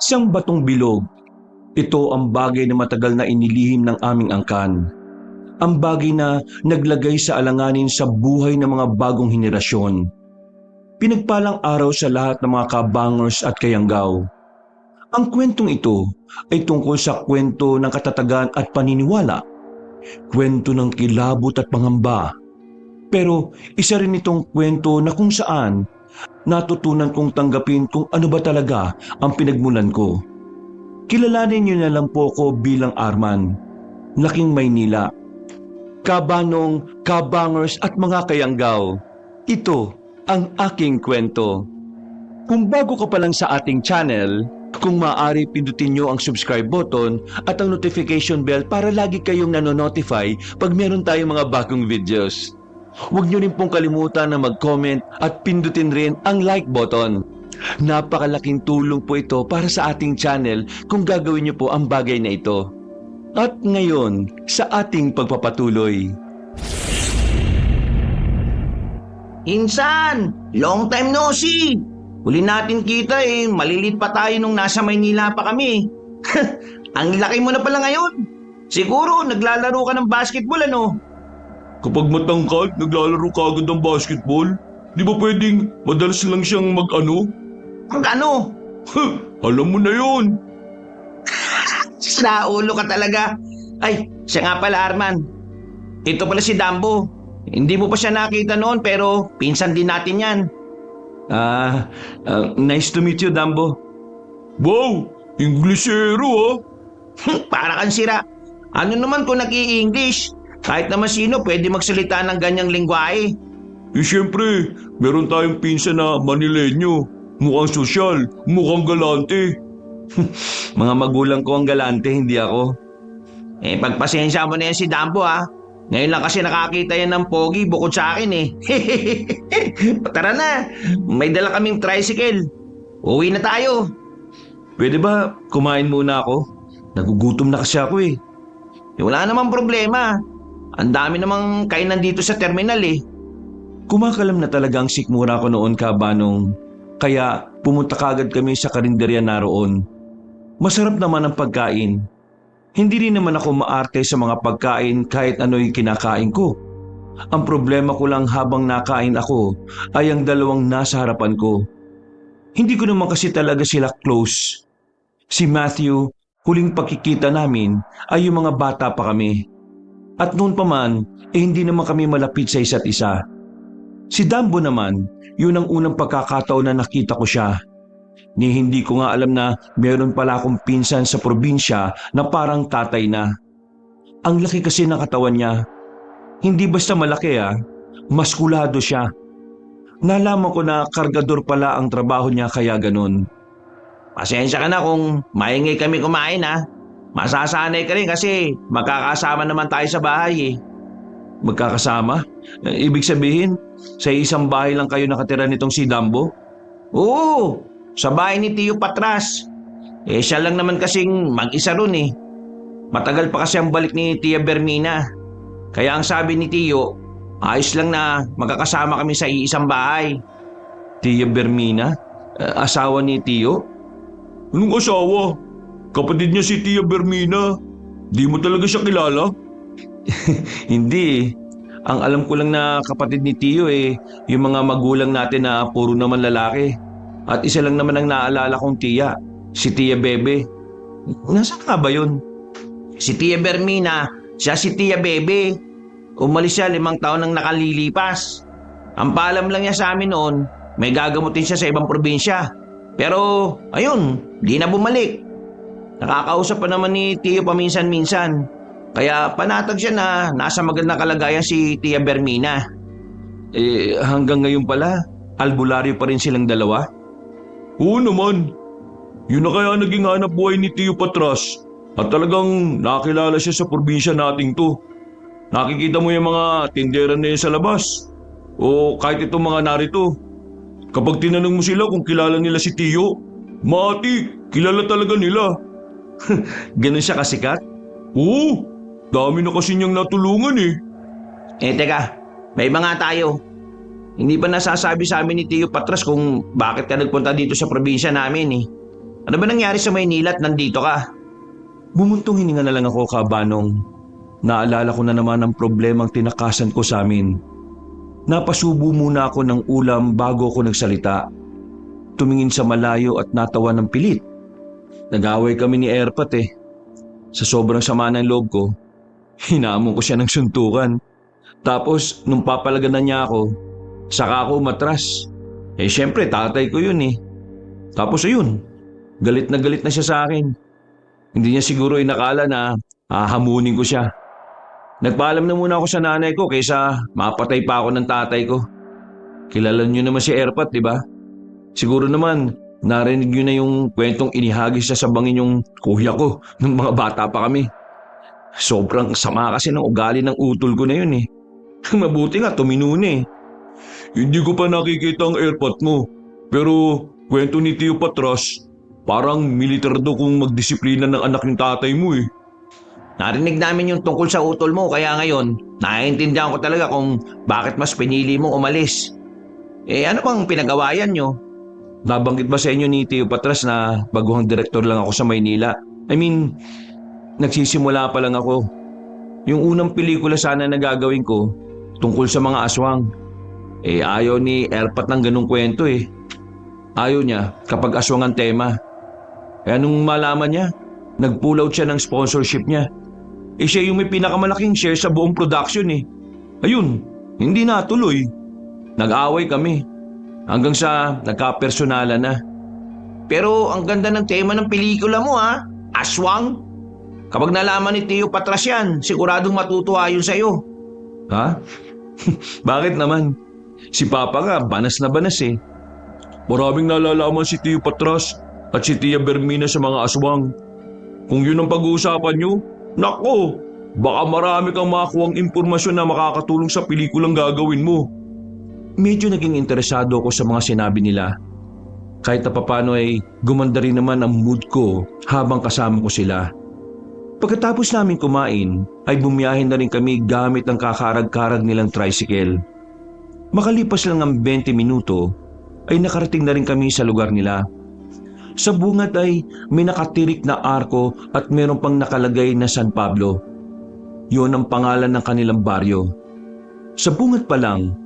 Isang batong bilog. Ito ang bagay na matagal na inilihim ng aming angkan. Ang bagay na naglagay sa alanganin sa buhay ng mga bagong henerasyon. Pinagpalang araw sa lahat ng mga kabangers at kayanggaw. Ang kwentong ito ay tungkol sa kwento ng katatagan at paniniwala. Kwento ng kilabot at pangamba. Pero isa rin itong kwento na kung saan natutunan kong tanggapin kung ano ba talaga ang pinagmulan ko. Kilalanin niyo na lang po ko bilang Arman, Laking Maynila. Kabanong, kabangers at mga kayanggaw, ito ang aking kwento. Kung bago ka pa lang sa ating channel, kung maaari pindutin nyo ang subscribe button at ang notification bell para lagi kayong nanonotify pag meron tayong mga bagong videos. Huwag nyo rin pong kalimutan na mag-comment at pindutin rin ang like button. Napakalaking tulong po ito para sa ating channel kung gagawin nyo po ang bagay na ito. At ngayon, sa ating pagpapatuloy. Insan, long time no see. Huli natin kita malilit pa tayo nung nasa Maynila pa kami. Ang laki mo na pala ngayon. Siguro naglalaro ka ng basketball ano? Kapag matangkad, naglalaro ka agad ng basketball? Di ba pwedeng madalas lang siyang mag-ano? Ano? Alam mo na yun. Naulo ka talaga. Ay, siya nga pala Arman. Ito pala si Dambo. Hindi mo pa siya nakita noon pero pinsan din natin yan. Nice to meet you, Dambo. Wow, Inglesero ah. Para kang sira. Ano naman kung nag-i-English? Kahit naman sino pwede magsalita ng ganyang lingwahe. Siyempre, meron tayong pinsan na Manileño. Mukhang sosyal, mukhang galante. Mga magulang ko ang galante, hindi ako. Pagpasensya mo na yan si Dambo ha. Ngayon lang kasi nakakita yan ng pogi bukod sa akin Tara na, may dala kaming tricycle. Uwi na tayo. Pwede ba kumain muna ako? Nagugutom na kasi ako Wala namang problema. Ang dami namang kainan dito sa terminal Kumakalam na talaga ang sikmura ko noon, Kabanong. Kaya pumunta kagad kami sa karinderya naroon. Masarap naman ang pagkain. Hindi rin naman ako maarte sa mga pagkain kahit ano'y kinakain ko. Ang problema ko lang habang nakain ako ay ang dalawang nasa harapan ko. Hindi ko naman kasi talaga sila close. Si Matthew, huling pagkikita namin ay yung mga bata pa kami. At noon pa man, hindi naman kami malapit sa isa't isa. Si Dambo naman, yun ang unang pagkakataon na nakita ko siya. Ni hindi ko nga alam na meron pala akong pinsan sa probinsya na parang tatay na. Ang laki kasi ng katawan niya. Hindi basta malaki maskulado siya. Nalaman ko na kargador pala ang trabaho niya kaya ganun. Pasensya ka na kung maingay kami kumain Masasanay ka rin kasi magkakasama naman tayo sa bahay Magkakasama? Ibig sabihin, sa isang bahay lang kayo nakatira nitong si Dambo? Oo, sa bahay ni Tio Patras. Siya lang naman kasing mag-isa ron Matagal pa kasi ang balik ni Tia Bermina. Kaya ang sabi ni Tio, ayos lang na magkakasama kami sa iisang bahay. Tia Bermina? Asawa ni Tio? Anong asawa? Kapatid niya si Tia Bermina. Di mo talaga siya kilala? Hindi Ang alam ko lang na kapatid ni Tio yung mga magulang natin na puro naman lalaki. At isa lang naman ang naalala kong tiya, si Tia Bebe. Nasaan nga ba yun? Si Tia Bermina, siya si Tia Bebe. Umalis siya 5 taon nang nakalilipas. Ang paalam lang niya sa amin noon, may gagamutin siya sa ibang probinsya. Pero ayun, di na bumalik. Nakakausap pa naman ni Tio paminsan-minsan. Kaya panatag siya na nasa magandang kalagayan si Tia Bermina. Hanggang ngayon pala, albularyo pa rin silang dalawa? Oo naman. Yun na kaya naging hanap buhay ni Tio Patras. At talagang nakilala siya sa probinsya nating to. Nakikita mo yung mga tindera na yun sa labas. O kahit itong mga narito. Kapag tinanong mo sila kung kilala nila si Tio, Mati, kilala talaga nila. Ganun siya kasikat? Oo, dami na kasi niyang natulungan Teka, may iba nga tayo. Hindi pa nasasabi sa amin ni Tio Patras kung bakit ka nagpunta dito sa probinsya namin Ano ba nangyari sa Maynila at nandito ka? Bumuntong hininga na lang ako, Kabanong. Naalala ko na naman ang problemang tinakasan ko sa amin. Napasubo muna ako ng ulam bago ako nagsalita. Tumingin sa malayo at natawa ng pilit. Nag-away kami ni Erpat eh. Sa sobrang sama ng loob ko, hinamon ko siya ng suntukan. Tapos nung papalaganan niya ako, saka ako matras. Syempre tatay ko yun eh. Tapos ayun, galit na siya sa akin. Hindi niya siguro inakala na hahamunin ko siya. Nagpaalam na muna ako sa nanay ko kaysa mapatay pa ako ng tatay ko. Kilala niyo naman si Erpat, di ba? Siguro naman narinig niyo na yung kwentong inihagis sa bangin yung kuya ko nung mga bata pa kami. Sobrang sama kasi ng ugali ng utol ko na yun eh. Mabuti nga tuminuna eh. Hindi ko pa nakikita ang airpot mo. Pero kwento ni Tio Patras, parang militar daw kung magdisiplina ng anak ng tatay mo eh. Narinig namin yung tungkol sa utol mo kaya ngayon, naiintindihan ko talaga kung bakit mas pinili mong umalis. Ano bang pinagawayan nyo? Nabanggit ba sa inyo ni Tio Patras na baguhang direktor lang ako sa Maynila? Nagsisimula pa lang ako. Yung unang pelikula sana na gagawin ko, tungkol sa mga aswang. Ayaw ni Erpat ng ganung kwento eh. Ayaw niya kapag aswang ang tema. Kaya nung malaman niya, nag-pull out siya ng sponsorship niya. Siya yung may pinakamalaking share sa buong production eh. Ayun, hindi natuloy. Nag-away kami. Hanggang sa nagka-personala na. Pero ang ganda ng tema ng pelikula mo ha, aswang. Kapag nalaman ni Tio Patras yan, siguradong matutuwa yun sa'yo. Ha? Bakit naman? Si Papa nga, banas na banas eh. Maraming nalalaman si Tio Patras at si Tia Bermina sa mga aswang. Kung yun ang pag-uusapan nyo, nako, baka marami kang makuhang impormasyon na makakatulong sa pelikulang gagawin mo. Medyo naging interesado ako sa mga sinabi nila. Kahit na papano ay gumanda rin naman ang mood ko habang kasama ko sila. Pagkatapos namin kumain ay bumiyahin na rin kami gamit ang kakarag-karag nilang tricycle. Makalipas lang ang 20 minuto ay nakarating na rin kami sa lugar nila. Sa bungat ay may nakatirik na arko at meron pang nakalagay na San Pablo. Yun ang pangalan ng kanilang baryo. Sa bungat pa lang,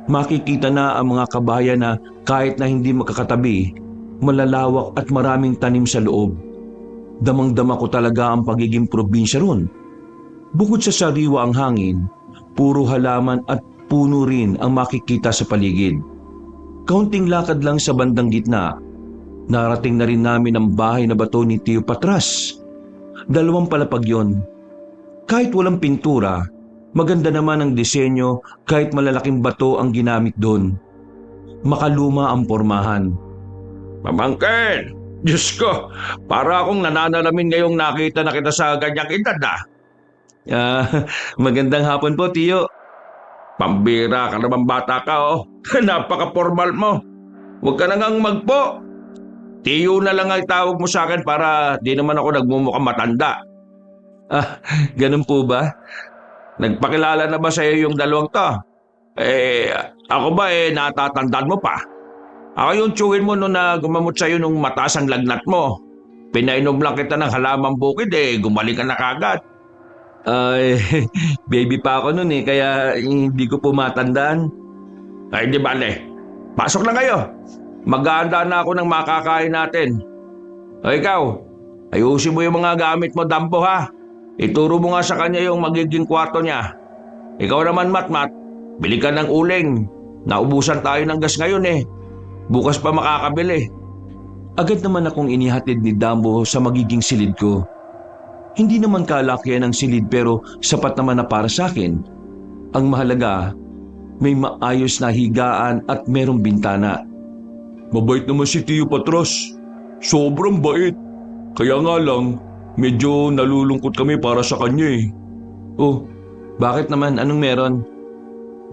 makikita na ang mga kabayan na kahit na hindi magkakatabi, malalawak at maraming tanim sa loob. Damang-dama ko talaga ang pagiging probinsya ron. Bukod sa sariwa ang hangin, puro halaman at puno rin ang makikita sa paligid. Kaunting lakad lang sa bandang gitna, narating na rin namin ang bahay na bato ni Tio Patras. 2 palapag yon. Kahit walang pintura, maganda naman ang disenyo kahit malalaking bato ang ginamit doon. Makaluma ang pormahan. Mamangkin! Diyos ko, para akong nananalamin ngayong nakita na kita sa ganyang edad na. Magandang hapon po, Tio. Pambira ka naman bata ka oh. Napaka-formal mo. Huwag ka na ngang magpo. Tiyo na lang ang tawag mo sa akin para di naman ako nagmumukhang matanda. Ganun po ba? Nagpakilala na ba sa iyo yung dalawang to? Ako ba natatandaan mo pa? Ako yung tsuhin mo nung na gumamot sa'yo nung mataas ang lagnat mo. Pinainom lang kita ng halamang bukid gumaling ka na kagad. Baby pa ako nun kaya hindi ko po matandaan. Ay di bale, pasok na kayo. Maghahanda na ako ng makakain natin. Ikaw, ayusin mo yung mga gamit mo, Dampo ha. Ituro mo nga sa kanya yung magiging kwarto niya. Ikaw naman, Matmat, bili ka ng uling. Naubusan tayo ng gas ngayon Bukas pa makakabili. Agad naman akong inihatid ni Dambo sa magiging silid ko. Hindi naman kalakihan ang silid pero sapat naman na para sa akin. Ang mahalaga, may maayos na higaan at merong bintana. Mabait naman si Tio Patras. Sobrang bait. Kaya nga lang, medyo nalulungkot kami para sa kanya Oh, bakit naman? Anong meron?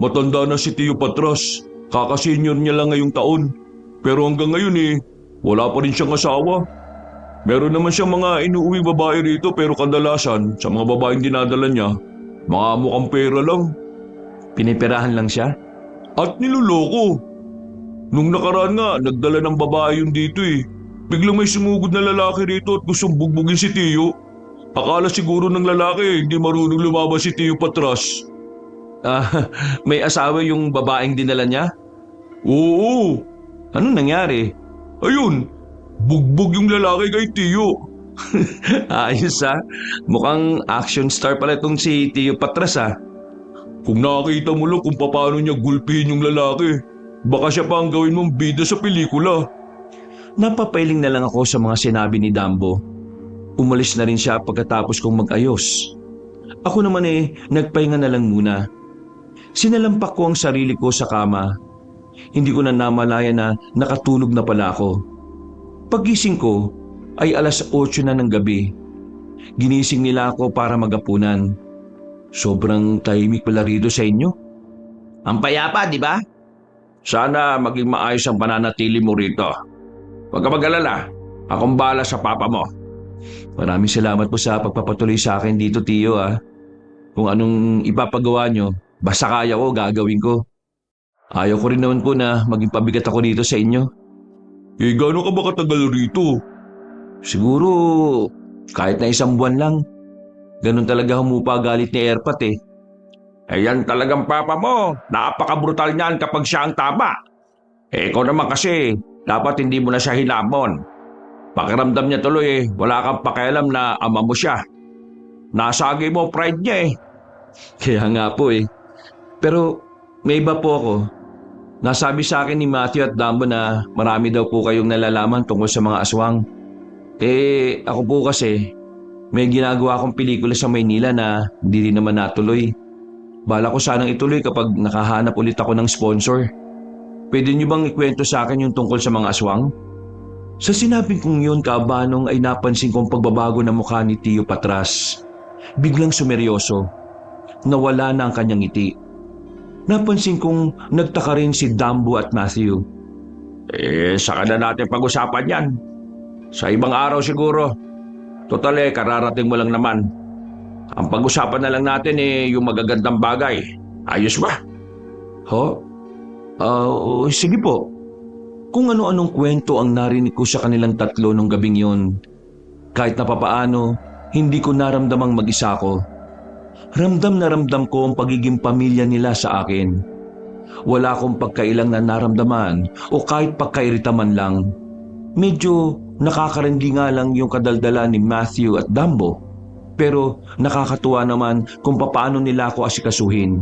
Matanda na si Tio Patras. Kaka-senior niya lang ngayong taon. Pero hanggang ngayon wala pa rin siyang asawa. Meron naman siyang mga inuuwing babae rito pero kadalasan sa mga babaeng dinadala niya, mga mukhang pera lang. Piniperahan lang siya? At niloloko. Nung nakaraan nga, nagdala ng babae yun dito Biglang may sumugod na lalaki rito at gustong bugbugin si Tiyo. Akala siguro ng lalaki hindi marunong lumaban si Tiyo Patras. May asawa yung babaeng dinala niya? Oo, Anong nangyari? ayun. Bugbog yung lalaki kay Tiyo. Ayos mukhang action star pala itong si Tio Patras Kung nakita mo lang kung paano niya gulpihin yung lalaki, baka siya pa ang gawin mong bida sa pelikula. Napapailing na lang ako sa mga sinabi ni Dambo. Umalis na rin siya pagkatapos kong mag-ayos. Ako naman nagpahinga na lang muna. Sinalampak ko ang sarili ko sa kama. Hindi ko na namalaya na nakatulog na pala ako. Paggising ko ay 8:00 na ng gabi. Ginising nila ako para magapunan. Sobrang tahimik pala rito sa inyo. Ang payapa, di ba? Sana maging maayos ang pananatili mo rito. Huwag ka mag-alala, akong bahala sa papa mo. Maraming salamat po sa pagpapatuloy sa akin dito, Tio. Kung anong ipapagawa nyo, basta kaya ko, gagawin ko. Ayaw ko rin naman po na maging pabigat ako dito sa inyo. Gaano ka ba katagal rito? Siguro kahit na 1 buwan lang. Ganun talaga humupa galit ni Erpat Yan talagang papa mo. Napaka-brutal niyan kapag siya ang tama. Ikaw naman kasi, dapat hindi mo na siya hinamon. Pakiramdam niya tuloy wala kang pakialam na ama mo siya. Nasagi mo pride niya Kaya nga po Pero may iba po ako. Nasabi sa akin ni Matthew at Dambo na marami daw po kayong nalalaman tungkol sa mga aswang. Ako po kasi, may ginagawa akong pelikula sa Maynila na hindi rin naman natuloy. Bala ko sanang ituloy kapag nakahanap ulit ako ng sponsor. Pwede niyo bang ikwento sa akin yung tungkol sa mga aswang? Sa sinabing kong yun, kaabanong ay napansin kong pagbabago ng mukha ni Tio Patras. Biglang sumeryoso. Nawala na ang kanyang ngiti. Napansin kong nagtaka rin si Dambo at Matthew. Saka na natin pag-usapan yan. Sa ibang araw siguro. Total kararating mo lang naman. Ang pag-usapan na lang natin yung magagandang bagay. Ayos ba? Sige po. Kung ano-anong kwento ang narinig ko sa kanilang tatlo nung gabing yun. Kahit na papaano, hindi ko naramdamang mag-isa ko. Ramdam na ramdam ko ang pagiging pamilya nila sa akin. Wala akong pagkailang na naramdaman o kahit pagkairita man lang. Medyo nakakarindi nga lang yung kadaldala ni Matthew at Dambo. Pero nakakatuwa naman kung papaano nila ako asikasuhin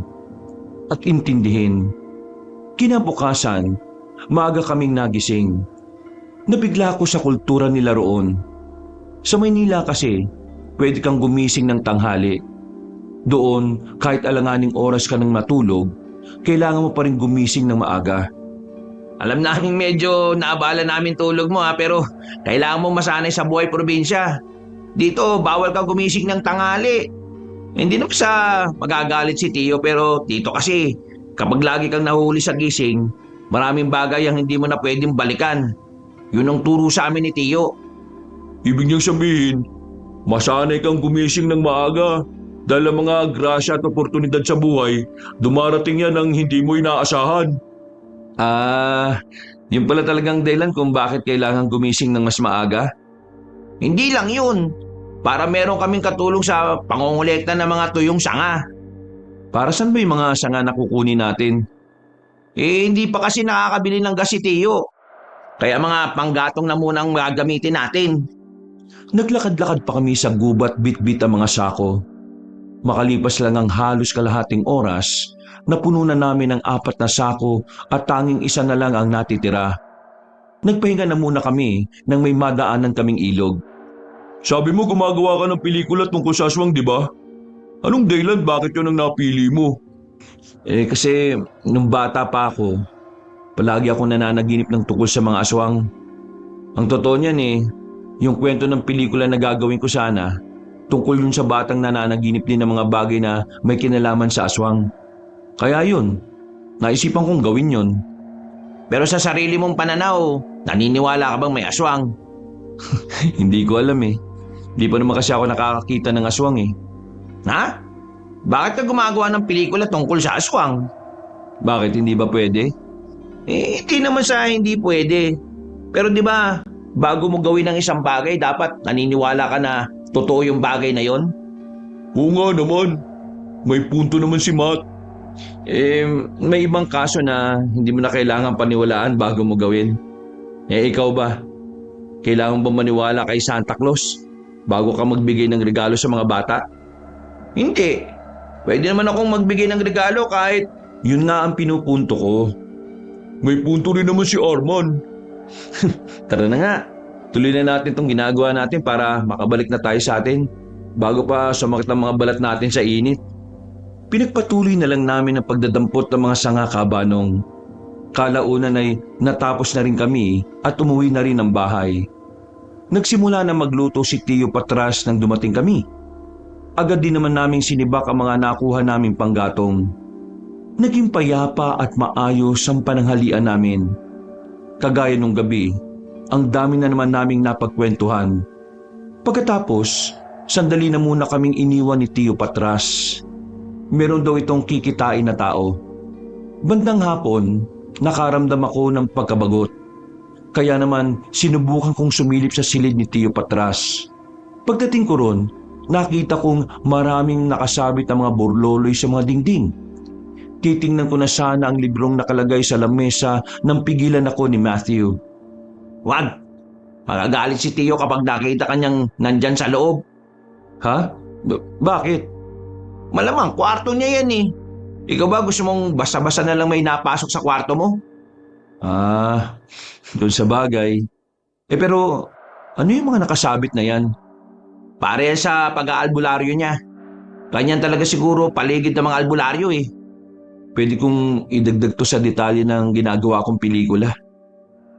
at intindihin. Kinabukasan, maaga kaming nagising. Nabigla ako sa kultura nila roon. Sa Maynila kasi, pwede kang gumising ng tanghali. Doon, kahit alanganing oras ka nang matulog, kailangan mo pa rin gumising ng maaga. Alam namin medyo naabala namin tulog mo pero kailangan mo masanay sa buhay probinsya. Dito, bawal ka gumising ng tanghali. Hindi naman sa magagalit si Tio pero dito kasi kapag lagi kang nahuli sa gising, maraming bagay ang hindi mo na pwedeng balikan. Yun ang turo sa amin ni Tio. Ibig niyang sabihin, masanay kang gumising ng maaga dahil ang mga grasya at oportunidad sa buhay, dumarating yan ang hindi mo inaasahan. Yun pala talagang dahilan kung bakit kailangan gumising ng mas maaga? Hindi lang yun. Para meron kaming katulong sa pangongolekta ng mga tuyong sanga. Para saan ba yung mga sanga na kukunin natin? Hindi pa kasi nakakabili ng gas si Tio. Kaya mga panggatong na munang gagamitin natin. Naglakad-lakad pa kami sa gubat bit-bit ang mga sako. Makalipas lang ang halos kalahating oras, napuno na namin ang 4 na sako at tanging isa na lang ang natitira. Nagpahinga na muna kami nang may madaanan kaming ilog. Sabi mo gumagawa ka ng pelikula tungkol sa aswang, di ba? Anong dahilan bakit yun ang napili mo? Kasi nung bata pa ako, palagi ako nananaginip ng tungkol sa mga aswang. Ang totoo niyan yung kwento ng pelikula na gagawin ko sana, tungkol yun sa batang nananaginip din ng mga bagay na may kinalaman sa aswang. Kaya yun, naisipan kong gawin yun. Pero sa sarili mong pananaw, naniniwala ka bang may aswang? Hindi ko alam Hindi pa naman kasi ako nakakakita ng aswang Ha? Bakit ka gumagawa ng pelikula tungkol sa aswang? Bakit hindi ba pwede? Hindi naman sa hindi pwede. Pero di ba, bago mo gawin ang isang bagay, dapat naniniwala ka na totoo yung bagay na yon? Oo nga naman. May punto naman si Matt. May ibang kaso na hindi mo na kailangan paniwalaan bago mo gawin. Ikaw ba? Kailangan ba maniwala kay Santa Claus bago ka magbigay ng regalo sa mga bata? Hindi. Pwede naman akong magbigay ng regalo kahit... Yun nga ang pinupunto ko. May punto rin naman si Arman. Tara na nga. Tuloy na natin itong ginagawa natin para makabalik na tayo sa atin bago pa sumakit ang mga balat natin sa init. Pinagpatuloy na lang namin ang pagdadampot ng mga sanga, Kabanong. Kalaunan ay natapos na rin kami at umuwi na rin ang bahay. Nagsimula na magluto si Tio Patras nang dumating kami. Agad din naman naming sinibak ang mga nakuha naming panggatong. Naging payapa at maayos ang pananghalian namin. Kagaya nung gabi, ang dami na naman naming napagkwentuhan. Pagkatapos, sandali na muna kaming iniwan ni Tio Patras. Meron daw itong kikitain na tao. Bandang hapon, nakaramdam ako ng pagkabagot. Kaya naman sinubukan kong sumilip sa silid ni Tio Patras. Pagdating ko ron, nakita kong maraming nakasabit ang mga burloloy sa mga dingding. Titingnan ko na sana ang librong nakalagay sa lamesa nang pigilan ako ni Matthew. Wag! Magagalit si Tio kapag nakita kanyang nandyan sa loob. Ha? Bakit? Malamang kwarto niya yan eh. Ikaw ba gusto mong basta-basta na lang may napasok sa kwarto mo? Doon sa bagay. Pero ano yung mga nakasabit na yan? Pare yan sa pag-aalbularyo niya. Ganyan talaga siguro paligid ng mga albularyo eh. Pwede kong idagdag to sa detalye ng ginagawa kong pelikula.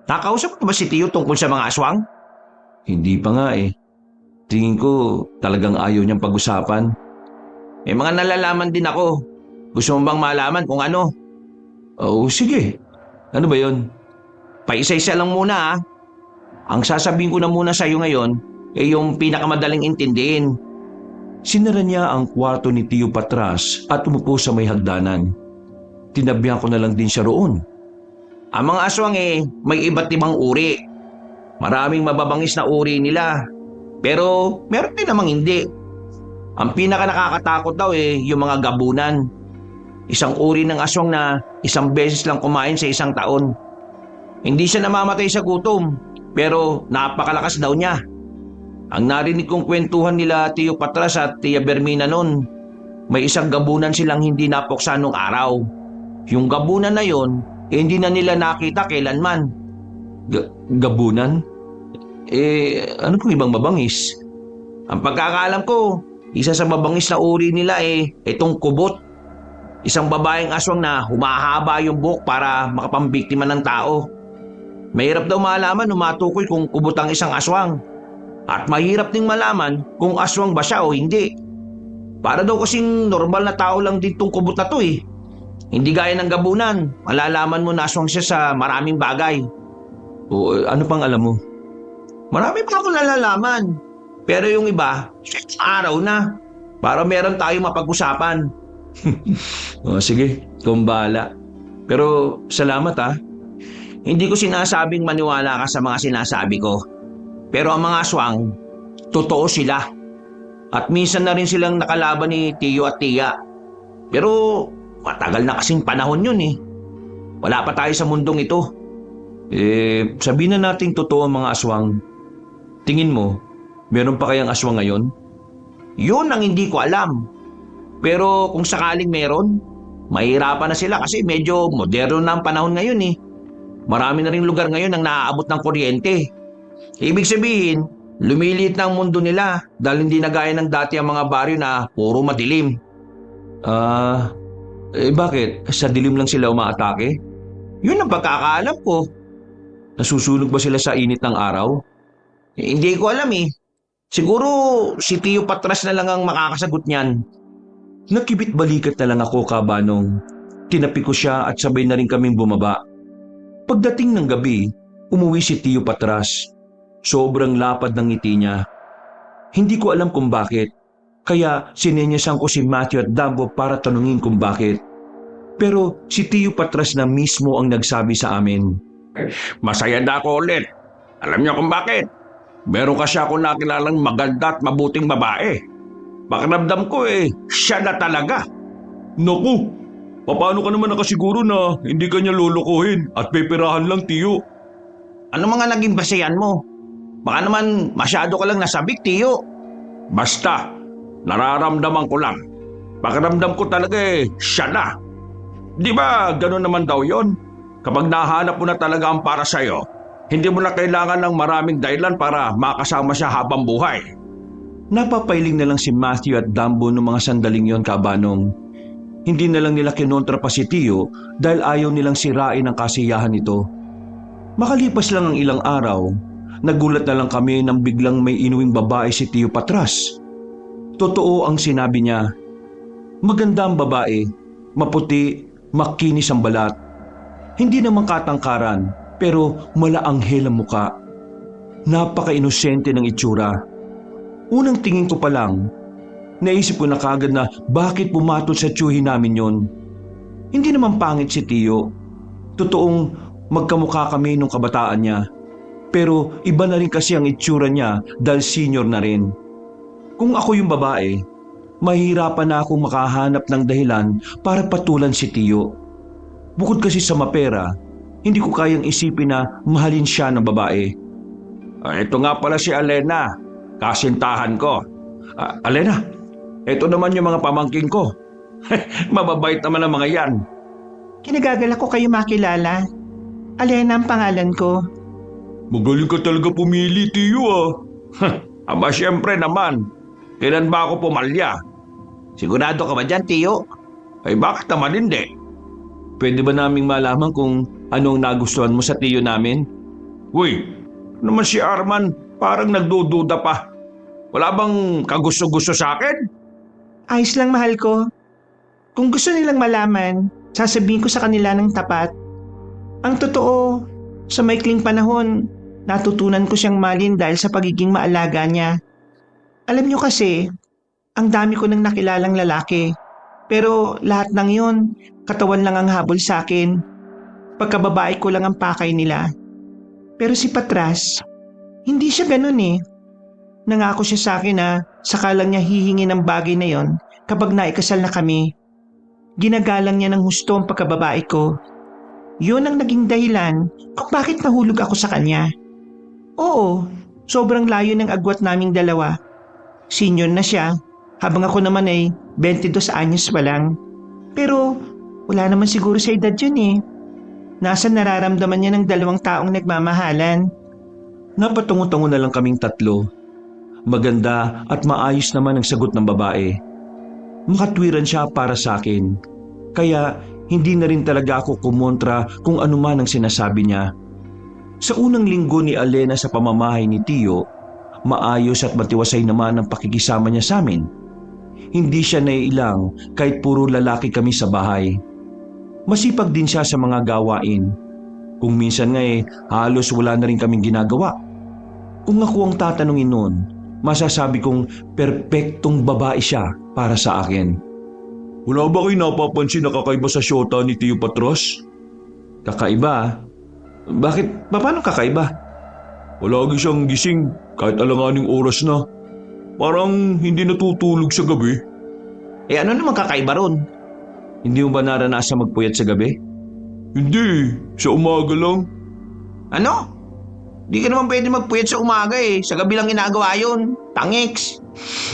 Nakausap mo ba si Tio tungkol sa mga aswang? Hindi pa nga eh. Tingin ko talagang ayaw niyang pag-usapan. May mga nalalaman din ako. Gusto mo bang malaman kung ano? Oo, sige. Ano ba yon? Paisa-isa lang muna ah. Ang sasabihin ko na muna sa iyo ngayon ay yung pinakamadaling intindihin. Sinara niya ang kwarto ni Tio Patras at umupo sa may hagdanan. Tinabihan ko na lang din siya roon. Ang mga aswang may iba't ibang uri. Maraming mababangis na uri nila. Pero meron din namang hindi. Ang pinaka nakakatakot daw yung mga gabunan. Isang uri ng aswang na isang beses lang kumain sa isang taon. Hindi siya namamatay sa gutom, pero napakalakas daw niya. Ang narinig kong kwentuhan nila Tio Patras at Tia Bermina noon, may isang gabunan silang hindi napuksa nung araw. Yung gabunan na yon, hindi na nila nakita kailanman. Gabunan? Ano pong ibang mabangis? Ang pagkakaalam ko, isa sa mabangis na uri nila itong kubot. Isang babaeng aswang na humahaba yung buhok para makapambiktima ng tao. Mahirap daw malaman o matukoy kung kubot ang isang aswang. At mahirap ding malaman kung aswang ba siya o hindi. Para daw kasing normal na tao lang din tong kubot na to eh. Hindi gaya ng gabunan, malalaman mo na aswang siya sa maraming bagay. O ano pang alam mo? Marami pa akong nalalaman. Pero yung iba, araw na. Para meron tayong mapag-usapan. Sige, kumbala. Pero salamat ah. Hindi ko sinasabing maniwala ka sa mga sinasabi ko. Pero ang mga aswang, totoo sila. At minsan na rin silang nakalaban ni Tio at Tia. Pero matagal na kasing panahon yun eh. Wala pa tayo sa mundong ito. Sabihin na nating totoo ang mga aswang. Tingin mo, meron pa kayang aswang ngayon? Yun ang hindi ko alam. Pero kung sakaling meron, mahirapan na sila kasi medyo moderno na ang panahon ngayon eh. Marami na rin lugar ngayon ang naaabot ng kuryente. Ibig sabihin, lumiliit na ang mundo nila dahil hindi na gaya ng dati ang mga baryo na puro madilim. Bakit? Sa dilim lang sila umaatake? Yun ang pagkakaalam ko. Nasusunog ba sila sa init ng araw? Hindi ko alam eh. Siguro si Tio Patras na lang ang makakasagot niyan. Nakibit balikat na lang ako, Kabanong. Tinapi ko siya at sabay na rin kaming bumaba. Pagdating ng gabi, umuwi si Tio Patras. Sobrang lapad ng ngiti niya. Hindi ko alam kung bakit. Kaya sinenyasan ko si Matthew at Dambo para tanungin kung bakit. Pero si Tio Patras na mismo ang nagsabi sa amin. Masaya na ako ulit. Alam niyo kung bakit? Meron kasi ako nakilalang maganda at mabuting babae. Pakiramdam ko siya na talaga. Naku, paano ka naman nakasiguro na hindi ka niya lolokohin at peperahan lang, Tiyo? Ano mga naging basehan mo? Baka naman masyado ka lang nasabik, Tiyo. Basta, nararamdaman ko lang. Pakiramdam ko talaga siya na. Di ba gano'n naman daw yon? Kapag nahanap mo na talaga ang para sa'yo, hindi mo na kailangan ng maraming dahilan para makasama siya habang buhay. Napapailing na lang si Matthew at Dambo noong mga sandaling yon, Kabanong. Hindi na lang nila kinontra pa si Tio dahil ayaw nilang sirain ang kasiyahan nito. Makalipas lang ang ilang araw, nagulat na lang kami nang biglang may inuwing babae si Tio Patras. Totoo ang sinabi niya. Maganda ang babae, maputi, makinis ang balat. Hindi naman katangkaran, pero malaanghel ang muka. Napaka-inosente ng itsura. Unang tingin ko pa lang, naisip ko na kagad na bakit pumatol sa tiyuhin namin yon. Hindi naman pangit si Tio. Totoong magkamukha kami nung kabataan niya. Pero iba na rin kasi ang itsura niya dahil senior na rin. Kung ako yung babae, mahihirapan na akong makahanap ng dahilan para patulan si Tio. Bukod kasi sa mapera, hindi ko kayang isipin na mahalin siya ng babae. Ito nga pala si Alena, kasintahan ko. Alena, ito naman yung mga pamangking ko. Mababait naman ang mga yan. Kinagagalak ko kayo makilala. Alena ang pangalan ko. Magaling ka talaga pumili, Tiyo ah. Aba siyempre naman. Kailan ba ako pumalya? Sigurado ka ba dyan, Tiyo? Ay bakit naman hindi? Pwede ba naming malaman kung anong nagustuhan mo sa Tio namin? Uy, naman si Arman parang nagdududa pa. Wala bang kagusto-gusto sa akin? Ayos lang, mahal ko. Kung gusto nilang malaman, sasabihin ko sa kanila ng tapat. Ang totoo, sa maikling panahon, natutunan ko siyang malin dahil sa pagiging maalaga niya. Alam niyo kasi, ang dami ko nang nakilalang lalaki. Pero lahat ng yun, katawan lang ang habol sa akin. Pagkababae ko lang ang pakay nila. Pero si Patras, hindi siya ganun eh. Nangako siya sa akin na saka lang niya hihingi ng bagay na yon kapag naikasal na kami. Ginagalang niya ng husto ang pagkababae ko. Yun ang naging dahilan kung bakit nahulog ako sa kanya. Oo, sobrang layo ng agwat naming dalawa. Senior na siya, habang ako naman ay 22 anyos pa lang. Pero wala naman siguro sa edad yun eh. Nasa nararamdaman niya ng dalawang taong nagmamahalan. Napatungo-tungo na lang kaming tatlo. Maganda at maayos naman ang sagot ng babae. Makatwiran siya para sa akin. Kaya hindi na rin talaga ako kumontra kung ano man ang sinasabi niya. Sa unang linggo ni Alena sa pamamahay ni Tio, maayos at matiwasay naman ang pakikisama niya sa amin. Hindi siya naiilang kahit puro lalaki kami sa bahay. Masipag din siya sa mga gawain. Kung minsan nga halos wala na rin kaming ginagawa. Kung ako ang tatanungin noon, masasabi kong perpektong babae siya para sa akin. Wala ba kayo napapansin na kakaiba sa syota ni Tiyo Patras? Kakaiba? Bakit? Paano kakaiba? Palagi siyang gising kahit alanganing oras na. Parang hindi natutulog sa gabi. Ano naman kakaiba ron? Hindi mo ba naranasan magpuyat sa gabi? Hindi, sa umaga lang. Ano? Di ka naman pwede magpuyat sa umaga Sa gabi lang ginagawa yun. Tangiks.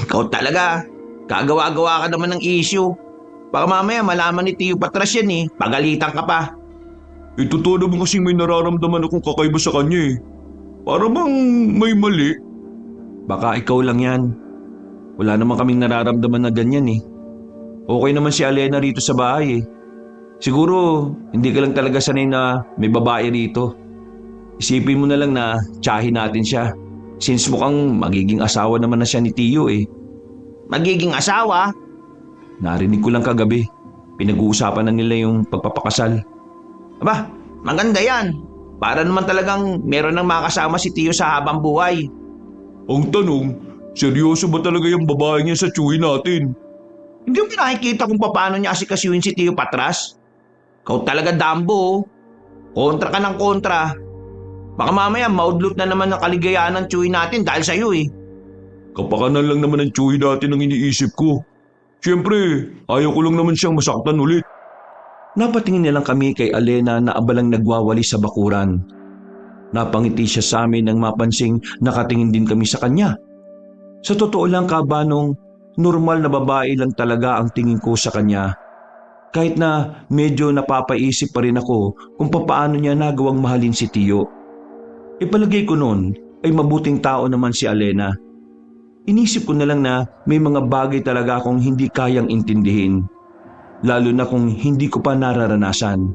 Ikaw talaga. Kagawa-gawa ka naman ng issue. Baka mamaya malaman ni Tiyo Patras yan Pagalitan ka pa. Totoo naman kasing may nararamdaman akong kakaiba sa kanya Para bang may mali. Baka ikaw lang yan. Wala naman kaming nararamdaman na ganyan Okay naman si Alena rito sa bahay Siguro hindi ka lang talaga sanay na may babae rito. Isipin mo na lang na tiyahin natin siya. Since mukhang magiging asawa naman na siya ni Tio Magiging asawa? Narinig ko lang kagabi. Pinag-uusapan na nila yung pagpapakasal. Aba, maganda yan. Para naman talagang meron ng makasama si Tio sa habang buhay. Ang tanong, seryoso ba talaga yung babae niya sa tsuhi natin? Hindi mo pinakikita kung paano niya asikasuhin si Tio Patras? Ikaw talaga, Dambo. Kontra ka ng kontra. Baka mamaya maudlot na naman ang kaligayahan ng Chewy natin dahil sa'yo eh. Kapakanan lang naman ng Chewy dati ng iniisip ko. Siyempre, ayaw ko lang naman siyang masaktan ulit. Napatingin nilang kami kay Alena na abalang nagwawali sa bakuran. Napangiti siya sa amin nang mapansing nakatingin din kami sa kanya. Sa totoo lang kabanong, normal na babae lang talaga ang tingin ko sa kanya. Kahit na medyo napapaisip pa rin ako kung papaano niya nagawang mahalin si Tio. Ipalagay ko noon ay mabuting tao naman si Alena. Inisip ko na lang na may mga bagay talaga akong hindi kayang intindihin. Lalo na kung hindi ko pa nararanasan.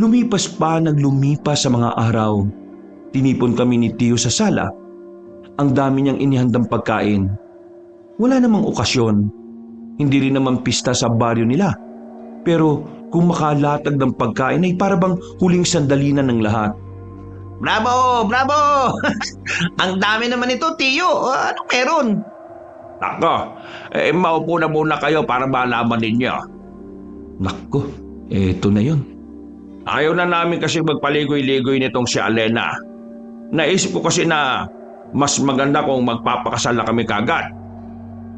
Lumipas pa naglumipas sa mga araw. Tinipon kami ni Tio sa sala. Ang dami niyang inihandang pagkain. Wala namang okasyon. Hindi rin naman pista sa baryo nila. Pero kung makalatag ng pagkain ay parabang huling sandali na ng lahat. Bravo! Bravo! Ang dami naman ito, Tio. Anong meron? Nako, maupo na muna kayo para malaman ninyo. Nakko, eto na yun. Ayaw na namin kasi magpaligoy-ligoy nitong si Alena. Naisip ko kasi na mas maganda kung magpapakasal na kami kagad.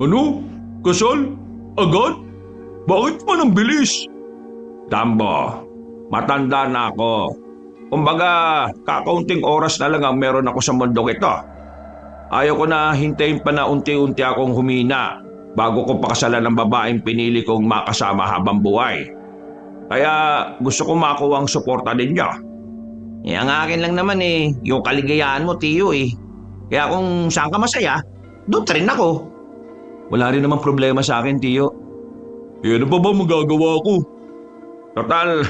Ano? Kasal? Agad? Bakit pa nang bilis? Dambo, matanda na ako. Kumbaga, kakaunting oras na lang ang meron ako sa mundong ito. Ayaw ko na hintayin pa na unti-unti akong humina bago ko pakasalan ng babaeng pinili kong makasama habang buhay. Kaya gusto ko makuha ang suporta ninyo. Ang akin lang naman eh, yung kaligayahan mo, Tio eh. Kaya kung saan ka masaya, doon rin ako. Wala rin namang problema sa akin, Tio. Ano pa ba magagawa ko? Total,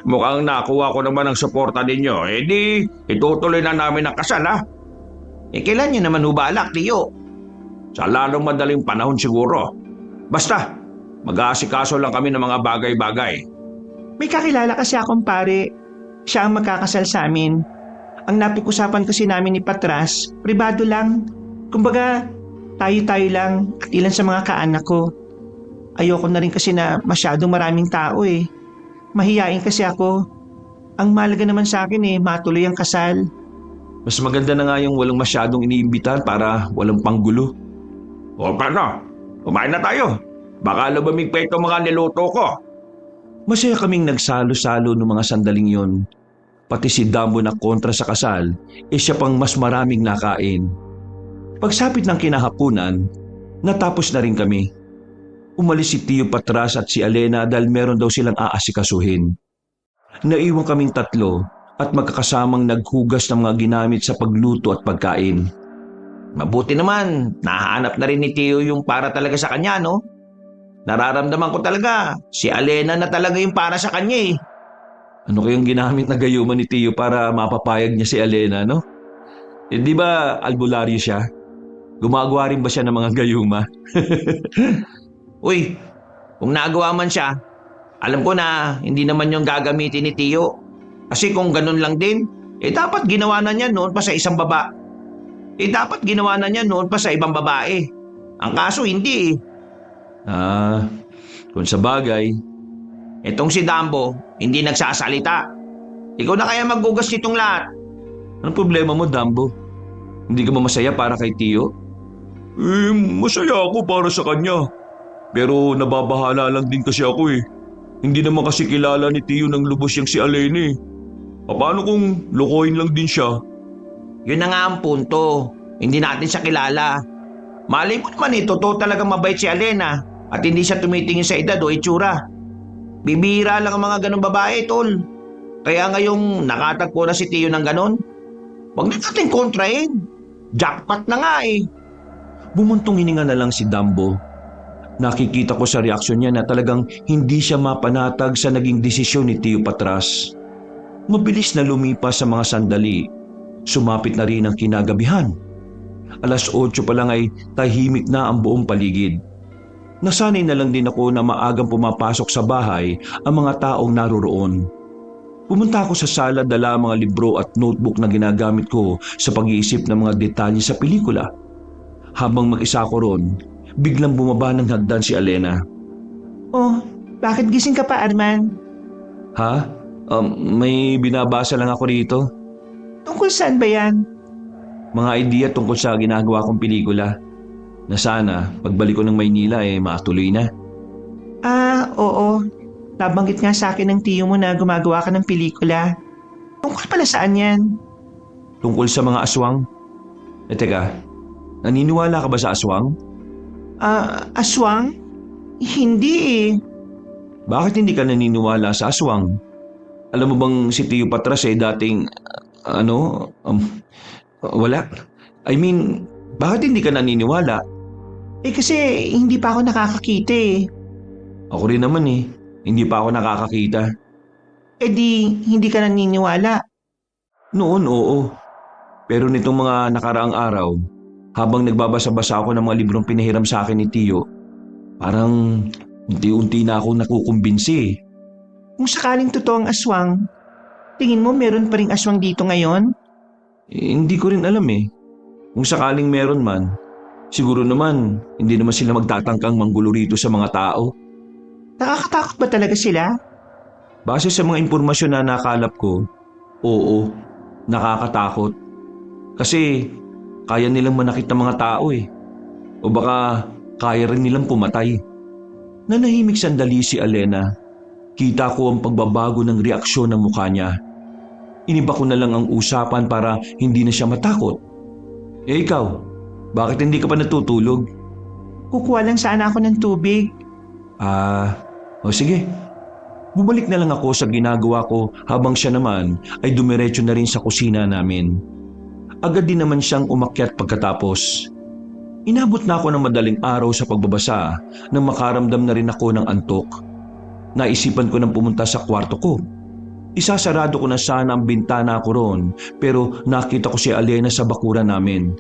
mukhang nakuha ko naman ang suporta ninyo. Di, itutuloy na namin ang kasal ha. Kailan nyo naman hubalak, Tio? Sa lalong madaling panahon siguro. Basta, mag-aasikaso lang kami ng mga bagay-bagay. May kakilala kasi akong pare. Siya ang magkakasal sa amin. Ang napag-usapan kasi namin ni Patras, pribado lang. Kumbaga, tayo-tayo lang at ilan sa mga kaanak ko. Ayoko na rin kasi na masyadong maraming tao eh. Mahiyain kasi ako. Ang mahalaga naman sa akin eh, matuloy ang kasal. Mas maganda na nga yung walang masyadong iniimbitahan para walang panggulo. O paano? Kumain na tayo. Baka lumamig pa itong mga niluto ko. Masaya kaming nagsalo-salo noong mga sandaling yon. Pati si Dambo na kontra sa kasal, siya pang mas maraming nakain. Pagsapit ng kinahapunan, natapos na rin kami. Umalis si Tio Patras at si Alena dahil meron daw silang aasikasuhin. Naiwan kaming tatlo at magkakasamang naghugas ng mga ginamit sa pagluto at pagkain. Mabuti naman, nahanap na rin ni Tio yung para talaga sa kanya, no? Nararamdaman ko talaga, si Alena na talaga yung para sa kanya eh. Ano kayang ginamit na gayuma ni Tio para mapapayag niya si Alena, no? Di ba albularyo siya? Gumagawa rin ba siya ng mga gayuma? Uy, kung nagawa man siya, alam ko na hindi naman yung gagamitin ni Tio. Kasi kung ganun lang din, dapat ginawa na niya noon pa sa isang baba. Dapat ginawa na niya noon pa sa ibang babae. Ang kaso hindi eh. Kung sa bagay. Itong si Dambo, hindi nagsasalita. Ikaw na kaya maggugas nitong lahat. Anong problema mo, Dambo? Hindi ka ba masaya para kay Tio? Masaya ako para sa kanya. Pero nababahala lang din kasi ako eh. Hindi naman kasi kilala ni Tio ng lubos yung si Alena eh. Paano kung lokohin lang din siya? Yun na nga ang punto. Hindi natin siya kilala. Malay mo naman totoo talagang mabait si Alena at hindi siya tumitingin sa edad o itsura. Bibihira lang ang mga ganong babae, tol. Kaya ngayong nakatagpo na si Tio ng ganon, huwag na natin kontrahin. Jackpot na nga eh. Bumuntong hininga na lang si Dambo. Nakikita ko sa reaksyon niya na talagang hindi siya mapanatag sa naging desisyon ni Tio Patras. Mabilis na lumipas sa mga sandali. Sumapit na rin ang kinagabihan. 8:00 pa lang ay tahimik na ang buong paligid. Nasanay na lang din ako na maagang pumapasok sa bahay ang mga taong naroroon. Pumunta ako sa sala, dala ang mga libro at notebook na ginagamit ko sa pag-iisip ng mga detalye sa pelikula. Habang mag-isa ko ron, biglang bumaba ng hagdan si Alena. Oh, bakit gising ka pa, Arman? Ha? May binabasa lang ako rito. Tungkol saan ba yan? Mga idea tungkol sa ginagawa kong pelikula na sana pagbalik ko ng Maynila matuloy na. Oo. Nabanggit nga sa akin ng tiyo mo na gumagawa ka ng pelikula. Tungkol pala saan yan? Tungkol sa mga aswang. Teka, naniniwala ka ba sa aswang? Aswang? Hindi eh. Bakit hindi ka naniniwala sa aswang? Alam mo bang si Tio Patras dating, wala. I mean, bakit hindi ka naniniwala? Kasi hindi pa ako nakakakita eh. Ako rin naman hindi pa ako nakakakita. Di hindi ka naniniwala. Noon, oo. Pero nitong mga nakaraang araw, habang nagbabasa-basa ako ng mga librong pinahiram sa akin ni Tio, parang unti-unti na akong nakukumbinsi. Kung sakaling totoo ang aswang, tingin mo meron pa ring aswang dito ngayon? Hindi ko rin alam Kung sakaling meron man, siguro naman hindi naman sila magtatangkang manggulo rito sa mga tao. Nakakatakot ba talaga sila? Base sa mga impormasyon na nakalap ko, oo, nakakatakot. Kasi kaya nilang manakit ng mga tao O baka kaya rin nilang pumatay. Nanahimik sandali si Alena. Kita ko ang pagbabago ng reaksyon ng mukha niya. Iniba ko na lang ang usapan para hindi na siya matakot. Ikaw, bakit hindi ka pa natutulog? Kukuha lang sana ako ng tubig. Sige. Bumalik na lang ako sa ginagawa ko habang siya naman ay dumiretso na rin sa kusina namin. Agad din naman siyang umakyat pagkatapos. Inabot na ako ng madaling araw sa pagbabasa nang makaramdam na rin ako ng antok. Naisipan ko nang pumunta sa kwarto ko. Isasarado ko na sana ang bintana ko roon pero nakita ko si Alena sa bakuran namin.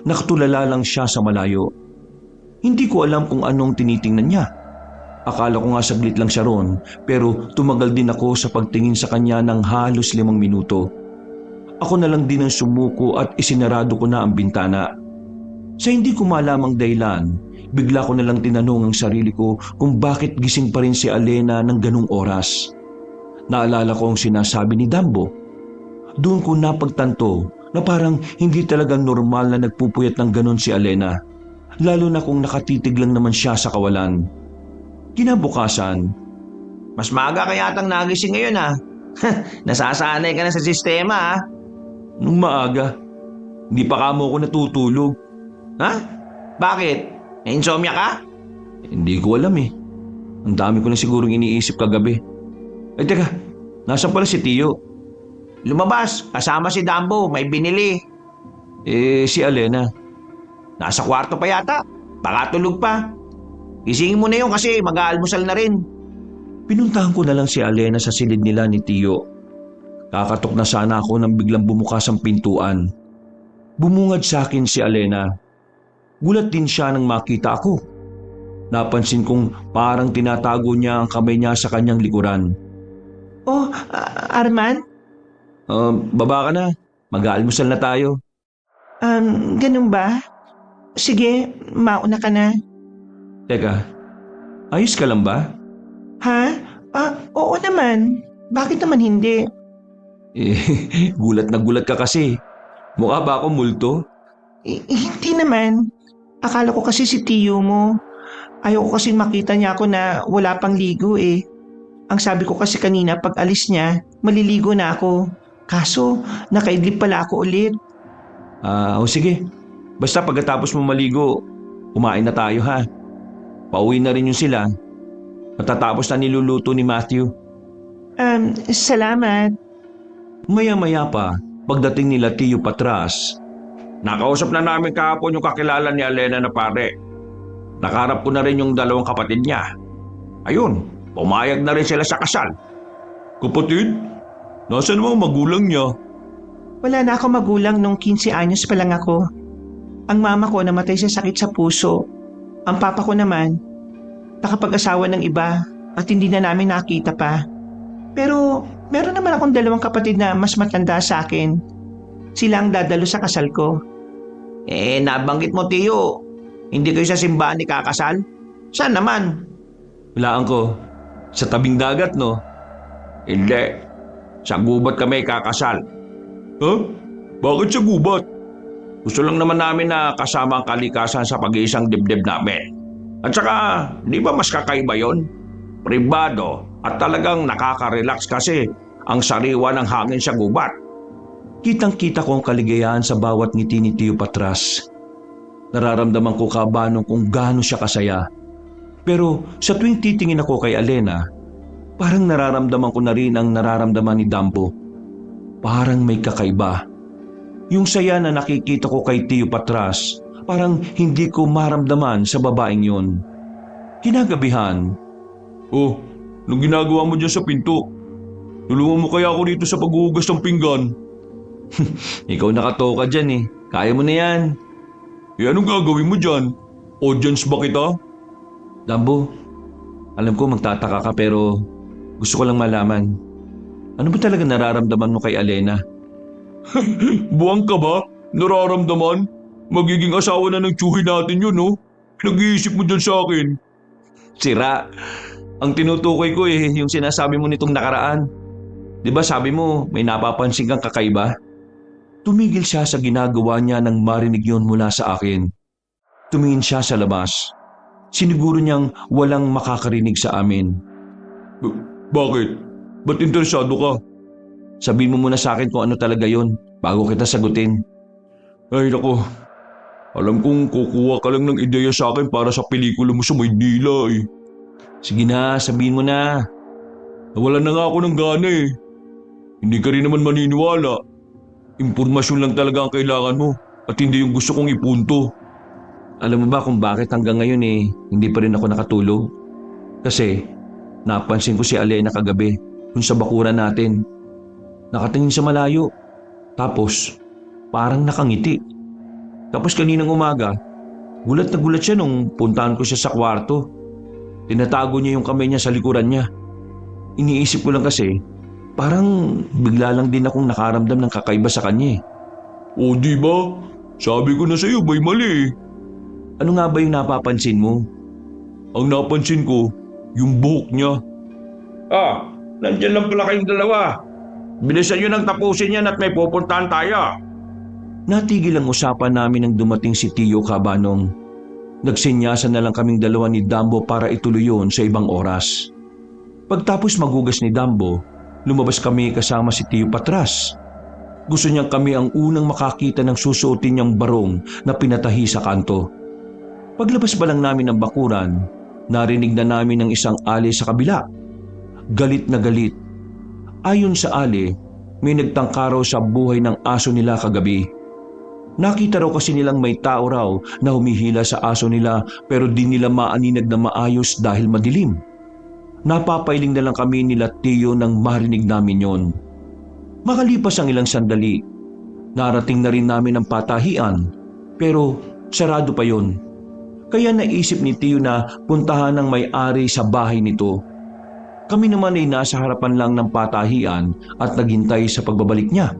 Nakatulala lang siya sa malayo. Hindi ko alam kung anong tinitingnan niya. Akala ko nga saglit lang siya roon pero tumagal din ako sa pagtingin sa kanya ng halos 5 minuto. Ako na lang din ang sumuko at isinarado ko na ang bintana. Sa hindi ko malamang dahilan, bigla ko na lang tinanong ang sarili ko kung bakit gising pa rin si Alena ng ganung oras. Naalala ko ang sinasabi ni Dambo. Doon ko napagtanto na parang hindi talagang normal na nagpupuyat ng ganon si Alena, lalo na kung nakatitig lang naman siya sa kawalan. Kinabukasan, Mas maaga ka yatang nagising ngayon Nasasanay ka na sa sistema nung maaga, hindi pa kamo ako natutulog. Ha? Bakit? May insomnia ka? Hindi ko alam Ang dami ko na sigurong iniisip kagabi. Teka, nasaan pala si Tio? Lumabas, kasama si Dambo, may binili. Si Alena. Nasa kwarto pa yata, baka tulog pa. Gisingin mo na yun kasi mag-aalmusal na rin. Pinuntahan ko na lang si Alena sa silid nila ni Tio. Kakatok na sana ako nang biglang bumukas ang pintuan. Bumungad sa akin si Alena. Gulat din siya nang makita ako. Napansin kong parang tinatago niya ang kamay niya sa kanyang likuran. Arman? Baba ka na. Mag-aalmusal na tayo. Ganun ba? Sige, mauna ka na. Teka, ayos ka lang ba? Ha? Oo naman. Bakit naman hindi? Gulat na gulat ka kasi. Mukha ba ako multo? Hindi naman. Akala ko kasi si tiyo mo. Ayoko kasi makita niya ako na wala pang ligo Ang sabi ko kasi kanina pag alis niya, maliligo na ako. Kaso, nakaidlip pala ako ulit. Sige. Basta pagkatapos mo maligo, kumain na tayo ha. Pauwi na rin yung sila. Matatapos na niluluto ni Matthew. Salamat. Maya-maya pa, pagdating nila Tio Patras. Nakausap na namin kahapon yung kakilala ni Alena na pare. Nakaharap ko na rin yung 2 kapatid niya. Ayun, pumayag na rin sila sa kasal. Kapatid, nasaan ang mga magulang niya? Wala na ako magulang nung 15 anyos pa lang ako. Ang mama ko namatay sa sakit sa puso. Ang papa ko naman, nakapag-asawa ng iba at hindi na namin nakita pa. Pero meron naman akong 2 kapatid na mas matanda sa akin. Sila ang dadalo sa kasal ko. Nabanggit mo Tiyo, hindi kayo sa simbahan ni kakasal? Saan naman? Walaan ko, sa tabing dagat no? Hindi, sa gubat kami kakasal. Ha? Bakit sa gubat? Gusto lang naman namin na kasama ang kalikasan sa pag-iisang dibdib namin. At saka, di ba mas kakaiba yon? Pribado at talagang nakaka-relax kasi ang sariwa ng hangin sa gubat. Kitang-kita ko ang kaligayahan sa bawat ngiti ni Tio Patras. Nararamdaman ko kabanong kung gaano siya kasaya. Pero sa tuwing titingin ako kay Alena, parang nararamdaman ko na rin ang nararamdaman ni Dambo. Parang may kakaiba. Yung saya na nakikita ko kay Tio Patras, parang hindi ko maramdaman sa babaeng yun. Kinagabihan, Oh, anong ginagawa mo dyan sa pinto? Tulungan mo kaya ako dito sa paghuhugas ng pinggan? ikaw nakatoka dyan eh. Kaya mo na yan. Eh anong gagawin mo dyan? Audience ba kita? Dambo, alam ko magtataka ka pero gusto ko lang malaman. Ano ba talaga nararamdaman mo kay Alena? Buwang ka ba? Nararamdaman? Magiging asawa na ng tsuhi natin yun, no? Nag-iisip mo dyan sa akin. Sira. Ang tinutukoy ko yung sinasabi mo nitong nakaraan. Di ba sabi mo may napapansin kang kakaiba? Tumigil siya sa ginagawa niya nang marinig yun mula sa akin. Tumingin siya sa labas. Siniguro niyang walang makakarinig sa amin. Bakit? Ba't interesado ka? Sabihin mo muna sa akin kung ano talaga yon bago kita sagutin. Ay nako, alam kong kukuha ka lang ng ideya sa akin para sa pelikula mo sa Maynila eh. Sige na, sabihin mo na. Nawalan na nga ako ng gana eh. Hindi ka rin naman maniniwala. Impormasyon lang talaga ang kailangan mo at hindi yung gusto kong ipunto. Alam mo ba kung bakit hanggang ngayon hindi pa rin ako nakatulog? Kasi napansin ko si Alena kagabi kung sa bakuran natin. Nakatingin sa malayo. Tapos parang nakangiti. Tapos kaninang umaga, gulat na gulat siya nung puntahan ko siya sa kwarto. Tinatago niya yung kamay niya sa likuran niya. Iniisip ko lang kasi, parang bigla lang din akong nakaramdam ng kakaiba sa kanya eh. O di ba? Sabi ko na sa iyo, may mali eh. Ano nga ba yung napapansin mo? Ang napansin ko, yung buhok niya. Ah, nandyan lang pala kayong dalawa. Bilisan nyo nang tapusin yan at may pupuntahan tayo. Natigil ang usapan namin nang dumating si Tio Cabanong. Nagsinyasan na lang kaming dalawa ni Dambo para ituloy yun sa ibang oras. Pagtapos magugas ni Dambo, lumabas kami kasama si Tio Patras. Gusto niyang kami ang unang makakita ng susuotin niyang barong na pinatahi sa kanto. Paglabas pa lang namin ng bakuran, narinig na namin ng isang ali sa kabila. Galit na galit. Ayon sa ali, may nagtangkaraw sa buhay ng aso nila kagabi. Nakita raw kasi nilang may tao raw na humihila sa aso nila pero di nila maaninag na maayos dahil madilim. Napapailing na lang kami nila Tio nang marinig namin yon. Makalipas ang ilang sandali, narating na rin namin ang patahian pero sarado pa yon. Kaya naisip ni Tio na puntahan ng may-ari sa bahay nito. Kami naman ay nasa harapan lang ng patahian at naghintay sa pagbabalik niya.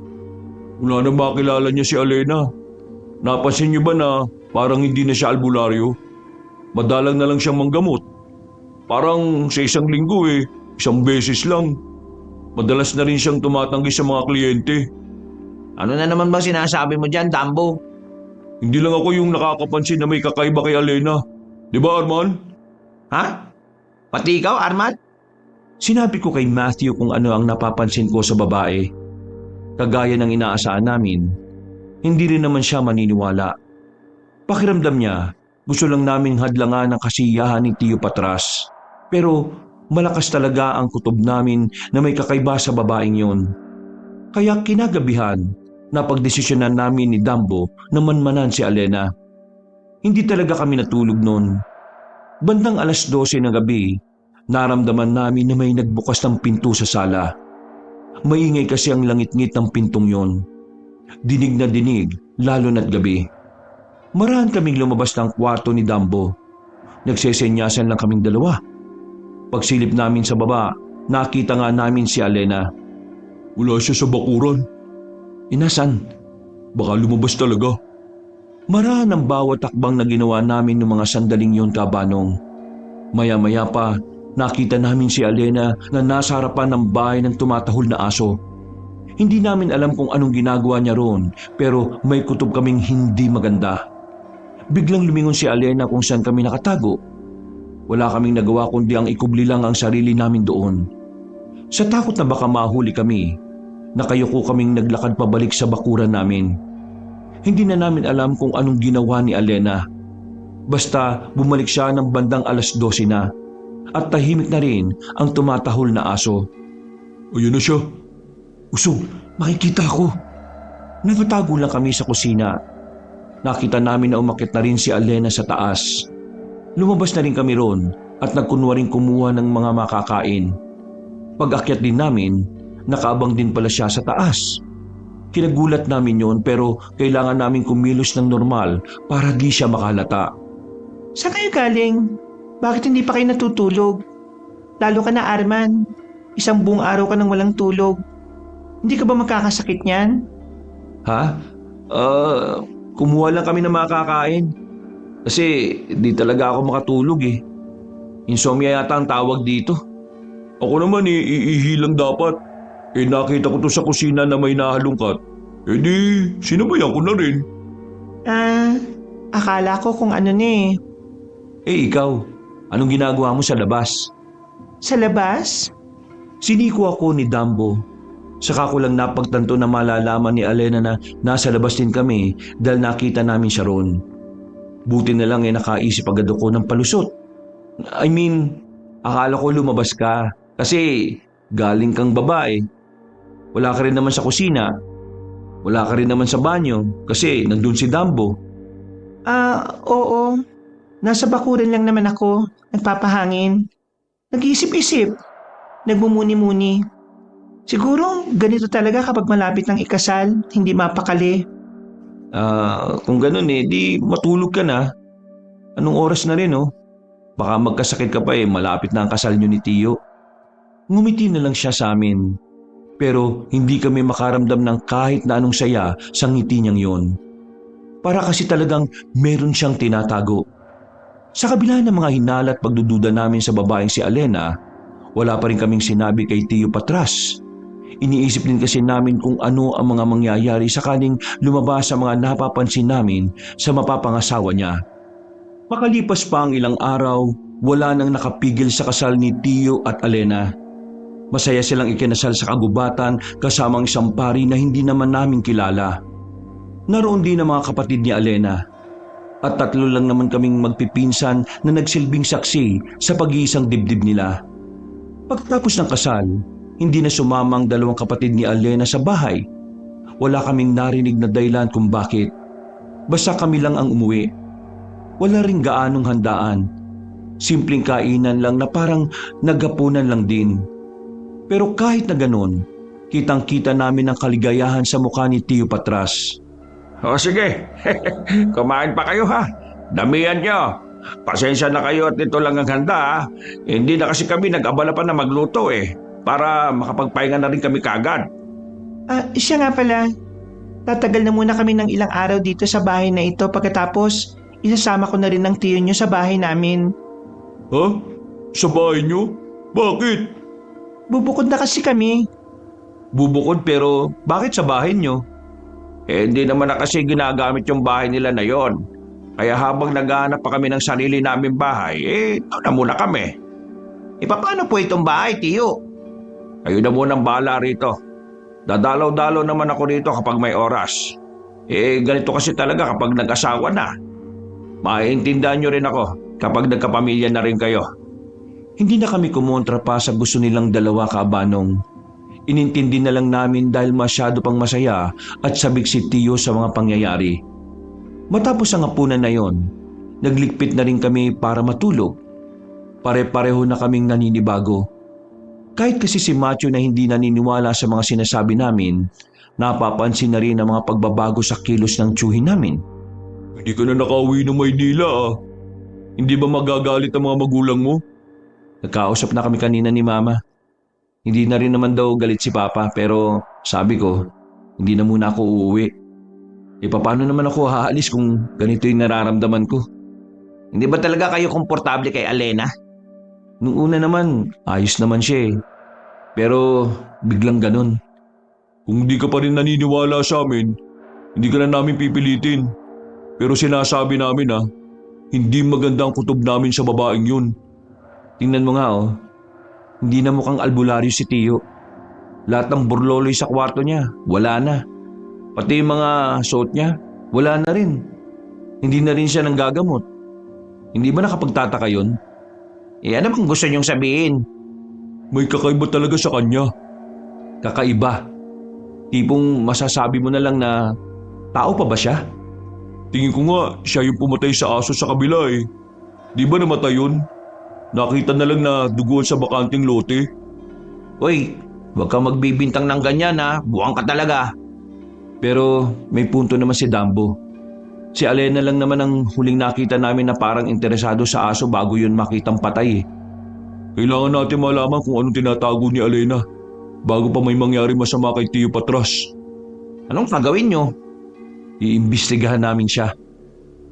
Wala na makilala niya si Alena. Napansin niyo ba na parang hindi na siya albularyo? Madalang na lang siyang manggamot. Parang sa isang linggo isang beses lang. Madalas na rin siyang tumatanggi sa mga kliyente. Ano na naman bang sinasabi mo dyan, Dambo? Hindi lang ako yung nakakapansin na may kakaiba kay Alena. Di ba, Arman? Ha? Pati ikaw, Armat? Sinabi ko kay Matthew kung ano ang napapansin ko sa babae. Kagaya ng inaasahan namin, hindi rin naman siya maniniwala. Pakiramdam niya, gusto lang naming hadlangan ang kasiyahan ni Tio Patras. Pero malakas talaga ang kutob namin na may kakaiba sa babaeng yon. Kaya kinagabihan, napagdesisyonan namin ni Dambo na manmanan si Alena. Hindi talaga kami natulog noon. Bandang 12:00 ng gabi, naramdaman namin na may nagbukas ng pinto sa sala. Maingay kasi ang langit-ngit ng pintong yon. Dinig na dinig, lalo na't gabi. Marahan kaming lumabas ng kwarto ni Dambo. Nagsesenyasan lang kaming dalawa. Pagsilip namin sa baba, nakita nga namin si Alena. Wala siya sa bakuran. Inasan? Baka lumabas talaga. Marahan ang bawat takbang na ginawa namin ng mga sandaling yun, Kabanong. Maya-maya pa, nakita namin si Alena na nasa harapan ng bahay ng tumatahol na aso. Hindi namin alam kung anong ginagawa niya roon, pero may kutob kaming hindi maganda. Biglang lumingon si Alena kung saan kami nakatago. Wala kaming nagawa kundi ang ikubli lang ang sarili namin doon. Sa takot na baka mahuli kami, nakayuko kaming naglakad pabalik sa bakuran namin. Hindi na namin alam kung anong ginawa ni Alena. Basta bumalik siya ng bandang 12:00 na at tahimik na rin ang tumatahol na aso. Ayun na siya. Usog, makikita ko. Nagatago lang kami sa kusina. Nakita namin na umakyat na rin si Alena sa taas. Lumabas na rin kami ron at nagkunwaring kumuha ng mga makakain. Pag-akyat din namin, nakaabang din pala siya sa taas. Kinagulat namin yon pero kailangan namin kumilos ng normal para di siya makalata. Saan kayo galing? Bakit hindi pa kayo natutulog? Lalo ka na, Arman. Isang buong araw ka nang walang tulog. Hindi ka ba magkakasakit niyan? Ha? Kumuha lang kami ng makakain. Kasi di talaga ako makatulog eh. Insomnia yata ang tawag dito. Ako naman iihi lang dapat. Nakita ko to sa kusina na may nahalungkat. Di, sinabayan ko na rin. Akala ko kung ano na eh. Ikaw, anong ginagawa mo sa labas? Sa labas? Siniko ako ni Dambo. Saka ko lang napagtanto na malalaman ni Alena na nasa labas din kami dahil nakita namin siya roon. Buti na lang nakaisip agad ako ng palusot. I mean, akala ko lumabas ka kasi galing kang babae. Wala ka rin naman sa kusina. Wala ka rin naman sa banyo kasi nandun si Dambo. Oo. Nasa bakuran lang naman ako, nagpapahangin. Nag-iisip-isip, nagmumuni-muni. Siguro ganito talaga kapag malapit ng ikasal, hindi mapakali. Kung ganun di matulog ka na. Anong oras na rin Baka magkasakit ka pa malapit na ang kasal niyo ni Tio. Ngumiti na lang siya sa amin. Pero hindi kami makaramdam ng kahit na anong saya sa ngiti niyang yon. Para kasi talagang meron siyang tinatago. Sa kabila ng mga hinala at pagdududa namin sa babaeng si Alena, wala pa rin kaming sinabi kay Tio Patras. Iniisip din kasi namin kung ano ang mga mangyayari sakaling lumabas sa mga napapansin namin sa mapapangasawa niya. Makalipas pa ang ilang araw, wala nang nakapigil sa kasal ni Tio at Alena. Masaya silang ikinasal sa kagubatan kasamang isang pari na hindi naman namin kilala. Naroon din ang mga kapatid ni Alena. At 3 lang naman kaming magpipinsan na nagsilbing saksi sa pag-iisang dibdib nila. Pagkatapos ng kasal, hindi na sumama ang 2 kapatid ni Alena sa bahay. Wala kaming narinig na dahilan kung bakit. Basta kami lang ang umuwi. Wala ring gaanong handaan. Simpleng kainan lang na parang naghapunan lang din. Pero kahit na ganon, kitang-kita namin ang kaligayahan sa mukha ni Tio Patras. O sige, kumain pa kayo ha. Damihan nyo. Pasensya na kayo at ito lang ang handa ha. Hindi na kasi kami nag-abala pa na magluto para makapagpahinga na rin kami kagad. Siya nga pala. Tatagal na muna kami ng ilang araw dito sa bahay na ito pagkatapos isasama ko na rin ng tiyo nyo sa bahay namin. Ha? Sa bahay niyo? Bakit? Bubukod na kasi kami. Bubukod pero bakit sa bahay niyo? Hindi naman na kasi ginagamit yung bahay nila na yon. Kaya habang naghahanap pa kami ng sarili naming bahay, ito na muna kami. Paano po itong bahay, Tiyo? Kayo na munang bahala rito. Dadalaw-dalaw naman ako rito kapag may oras. Ganito kasi talaga kapag nag-asawa na. Maiintindihan nyo rin ako kapag nagkapamilya na rin kayo. Hindi na kami kumontra pa sa gusto nilang 2 kaabanong. Inintindi na lang namin dahil masyado pang masaya at sabik si Tio sa mga pangyayari. Matapos ang hapunan na yon, naglikpit na rin kami para matulog. Pare-pareho na kaming naninibago. Kahit kasi si Matthew na hindi naniniwala sa mga sinasabi namin, napapansin na rin ang mga pagbabago sa kilos ng tiyuhin namin. Hindi ka na nakauwi ng Maynila Hindi ba magagalit ang mga magulang mo? Nagkausap na kami kanina ni Mama. Hindi na rin naman daw galit si Papa pero sabi ko, hindi na muna ako uuwi. Paano naman ako haalis kung ganito yung nararamdaman ko? Hindi ba talaga kayo komportable kay Alena? Nung una naman, ayos naman siya Pero biglang ganun. Kung hindi ka pa rin naniniwala sa amin, hindi ka na namin pipilitin. Pero sinasabi namin hindi maganda ang kutob namin sa babaeng yun. Tingnan mo nga hindi na mukhang albularyo si Tio. Lahat ng burloloy sa kwarto niya, wala na. Pati yung mga suot niya, wala na rin. Hindi na rin siya nanggagamot. Hindi ba nakapagtataka yun? Ano bang gusto niyong sabihin? May kakaiba talaga sa kanya. Kakaiba. Tipong masasabi mo na lang na tao pa ba siya? Tingin ko nga siya yung pumatay sa aso sa kabila eh. Di ba namatay yun? Nakita na lang na duguan sa bakanting lote. Uy, huwag kang magbibintang ng ganyan buwang ka talaga. Pero may punto naman si Dambo. Si Alena lang naman ang huling nakita namin na parang interesado sa aso bago yun makitang patay eh. Kailangan natin malaman kung anong tinatago ni Alena bago pa may mangyari masama kay Tio Patras. Anong gagawin nyo? Iimbestigahan namin siya.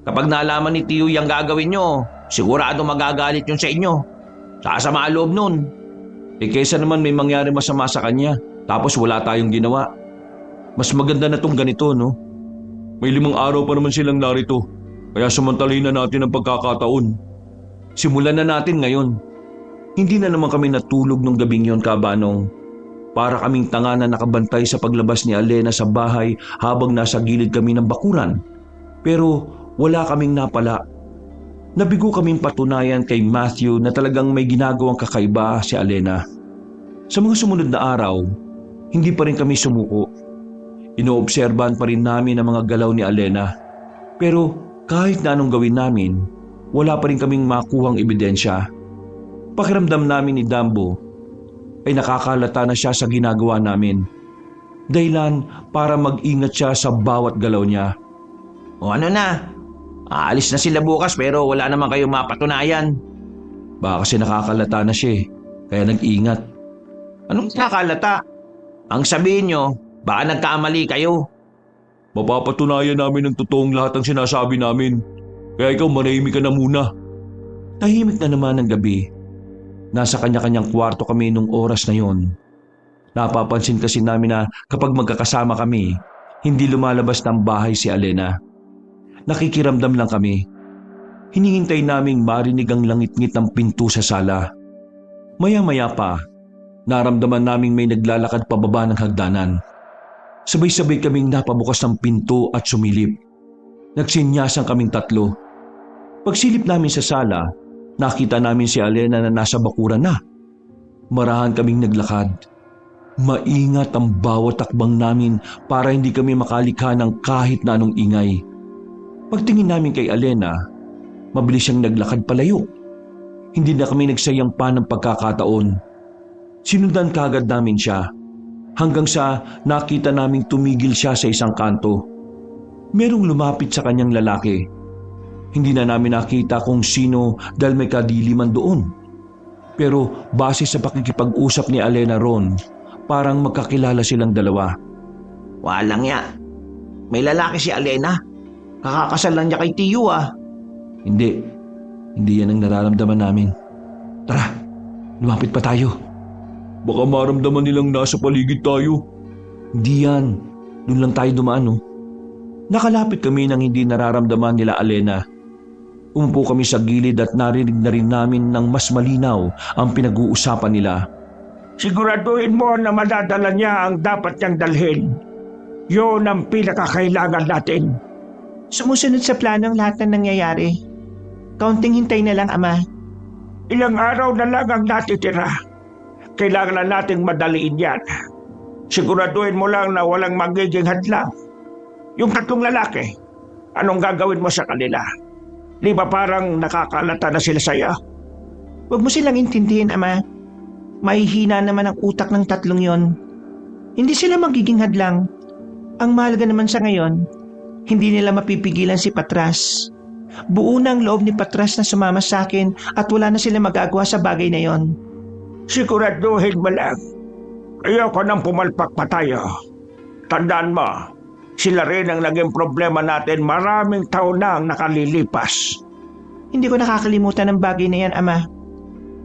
Kapag nalaman ni Tio yung gagawin nyo, sigurado magagalit yun sa inyo. Sasama ang loob nun. Kaysa naman may mangyari masama sa kanya tapos wala tayong ginawa. Mas maganda na tong ganito, no? May 5 araw pa naman silang narito, kaya samantalahin na natin ang pagkakataon. Simulan na natin ngayon. Hindi na naman kami natulog nung gabing yon, Kabanong. Para kaming tanga na nakabantay sa paglabas ni Alena sa bahay habang nasa gilid kami ng bakuran. Pero wala kaming napala. Nabigo kaming patunayan kay Matthew na talagang may ginagawang kakaiba si Alena. Sa mga sumunod na araw, hindi pa rin kami sumuko. Inoobserbahan pa rin namin ang mga galaw ni Alena. Pero kahit na anong gawin namin, wala pa rin kaming makuhang ebidensya. Pakiramdam namin ni Dambo ay nakakalata na siya sa ginagawa namin. Dahilan para mag-ingat siya sa bawat galaw niya. O ano na? Aalis na sila bukas pero wala naman kayong mapatunayan. Baka kasi nakakalata na siya kaya nag-ingat. Anong nakakalata? Ang sabihin nyo, baka nagkamali kayo. Mapapatunayan namin ng totoong lahat ng sinasabi namin. Kaya ikaw manahimik ka na muna. Tahimik na naman ng gabi. Nasa kanya-kanyang kwarto kami nung oras na yon. Napapansin kasi namin na kapag magkakasama kami, hindi lumalabas ng bahay si Alena. Nakikiramdam lang kami. Hinihintay naming marinig ang langit-ngit ng pinto sa sala. Maya-maya pa, naramdaman naming may naglalakad pababa ng hagdanan. Sabay-sabay kaming napabukas ng pinto at sumilip. Nagsinyasan kaming 3. Pagsilip namin sa sala, nakita namin si Alena na nasa bakuran na. Marahan kaming naglakad. Maingat ang bawat takbang namin para hindi kami makalikha ng kahit na anong ingay. Pagtingin namin kay Alena, mabilis siyang naglakad palayo. Hindi na kami nagsayang pa ng pagkakataon. Sinundan kaagad namin siya hanggang sa nakita naming tumigil siya sa isang kanto. Merong lumapit sa kanyang lalaki. Hindi na namin nakita kung sino dahil may kadiliman doon. Pero base sa pakikipag-usap ni Alena ron, parang magkakilala silang dalawa. Walang ya. May lalaki si Alena. Kakakasal lang niya kay Tio Hindi yan ang nararamdaman namin. Tara, lumapit pa tayo. Baka maramdaman nilang nasa paligid tayo. Hindi yan, doon lang tayo dumaan Nakalapit kami nang hindi nararamdaman nila Alena. Umupo kami sa gilid at narinig na rin namin ng mas malinaw ang pinag-uusapan nila. Siguraduhin mo na madadala niya ang dapat niyang dalhin. Yun ang pinakakailangan natin. Sumusunod sa plano ang lahat ng nangyayari. Kaunting hintay na lang, Ama. Ilang araw na lang ang natitira. Kailangan na nating madaliin yan. Siguraduhin mo lang na walang magiging hadlang. Yung 3 lalaki, anong gagawin mo sa kanila? Di ba parang nakakalata na sila sa'yo? Huwag mo silang intindihin, Ama. Mahihina naman ang utak ng 3 yon. Hindi sila magiging hadlang. Ang mahalaga naman sa ngayon, hindi nila mapipigilan si Patras. Buo na ang loob ni Patras na sumama sa akin at wala na sila magagawa sa bagay na yon. Siguraduhin mo lang. Ayoko nang pumalpak pa tayo. Tandaan mo, sila rin ang naging problema natin maraming taon na ang nakalilipas. Hindi ko nakakalimutan ang bagay na yan, Ama.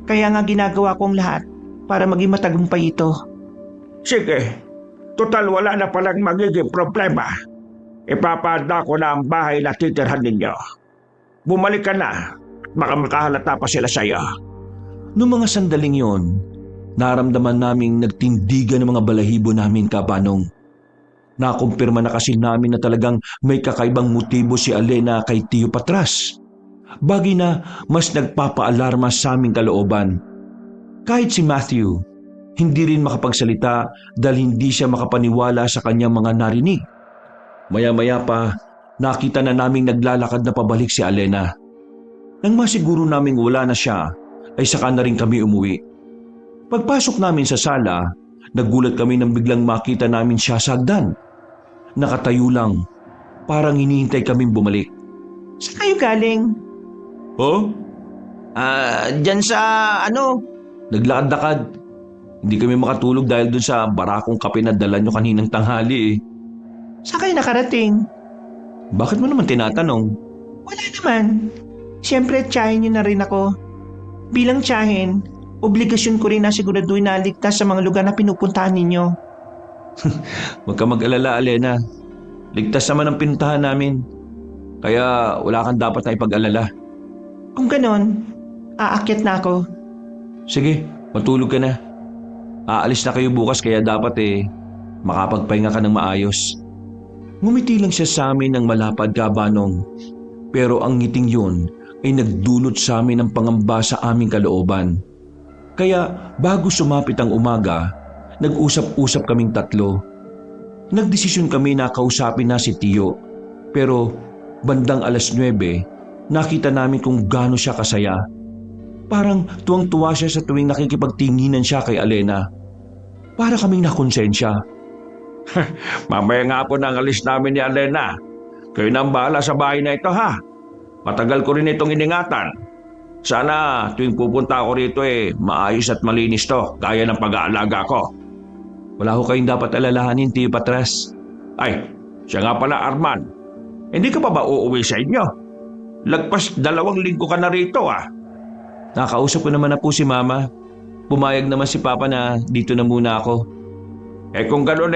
Kaya nga ginagawa kong lahat para maging matagumpay ito. Sige, Total wala na palang magiging problema. Ipapahanda ko na ang bahay na titirhan ninyo. Bumalik ka na. Baka makahalata pa sila sa iyo. Noong mga sandaling yon, naramdaman naming nagtindigan ng mga balahibo namin, Kabanong. Nakumpirma na kasi namin na talagang may kakaibang motibo si Alena kay Tio Patras. Bagay na mas nagpapaalarma sa aming kalooban. Kahit si Matthew, hindi rin makapagsalita dahil hindi siya makapaniwala sa kanyang mga narinig. Maya-maya pa, nakita na naming naglalakad na pabalik si Alena. Nang masiguro naming wala na siya, ay saka na rin kami umuwi. Pagpasok namin sa sala, nagulat kami nang biglang makita namin siya sa hagdan. Nakatayo lang, parang hinihintay kaming bumalik. Saan kayo galing? Ha? Dyan sa Naglakad-lakad. Hindi kami makatulog dahil dun sa barakong kape na dala nyo kaninang tanghali eh. Saan kayo nakarating? Bakit mo naman tinatanong? Wala naman. Siyempre, tiyahin niyo na rin ako. Bilang tiyahin, obligasyon ko rin na siguraduhin na ligtas sa mga lugar na pinupuntahan ninyo. Huwag ka mag-alala, Alena. Ligtas naman ang pinuntahan namin. Kaya wala kang dapat na ipag-alala. Kung ganon, aakyat na ako. Sige, matulog ka na. Aalis na kayo bukas kaya dapat makapagpahinga ka ng maayos. Ngumiti lang siya sa amin ng malapad, Kabanong. Pero ang ngiting yun ay nagdulot sa amin ng pangamba sa aming kalooban. Kaya bago sumapit ang umaga, nag-usap-usap kaming tatlo. Nagdesisyon kami na kausapin na si Tio. Pero bandang 9:00, nakita namin kung gaano siya kasaya. Parang tuwang-tuwa siya sa tuwing nakikipagtinginan siya kay Alena. Para kaming nakonsensya. Mamaya nga po nang alis namin ni Alena. Kayo na ang bahala sa bahay na ito ha. Matagal ko rin itong iningatan. Sana tuwing pupunta ako rito maayos at malinis to, gaya ng pag-aalaga ko. Wala ho kayong dapat alalahanin, Tio Patras. Ay, siya nga pala Arman. Hindi ka pa ba uuwi sa inyo? Lagpas 2 linggo ka na rito ah. Nakausap ko naman na po si Mama. Pumayag naman si Papa na dito na muna ako. Kung gano'n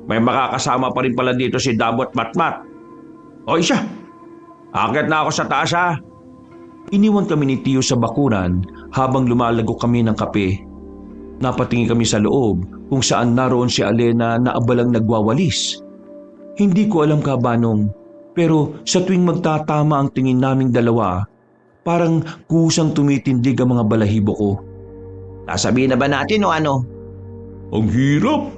may makakasama pa rin pala dito si Dabot Matmat. O siya, akit na ako sa taas ha. Iniwan kami ni Tio sa bakuran habang lumalagok kami ng kape. Napatingin kami sa loob kung saan naroon si Alena na abalang nagwawalis. Hindi ko alam, Kabanong, pero sa tuwing magtatama ang tingin naming dalawa, parang kusang tumitindig ang mga balahibo ko. Sasabihin na ba natin o ano? Ang hirap.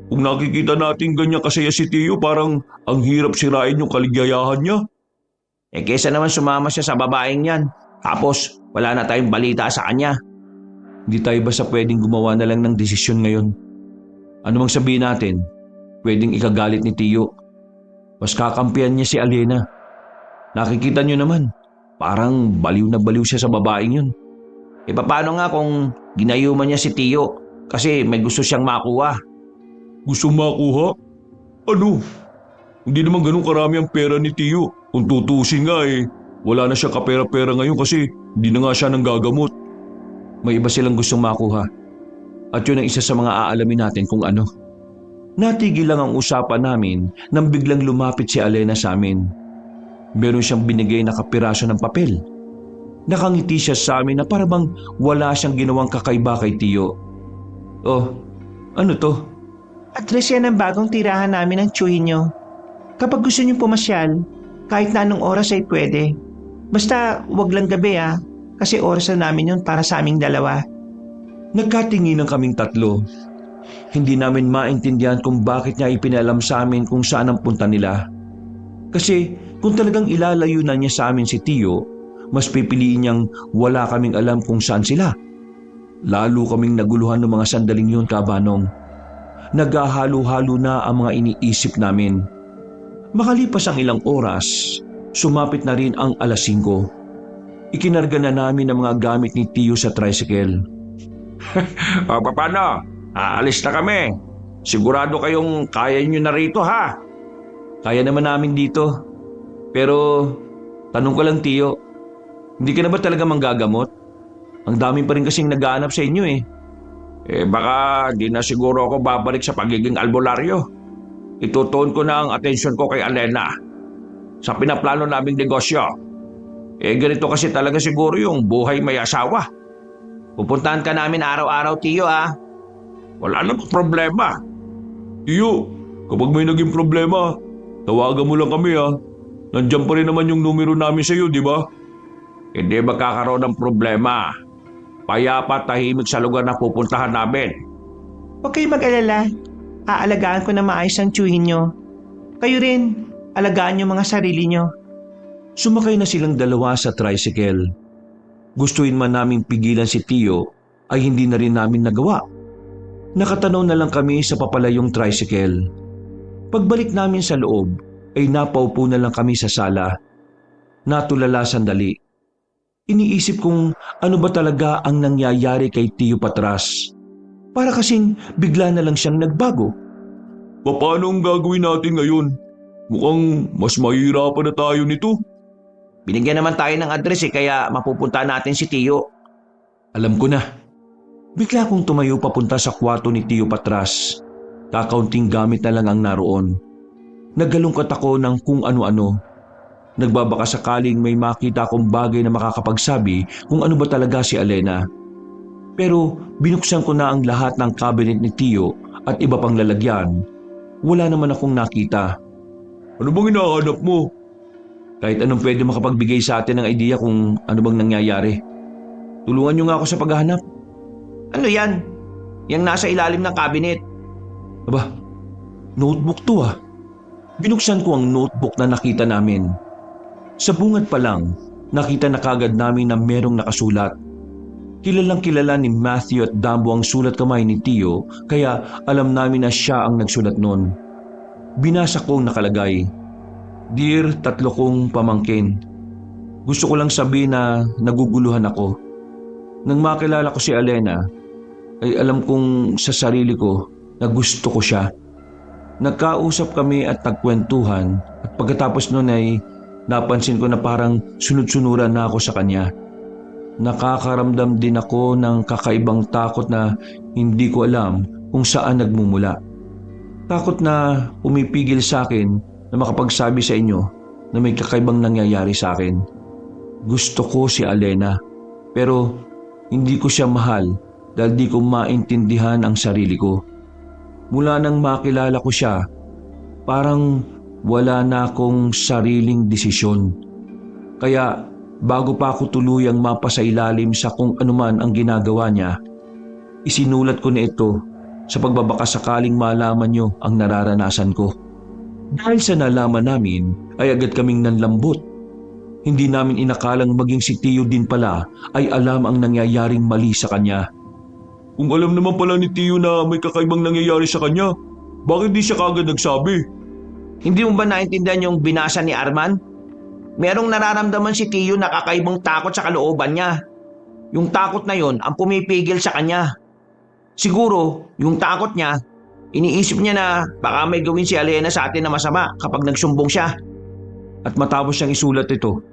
Kung nakikita natin ganyan kasaya si Tio, parang ang hirap sirain yung kaligayahan niya. Kesa naman sumama siya sa babaeng yan. Tapos wala na tayong balita sa kanya. Hindi tayo basta pwedeng gumawa na lang ng desisyon ngayon. Ano mang sabihin natin, pwedeng ikagalit ni Tio. Mas kakampihan niya si Alena. Nakikita niyo naman, parang baliw na baliw siya sa babaeng yun. Paano nga kung ginayuman niya si Tio kasi may gusto siyang makuha? Gusto makuha? Ano? Hindi naman ganun karami ang pera ni Tio. Kung tutusin nga wala na siya kapera-pera ngayon kasi hindi na nga siya nanggagamot. May iba silang gustong makuha. At yun ang isa sa mga aalamin natin kung ano. Natigil lang ang usapan namin nang biglang lumapit si Alena sa amin. Meron siyang binigay na kapiraso ng papel. Nakangiti siya sa amin na parabang wala siyang ginawang kakaiba kay Tio. Oh, ano to? Address yan ang bagong tirahan namin ng tiyuhin nyo. Kapag gusto nyo pumasyal, kahit na anong oras ay pwede. Basta wag lang gabi kasi oras na namin yun para sa aming dalawa. Nagkatinginan kaming tatlo. Hindi namin maintindihan kung bakit niya ipinalam sa amin kung saan ang punta nila. Kasi kung talagang ilalayo na niya sa amin si Tio, mas pipiliin niyang wala kaming alam kung saan sila. Lalo kaming naguluhan ng mga sandaling yun, Kabanong. Naghahalo-halo na ang mga iniisip namin. Makalipas ang ilang oras, sumapit na rin ang 5:00. Ikinarga na namin ang mga gamit ni Tio sa tricycle. Paano? Aalis na kami. Sigurado kayong kaya nyo na rito ha? Kaya naman namin dito. Pero, tanong ko lang Tio, hindi ka na ba talaga manggagamot? Ang dami pa rin kasing nag-aanap sa inyo Baka di na siguro ako babalik sa pagiging albularyo. Itutuon ko na ang atensyon ko kay Alena sa pinaplano naming negosyo. Ganito kasi talaga siguro yung buhay may asawa. Pupuntahan ka namin araw-araw, Tiyo ah. Wala namang problema. Tiyo, kapag may naging problema, tawagan mo lang kami ha. Nandiyan pa rin naman yung numero namin sa iyo, di ba? Hindi magkakaroon ng problema. Payapa tahimik sa lugar na pupuntahan namin. Huwag kayo mag-alala. Aalagaan ko na maayos ang tiyuhin nyo. Kayo rin, alagaan nyo mga sarili nyo. Sumakay na silang dalawa sa tricycle. Gustuin man naming pigilan si Tiyo ay hindi na rin namin nagawa. Nakatanaw na lang kami sa papalayong tricycle. Pagbalik namin sa loob ay napaupo na lang kami sa sala. Natulala sandali. Iniisip kong ano ba talaga ang nangyayari kay Tiyo Patras. Para kasing bigla na lang siyang nagbago. Paano ang gagawin natin ngayon? Mukhang mas mahirapan na tayo nito. Binigyan naman tayo ng address kaya mapupuntahan natin si Tiyo. Alam ko na. Bigla kong tumayo papunta sa kwarto ni Tiyo Patras. Kakaunting gamit na lang ang naroon. Naggalungkat ako ng kung ano-ano. Nagbabaka sakaling may makita akong bagay na makakapagsabi kung ano ba talaga si Alena. Pero binuksan ko na ang lahat ng cabinet ni Tiyo at iba pang lalagyan. Wala naman akong nakita. Ano bang hinahanap mo? Kahit anong pwede makapagbigay sa atin ng idea kung ano bang nangyayari. Tulungan niyo nga ako sa paghahanap. Ano yan? Yang nasa ilalim ng cabinet. Aba, notebook to ah. Binuksan ko ang notebook na nakita namin. Sa bungad pa lang, nakita na kagad namin na merong nakasulat. Kilalang kilala ni Matthew at Dambo ang sulat kamay ni Tiyo kaya alam namin na siya ang nagsulat nun. Binasa ko ang nakalagay. Dear tatlo kong pamangkin, gusto ko lang sabihin na naguguluhan ako. Nang makilala ko si Alena, ay alam kong sa sarili ko na gusto ko siya. Nagkausap kami at nagkwentuhan at pagkatapos nun ay napansin ko na parang sunod-sunuran na ako sa kanya. Nakakaramdam din ako ng kakaibang takot na hindi ko alam kung saan nagmumula. Takot na pumipigil sa akin na makapagsabi sa inyo na may kakaibang nangyayari sa akin. Gusto ko si Alena, pero hindi ko siya mahal dahil di ko maintindihan ang sarili ko. Mula nang makilala ko siya, parang wala na akong sariling desisyon. Kaya bago pa ako tuluyang mapasailalim sa kung anuman ang ginagawa niya, isinulat ko na ito sa pagbabaka sakaling malaman niyo ang nararanasan ko. Dahil sa nalaman namin ay agad kaming nanlambot. Hindi namin inakalang maging si Tiyo din pala ay alam ang nangyayaring mali sa kanya. Kung alam naman pala ni Tiyo na may kakaibang nangyayari sa kanya, bakit di siya kagad nagsabi? Hindi mo ba naintindihan yung binasa ni Arman? Merong nararamdaman si Tiyo na kakaibang takot sa kalooban niya. Yung takot na yon ang pumipigil sa kanya. Siguro, yung takot niya, iniisip niya na baka may gawin si Alena sa atin na masama kapag nagsumbong siya. At matapos siyang isulat ito,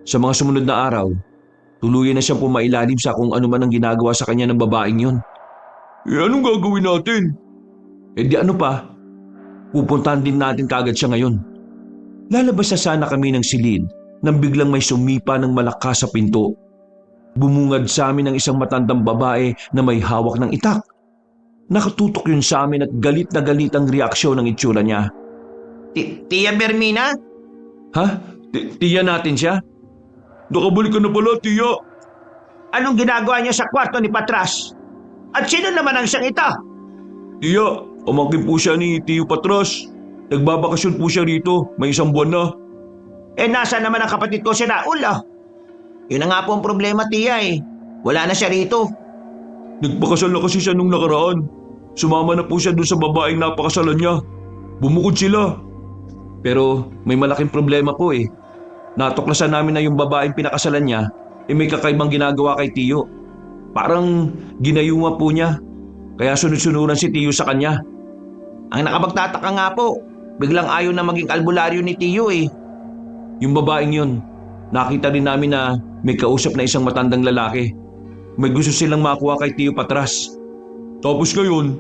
sa mga sumunod na araw, tuluyan na siyang pumailalim sa kung ano man ang ginagawa sa kanya ng babaeng yun. Anong gagawin natin? Di ano pa, pupuntahan din natin kagad siya ngayon. Lalabas na sana kami ng silid nang biglang may sumipa ng malakas sa pinto. Bumungad sa amin ang isang matandang babae na may hawak ng itak. Nakatutok yun sa amin at galit na galit ang reaksyon ng itsura niya. Tia Bermina? Ha? Tiya natin siya? Nakabalik ka na pala, Tiya. Anong ginagawa niya sa kwarto ni Patras? At sino naman ang siyang ito? Tiya, pamangkin po siya ni Tiyo Patras. Nagbabakasyon po siya rito, may 1 buwan na. Nasa naman ang kapatid ko si Raul Yun na nga po ang problema, Tiya Wala na siya rito. Nagpakasal na kasi siya nung nakaraan. Sumama na po siya dun sa babaeng napakasalan niya. Bumukod sila. Pero may malaking problema po eh. Natuklasan namin na yung babaeng pinakasalan niya may kakaibang ginagawa kay Tiyo. Parang ginayuma po niya. Kaya sunod-sunuran si Tiyo sa kanya. Ang nakapagtataka nga po, biglang ayaw na maging albularyo ni Tiyo Yung babaeng yun, nakita rin namin na may kausap na isang matandang lalaki. May gusto silang makuha kay Tiyo Patras. Tapos ngayon,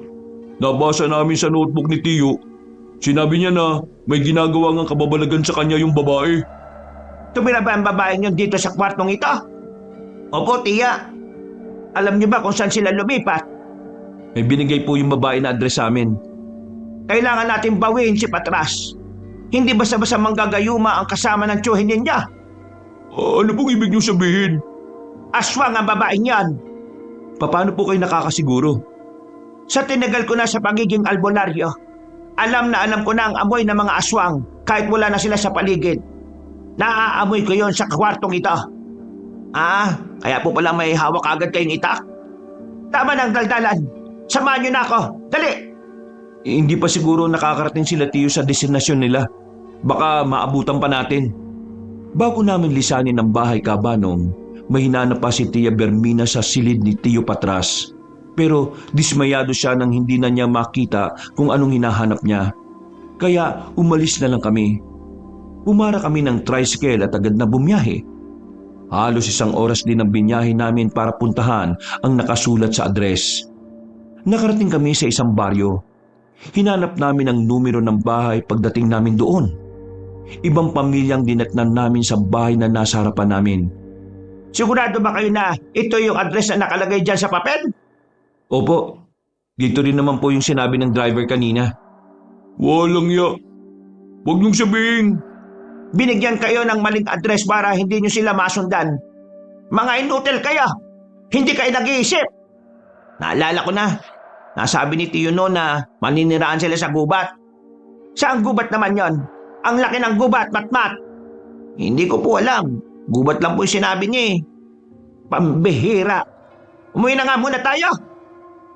nabasa namin sa notebook ni Tiyo, sinabi niya na may ginagawa ngang kababalagan sa kanya yung babae. Tumira ba ang babaeng yun dito sa kwartong ito? Opo, tiya. Alam niyo ba kung saan sila lumipat? May binigay po yung babae na address sa amin. Kailangan natin bawiin si Patras. Hindi basta-basta manggagayuma ang kasama ng tiyuhin niya. Ano pong ibig niyo sabihin? Aswang ang babaeng yan. Paano po kayo nakakasiguro? Sa tinagal ko na sa pagiging albularyo, alam na alam ko na ang amoy ng mga aswang kahit wala na sila sa paligid. Naaamoy ko yon sa kwartong ito. Kaya po pala may hawak agad kayong itak? Tama ng daldalan. Samahan niyo na ako. Dali! Hindi pa siguro nakakarating sila Tiyo sa destinasyon nila. Baka maabutan pa natin. Bago namin lisanin ang bahay Kabanong, may hinanap pa si Tia Bermina sa silid ni Tiyo Patras. Pero dismayado siya nang hindi na niya makita kung anong hinahanap niya. Kaya umalis na lang kami. Umara kami ng tricycle at agad na bumiyahe. Halos 1 oras din ang binyahe namin para puntahan ang nakasulat sa address. Nakarating kami sa isang baryo. Hinanap namin ang numero ng bahay pagdating namin doon. Ibang pamilyang dinatnan namin sa bahay na nasa harapan namin. Sigurado ba kayo na ito yung address na nakalagay dyan sa papel? Opo, dito rin naman po yung sinabi ng driver kanina. Walang ya. Huwag niyong sabihin. Binigyan kayo ng maling address para hindi nyo sila masundan. Mga inutil kayo. Hindi kayo nag-iisip. Naalala ko na. Nasabi ni Tiyo no na maniniraan sila sa gubat. Saan gubat naman yon? Ang laki ng gubat, matmat. Hindi ko po alam. Gubat lang po yung sinabi niya eh. Pambihira. Umuwi na nga muna tayo.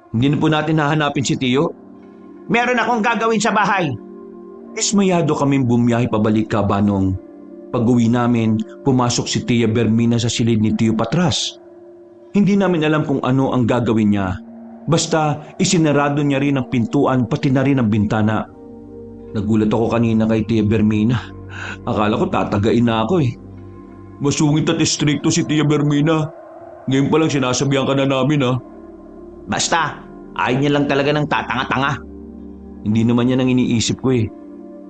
Hindi na po natin hahanapin si Tiyo. Meron akong gagawin sa bahay. Dismayado kaming bumiyahe pabalik Kabanong. Pag-uwi namin, pumasok si Tia Bermina sa silid ni Tiyo Patras. Hindi namin alam kung ano ang gagawin niya. Basta isinarado niya rin ang pintuan pati na rin ang bintana. Nagulat ako kanina kay Tia Bermina. Akala ko tatagain na ako eh. Masungit at istrikto si Tia Bermina. Ngayon pa lang sinasabihan ka na namin ha. Basta, ayaw niya lang talaga ng tatanga-tanga. Hindi naman yan ang iniisip ko eh.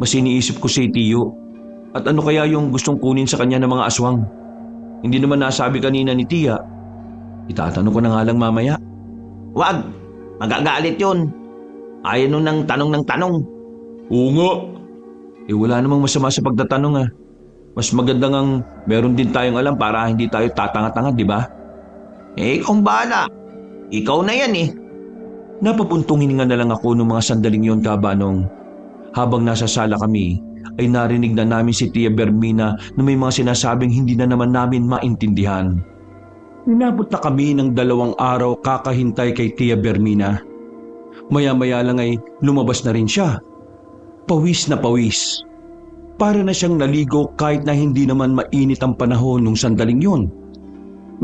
Mas iniisip ko si Tiyo. At ano kaya yung gustong kunin sa kanya ng mga aswang? Hindi naman nasabi kanina ni Tia. Itatanong ko na nga lang mamaya. Wag, magagalit yun. Ayaw nun ng tanong. Oo nga. Wala namang masama sa pagtatanong ah. Mas maganda ngang meron din tayong alam para hindi tayo tatanga-tanga, di ba? Kung bahala. Ikaw na yan eh. Napapuntong hininga na lang ako noong mga sandaling yon Kabanong. Habang nasa sala kami, ay narinig na namin si Tia Bermina na may mga sinasabing hindi na naman namin maintindihan. Inabot na kami ng 2 araw kakahintay kay Tia Bermina. Maya-maya lang ay lumabas na rin siya. Pawis na pawis. Para na siyang naligo kahit na hindi naman mainit ang panahon nung sandaling yon.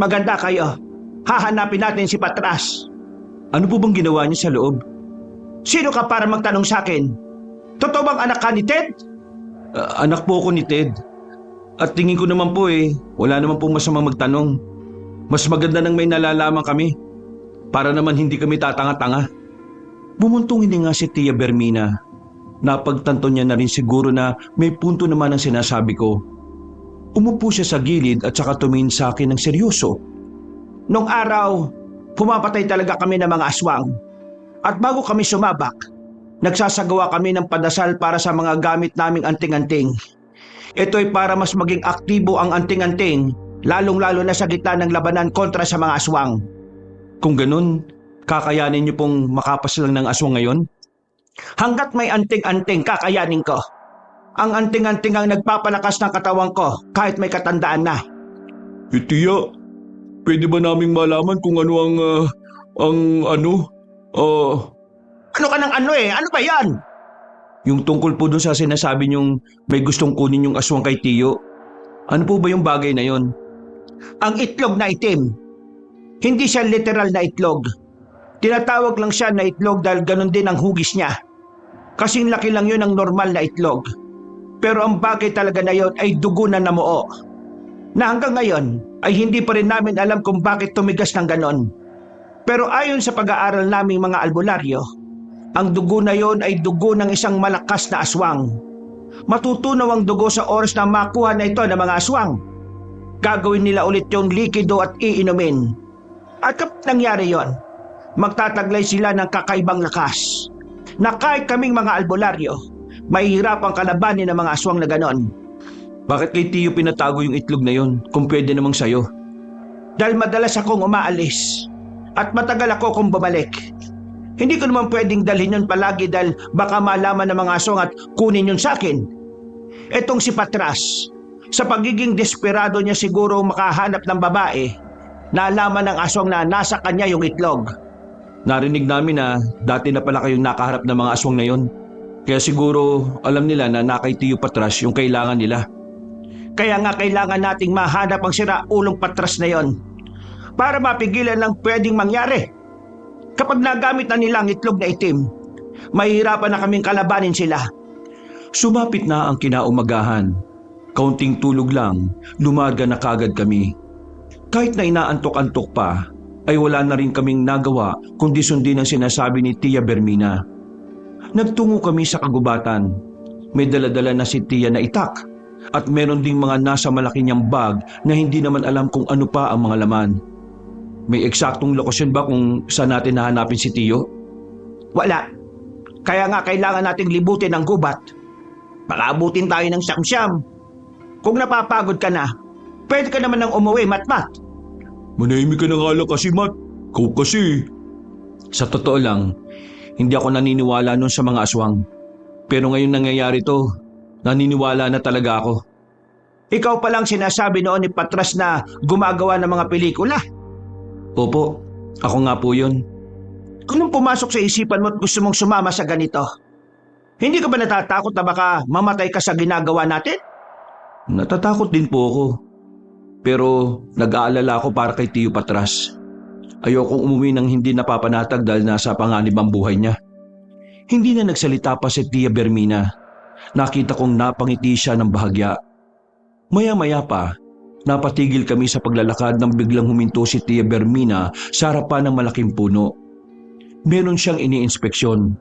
Maganda kayo. Hahanapin natin si Patras. Ano po bang ginawa niya sa loob? Sino ka para magtanong sa akin? Totoo bang anak ka ni Ted? Anak po ako ni Ted. At tingin ko naman po wala naman pong masamang magtanong. Mas maganda nang may nalalaman kami. Para naman hindi kami tatanga-tanga. Bumuntong hindi nga si Tia Bermina. Napagtanto niya na rin siguro na may punto naman ang sinasabi ko. Umupo siya sa gilid at saka tumingin sa akin ng seryoso. Nung araw, pumapatay talaga kami ng mga aswang. At bago kami sumabak, nagsasagawa kami ng padasal para sa mga gamit naming anting-anting. Ito ay para mas maging aktibo ang anting-anting, lalong-lalo na sa gitna ng labanan kontra sa mga aswang. Kung ganun, kakayanin niyo pong makapas lang ng aswang ngayon? Hanggat may anting-anting, kakayanin ko. Ang anting-anting ang nagpapalakas ng katawan ko kahit may katandaan na. Tia, pwede ba naming malaman kung ano Ano ka ng ano eh? Ano ba yan? Yung tungkol po dun sa sinasabi niyong may gustong kunin yung aswang kay Tiyo. Ano po ba yung bagay na yon? Ang itlog na itim. Hindi siya literal na itlog. Tinatawag lang siya na itlog dahil ganun din ang hugis niya. Kasing laki lang yun ng normal na itlog. Pero ang bagay talaga na yon ay dugo na namuo. Na hanggang ngayon ay hindi pa rin namin alam kung bakit tumigas ng ganon. Pero ayon sa pag-aaral naming mga albularyo, ang dugo na yon ay dugo ng isang malakas na aswang. Matutunaw ang dugo sa oras na makuha na ito ng mga aswang. Gagawin nila ulit yung likido at iinumin. At kapag nangyari yon, magtataglay sila ng kakaibang lakas na kahit kaming mga albularyo, mahihirapang kalabanin ng mga aswang na ganon. Bakit kay Tiyo pinatago yung itlog na yon kung pwede namang sayo? Dahil madalas akong umaalis at matagal ako kung bumalik. Hindi ko naman pwedeng dalhin yun palagi dahil baka malaman ng mga aswang at kunin yun sa akin. Etong si Patras, sa pagiging desperado niya siguro makahanap ng babae, nalaman ng aswang na nasa kanya yung itlog. Narinig namin na dati na pala kayong nakaharap ng mga aswang na yon. Kaya siguro alam nila na kay Tiyo Patras yung kailangan nila. Kaya nga kailangan nating mahanap ang sira-ulong Patras na yon para mapigilan ang pwedeng mangyari. Kapag nagamit na nila ang itlog na itim, mahihirapan na kaming kalabanin sila. Sumapit na ang kinaumagahan. Kaunting tulog lang, lumaga na kagad kami. Kahit na inaantok-antok pa, ay wala na rin kaming nagawa kundi sundin ang sinasabi ni Tia Bermina. Nagtungo kami sa kagubatan. May daladala na si Tia na itak at meron ding mga nasa malaki niyang bag na hindi naman alam kung ano pa ang mga laman. May eksaktong lokasyon ba kung saan natin nahanapin si Tiyo? Wala. Kaya nga kailangan nating libutin ang gubat. Baka abutin tayo ng siyam-siyam. Kung napapagod ka na, pwede ka naman nang umuwi, Matmat. Manahimik ka na nga lang kasi, Mat. Ikaw kasi. Sa totoo lang, hindi ako naniniwala nun sa mga aswang. Pero ngayon nangyayari to, naniniwala na talaga ako. Ikaw palang sinasabi noon ni Patras na gumagawa ng mga pelikula. Opo, ako nga po yun. Anong pumasok sa isipan mo at gusto mong sumama sa ganito? Hindi ka ba natatakot na baka mamatay ka sa ginagawa natin? Natatakot din po ako. Pero nag-aalala ako para kay Tiyo Patras. Ayokong umuwi ng hindi napapanatag dahil nasa panganib ang buhay niya. Hindi na nagsalita pa si Tia Bermina. Nakita kong napangiti siya ng bahagya. Maya-maya pa, napatigil kami sa paglalakad nang biglang huminto si Tia Bermina sa harapan ng malaking puno. Meron siyang iniinspeksyon.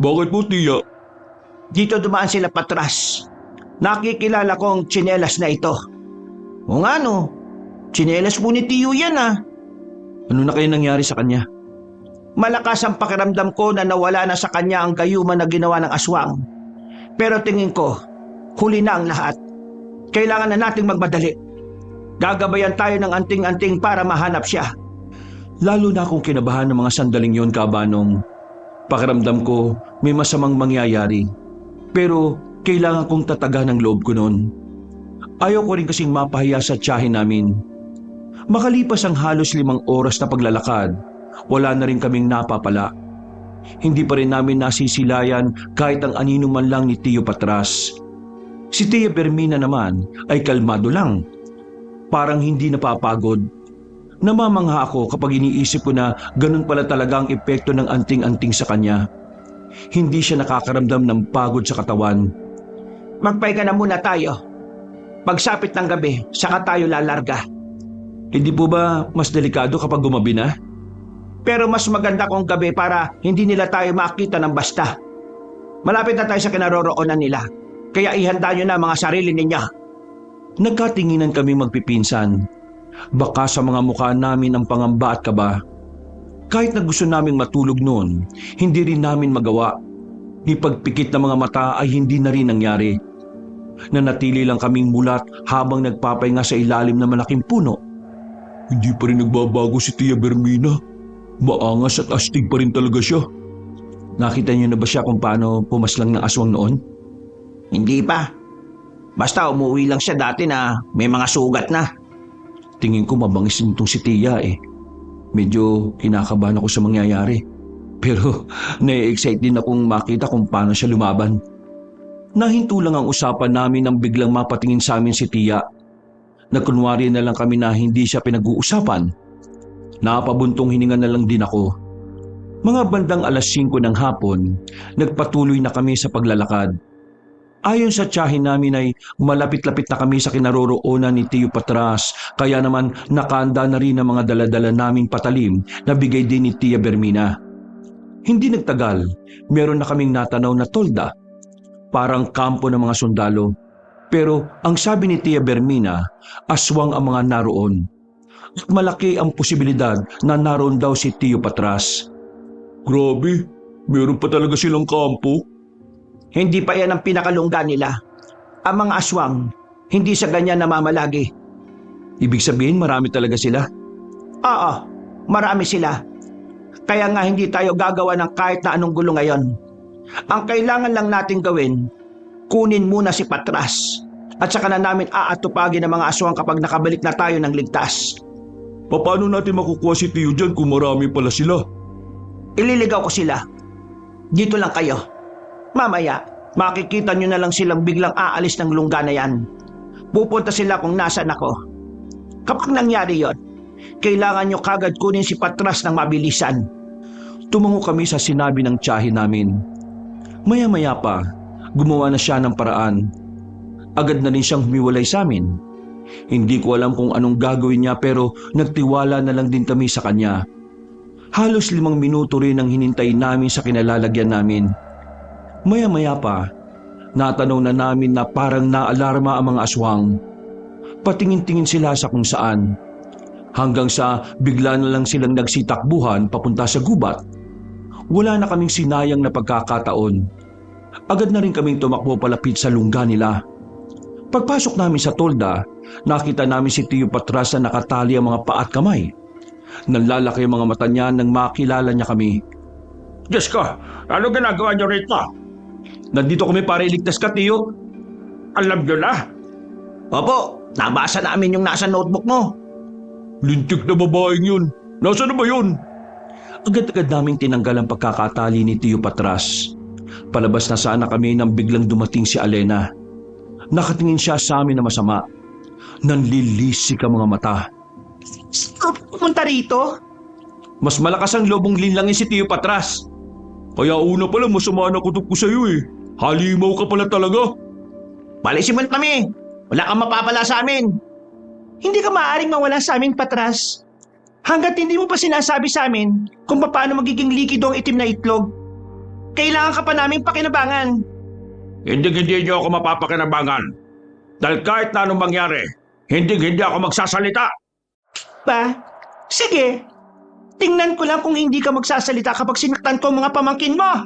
Bakit po, Tia? Dito dumaan sila Patras. Nakikilala ko ang tsinelas na ito. O nga no, tsinelas po ni Tiyo yan ah. Ano na kaya nangyari sa kanya? Malakas ang pakiramdam ko na nawala na sa kanya ang gayuman na ginawa ng aswang. Pero tingin ko, huli na ang lahat. Kailangan na nating magmadali. Gagabayan tayo ng anting-anting para mahanap siya. Lalo na akong kinabahan ng mga sandaling yon, Kabanong. Pakiramdam ko may masamang mangyayari. Pero kailangan kong tatagan ang loob ko noon. Ayaw ko rin kasing mapahiya sa tiyahin namin. Makalipas ang halos 5 oras na paglalakad, wala na rin kaming napapala. Hindi pa rin namin nasisilayan kahit ang anino man lang ni Tiyo Patras. Si Tia Bermina naman ay kalmado lang. Parang hindi napapagod. Namamangha ako kapag iniisip ko na ganun pala talaga ang epekto ng anting-anting sa kanya. Hindi siya nakakaramdam ng pagod sa katawan. Magpahinga na muna tayo. Pagsapit ng gabi, saka tayo lalarga. Hindi po ba mas delikado kapag gumabi na? Pero mas maganda kung gabi para hindi nila tayo makita ng basta. Malapit na tayo sa kinaroroonan nila. Kaya ihanda nyo na mga sarili ninyo. Nagkatinginan kami magpipinsan. Baka sa mga mukha namin ang pangamba at kaba. Kahit na gusto naming matulog noon, hindi rin namin magawa. Ni pagpikit ng mga mata ay hindi na rin nangyari. Nanatili lang kaming mulat habang nagpapahinga sa ilalim ng malaking puno. Hindi pa rin nagbabago si Tia Bermina. Maangas at astig pa rin talaga siya. Nakita niyo na ba siya kung paano pumaslang ng aswang noon? Hindi pa. Basta umuwi lang siya dati na may mga sugat na. Tingin ko mabangis nitong si Tia eh. Medyo kinakabahan ako sa mangyayari. Pero na-excite din akong makita kung paano siya lumaban. Nahinto lang ang usapan namin nang biglang mapatingin sa amin si Tia. Nagkunwari na lang kami na hindi siya pinag-uusapan. Napabuntong hininga na lang din ako. Mga bandang 5:00 ng hapon, nagpatuloy na kami sa paglalakad. Ayon sa tiyahin namin ay malapit-lapit na kami sa kinaroroonan ni Tio Patras, kaya naman nakahanda na rin ang mga daladala naming patalim na bigay din ni Tia Bermina. Hindi nagtagal, meron na kaming natanaw na tolda, parang kampo ng mga sundalo. Pero ang sabi ni Tia Bermina, aswang ang mga naroon. At malaki ang posibilidad na naroon daw si Tio Patras. Grabe, meron pa talaga silang kampo. Hindi pa yan ang pinakalungga nila. Ang mga aswang, hindi sa ganyan namamalagi. Ibig sabihin marami talaga sila. Oo, marami sila. Kaya nga hindi tayo gagawa ng kahit na anong gulo ngayon. Ang kailangan lang natin gawin, kunin muna si Patras. At saka na namin aatupagin ang mga aswang kapag nakabalik na tayo ng ligtas. Paano natin makukuha si Tio dyan kung marami pala sila? Ililigaw ko sila. Dito lang kayo. Mamaya, makikita nyo na lang silang biglang aalis ng lungga na yan. Pupunta sila kung nasan ako. Kapag nangyari yon, kailangan nyo kagad kunin si Patras ng mabilisan. Tumango kami sa sinabi ng tiyahin namin. Maya-maya pa, gumawa na siya ng paraan. Agad na rin siyang humiwalay sa amin. Hindi ko alam kung anong gagawin niya pero nagtiwala na lang din kami sa kanya. Halos 5 minuto rin ang hinintay namin sa kinalalagyan namin. Maya-maya pa, natanaw na namin na parang naalarma ang mga aswang. Patingin-tingin sila sa kung saan. Hanggang sa bigla na lang silang nagsitakbuhan papunta sa gubat. Wala na kaming sinayang na pagkakataon. Agad na rin kaming tumakbo palapit sa lungga nila. Pagpasok namin sa tolda, nakita namin si Tio Patras na nakatali ang mga paa at kamay. Nanlalaki ang mga mata niya nang makilala niya kami. Diyos ko, ano ginagawa niyo rito? Nandito kami para iligtas ka, Tio. Alam niyo na? Opo, nabasa namin yung nasa notebook mo. Lintik na babaeng yun. Nasaan na ba yun? Agad-agad naming tinanggal ang pagkakatali ni Tio Patras. Palabas na sana kami nang biglang dumating si Alena. Nakatingin siya sa amin na masama. Nanlilisik ang mga mata. Pumunta rito? Mas malakas ang lobong linlangin si Tio Patras. Kaya una pala masama na kutob ko sa'yo eh. Halimaw ka pala talaga. Palisin mo kami. Wala kang mapapala sa amin. Hindi ka maaaring mawala sa amin, Patras. Hanggat hindi mo pa sinasabi sa amin kung paano magiging likido ang itim na itlog. Kailangan ka pa naming pakinabangan. Hindi niyo ako mapapakinabangan. Dahil kahit na anong mangyari, hindi ako magsasalita. Pa, sige. Tingnan ko lang kung hindi ka magsasalita kapag sinaktan ko ang mga pamangkin mo.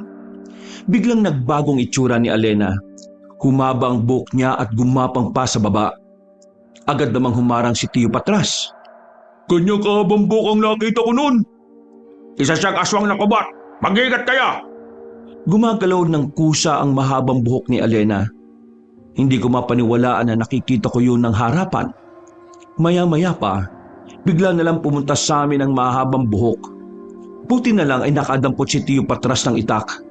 Biglang nagbagong itsura ni Alena. Humaba ang buhok niya at gumapang pa sa baba. Agad namang humarang si Tio Patras. Kanya kahabang buhok ang nakita ko noon. Isa siyang aswang na kubat. Mag-ingat kayo! Gumagalaw ng kusa ang mahabang buhok ni Alena. Hindi ko mapaniwalaan na nakikita ko yun ng harapan. Maya-maya pa, bigla na lang pumunta sa amin ang mahabang buhok. Buti na lang ay nakadampot si Tio Patras ng itak.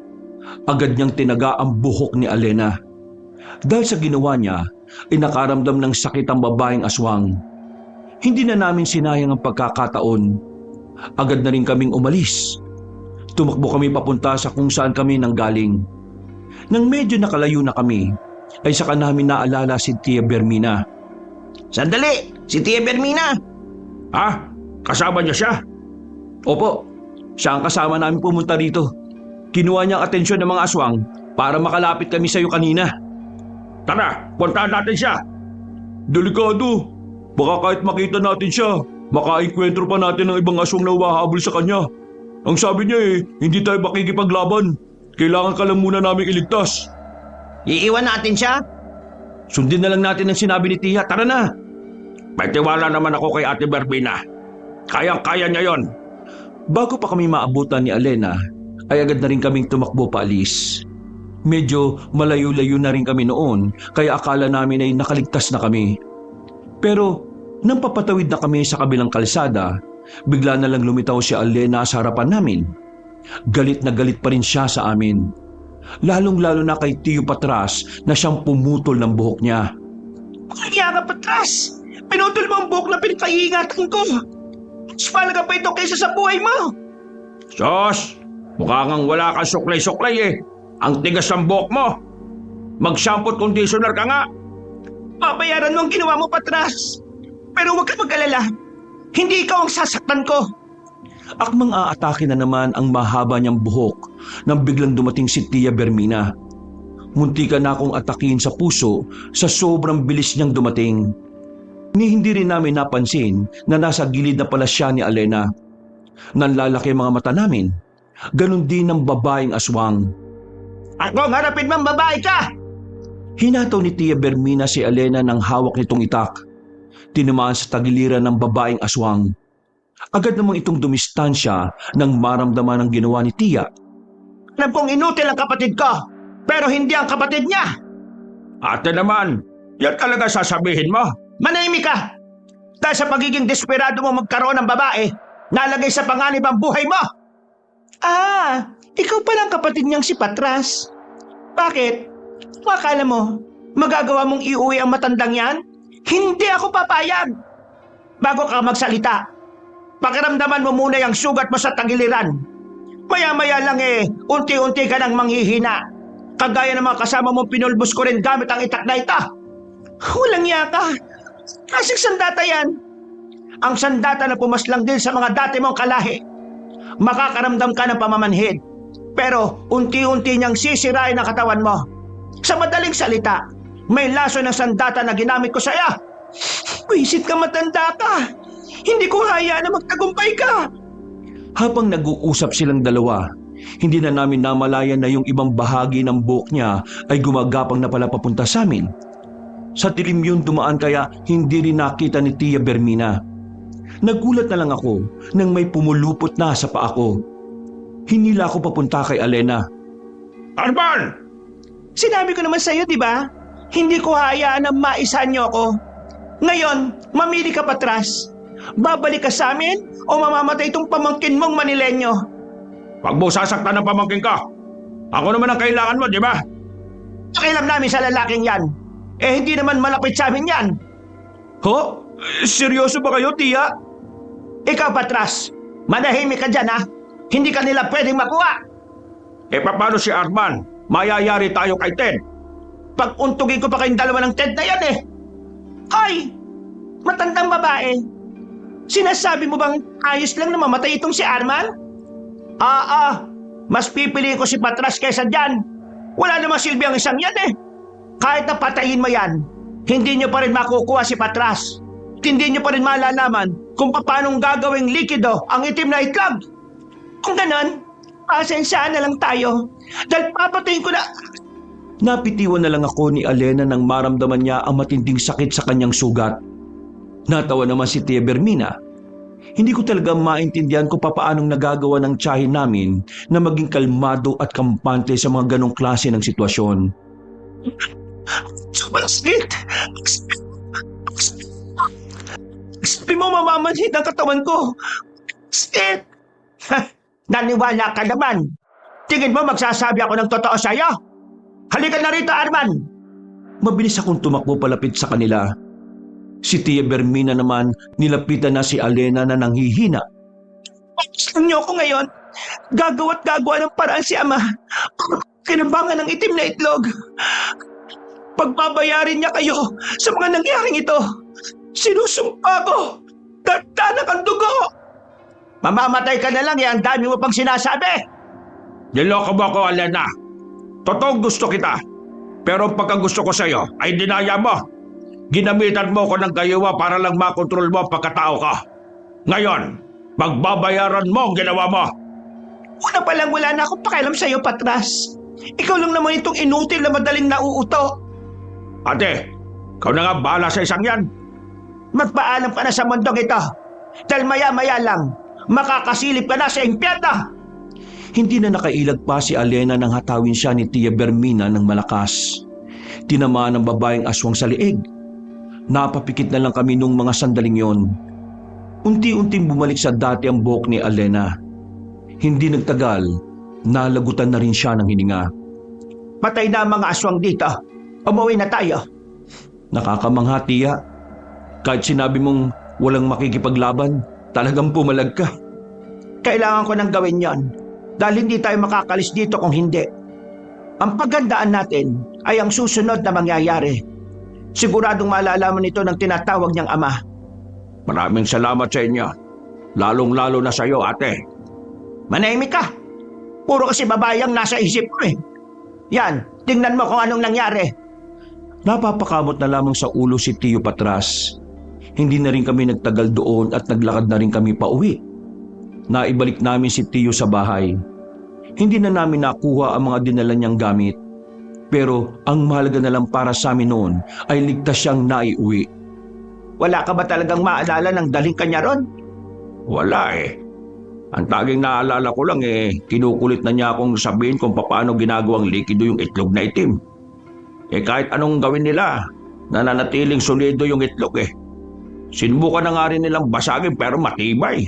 Agad niyang tinaga ang buhok ni Alena. Dahil sa ginawa niya, ay nakaramdam ng sakit ang babaeng aswang. Hindi na namin sinayang ang pagkakataon. Agad na rin kaming umalis. Tumakbo kami papunta sa kung saan kami nanggaling. Nang medyo nakalayo na kami, ay saka namin naalala si Tia Bermina. Sandali, si Tia Bermina. Ha? Kasama niya siya? Opo, siya ang kasama namin pumunta rito. Kinuha niya ang atensyon ng mga aswang para makalapit kami sa iyo kanina. Tara, puntahan natin siya. Delikado. Baka kahit makita natin siya, makaenkwentro pa natin ng ibang aswang na umahabol sa kanya. Ang sabi niya hindi tayo makikipaglaban. Kailangan ka lang muna naming iligtas. Iiwan natin siya? Sundin na lang natin ang sinabi ni Tia. Tara na! May tiwala naman ako kay Ate Bermina. Kayang-kaya niya yon. Bago pa kami maabutan ni Alena, ay agad na rin kaming tumakbo paalis. Medyo malayo-layo na rin kami noon, kaya akala namin ay nakaligtas na kami. Pero nang papatawid na kami sa kabilang kalsada, bigla na lang lumitaw si Alena sa harapan namin. Galit na galit pa rin siya sa amin. Lalong-lalo na kay Tio Patras na siyang pumutol ng buhok niya. Kaya ka, Patras! Pinutol mo ang buhok na pinagkaiingatan ko! Mas malaga pa ito kaysa sa buhay mo! Sos! Mukha kang wala kang suklay-suklay eh. Ang tigas ng buhok mo. Mag-shampoo at conditioner ka nga. Babayaran mo ang ginawa mo, Patras. Pero huwag ka mag-alala. Hindi ikaw ang sasaktan ko. Akmang aatake na naman ang mahaba niyang buhok nang biglang dumating si Tia Bermina. Muntika na akong atakin sa puso sa sobrang bilis niyang dumating. Ni hindi rin namin napansin na nasa gilid na pala siya ni Alena. Nanlalaki ang mga mata namin. Ganon din ang babaeng aswang. Ako ang harapin mong babae ka! Hinataw ni Tia Bermina si Alena ng hawak nitong itak. Tinamaan sa tagiliran ng babaeng aswang. Agad namang itong dumistansya nang maramdaman ang ginawa ni Tia. Alam kong inutil ang kapatid ko, pero hindi ang kapatid niya. Ate naman, yan talaga sasabihin mo. Manahimik ka! Dahil sa pagiging desperado mo magkaroon ng babae, nalagay sa panganib ang buhay mo! Ikaw pala ang kapatid niyang si Patras. Bakit? Akala mo, magagawa mong iuwi ang matandang yan? Hindi ako papayag! Bago ka magsalita, pakiramdaman mo muna yung sugat mo sa tagiliran. Maya-maya lang unti-unti ka nang manghihina. Kagaya ng mga kasama mong pinulbos ko rin gamit ang itak na ito. Walang yaka. Kasing sandata yan. Ang sandata na pumaslang din sa mga dati mong kalahi. Makakaramdam ka ng pamamanhid. Pero unti-unti niyang sisirain ang katawan mo. Sa madaling salita, may laso ng sandata na ginamit ko sa'yo. Wisit ka, matanda ka. Hindi ko hayaan na magtagumpay ka. Habang nag-uusap silang dalawa, hindi na namin namalayan na yung ibang bahagi ng buhok niya ay gumagapang na pala papunta sa amin. Sa dilim yun dumaan kaya hindi rin nakita ni Tia Bermina. Nagulat na lang ako nang may pumulupot na sa paa ko. Hinila ako papunta kay Alena. Arman! Sinabi ko naman sa'yo, di ba? Hindi ko hayaan na maisahan niyo ako. Ngayon, mamili ka, Patras. Babalik ka sa amin o mamamatay itong pamangkin mong Manilenyo? Pag mo sasaktan ng pamangkin ka, ako naman ang kailangan mo, di ba? Pakialam namin sa lalaking yan. Hindi naman malapit sa amin yan. Ho? Seryoso ba kayo, Tia? Ikaw, Patras, manahimik ka dyan, ha? Hindi ka nila pwedeng makuha. Paano si Arman? Mayayari tayo kay Ted. Pag untugin ko pa kayong dalawa ng Ted na yan Ay! Matandang babae. Sinasabi mo bang ayos lang na mamatay itong si Arman? Mas pipiliin ko si Patras kaysa dyan. Wala namang silbi ang isang yan Kahit na patayin mo yan, hindi nyo pa rin makukuha si Patras. Hindi nyo pa rin malalaman kung paanong gagawing likido ang itim na itlog. Kung ganon, pasensyaan na lang tayo. Dahil papatayin ko na... Napitiwan na lang ako ni Alena nang maramdaman niya ang matinding sakit sa kanyang sugat. Natawa naman si Tia Bermina. Hindi ko talaga maintindihan kung paanong nagagawa ng tiyahin namin na maging kalmado at kampante sa mga ganong klase ng sitwasyon. Sobrang sakit! Sabi mo mamamanhid ang katawan ko. Sakit! Naniwala ka naman. Tingin mo magsasabi ako ng totoo sa'yo? Halika na rito, Arman! Mabilis akong tumakbo palapit sa kanila. Si Tia Bermina naman nilapitan na si Alena na nanghihina. Pagkas lang niyo ako ngayon. Gagawa't gagawa ng paraan si Ama. Kinambangan ng itim na itlog. Pagbabayarin niya kayo sa mga nangyaring ito. Sinusumpa ko. Dagdanak ang dugo. Mamamatay ka na lang ang dami mo pang sinasabi. Niloko mo ako, Alena. Totoong gusto kita. Pero ang pagkagusto ko sa'yo ay dinaya mo. Ginamitan mo ko ng gayawa para lang makontrol mo ang pagkatao ka. Ngayon, magbabayaran mo ang ginawa mo. Una pa lang wala na akong pakialam sa'yo, Patras. Ikaw lang naman itong inutil na madaling nauuto. Ate, ikaw na nga bahala sa isang yan. Magpaalam ka na sa mundong ito. Dahil maya-maya lang, makakasilip ka na sa impyerno. Hindi na nakailag pa si Alena nang hatawin siya ni Tia Bermina ng malakas. Tinamaan ng babaeng aswang sa liig. Napapikit na lang kami nung mga sandaling yon. Unti-unting bumalik sa dati ang buhok ni Alena. Hindi nagtagal, nalagutan na rin siya ng hininga. Patay na ang mga aswang dito. Umuwi na tayo. Nakakamangha, Tia. Kahit sinabi mong walang makikipaglaban, talagang pumalag ka. Kailangan ko nang gawin yon. Dahil hindi tayo makakalis dito kung hindi. Ang paghandaan natin ay ang susunod na mangyayari. Siguradong malalaman ito ng tinatawag niyang ama. Maraming salamat sa inyo. Lalong-lalo na sa iyo, ate. Manahimik ka. Puro kasi babayang nasa isip ko eh. Yan, tingnan mo kung anong nangyari. Napapakamot na lamang sa ulo si Tio Patras. Hindi na rin kami nagtagal doon at naglakad na rin kami pauwi. Naibalik namin si Tio sa bahay. Hindi na namin nakuha ang mga dinala niyang gamit. Pero ang mahalaga na lang para sa amin noon ay ligtas siyang naiuwi. Wala ka ba talagang maalala ng daling kanya ron? Wala eh. Ang taging naalala ko lang kinukulit na niya akong sabihin kung paano ginagawang likido yung itlog na itim. Kahit anong gawin nila, nananatiling solido yung itlog eh. Sinubukan na nga rin nilang basagin pero matibay.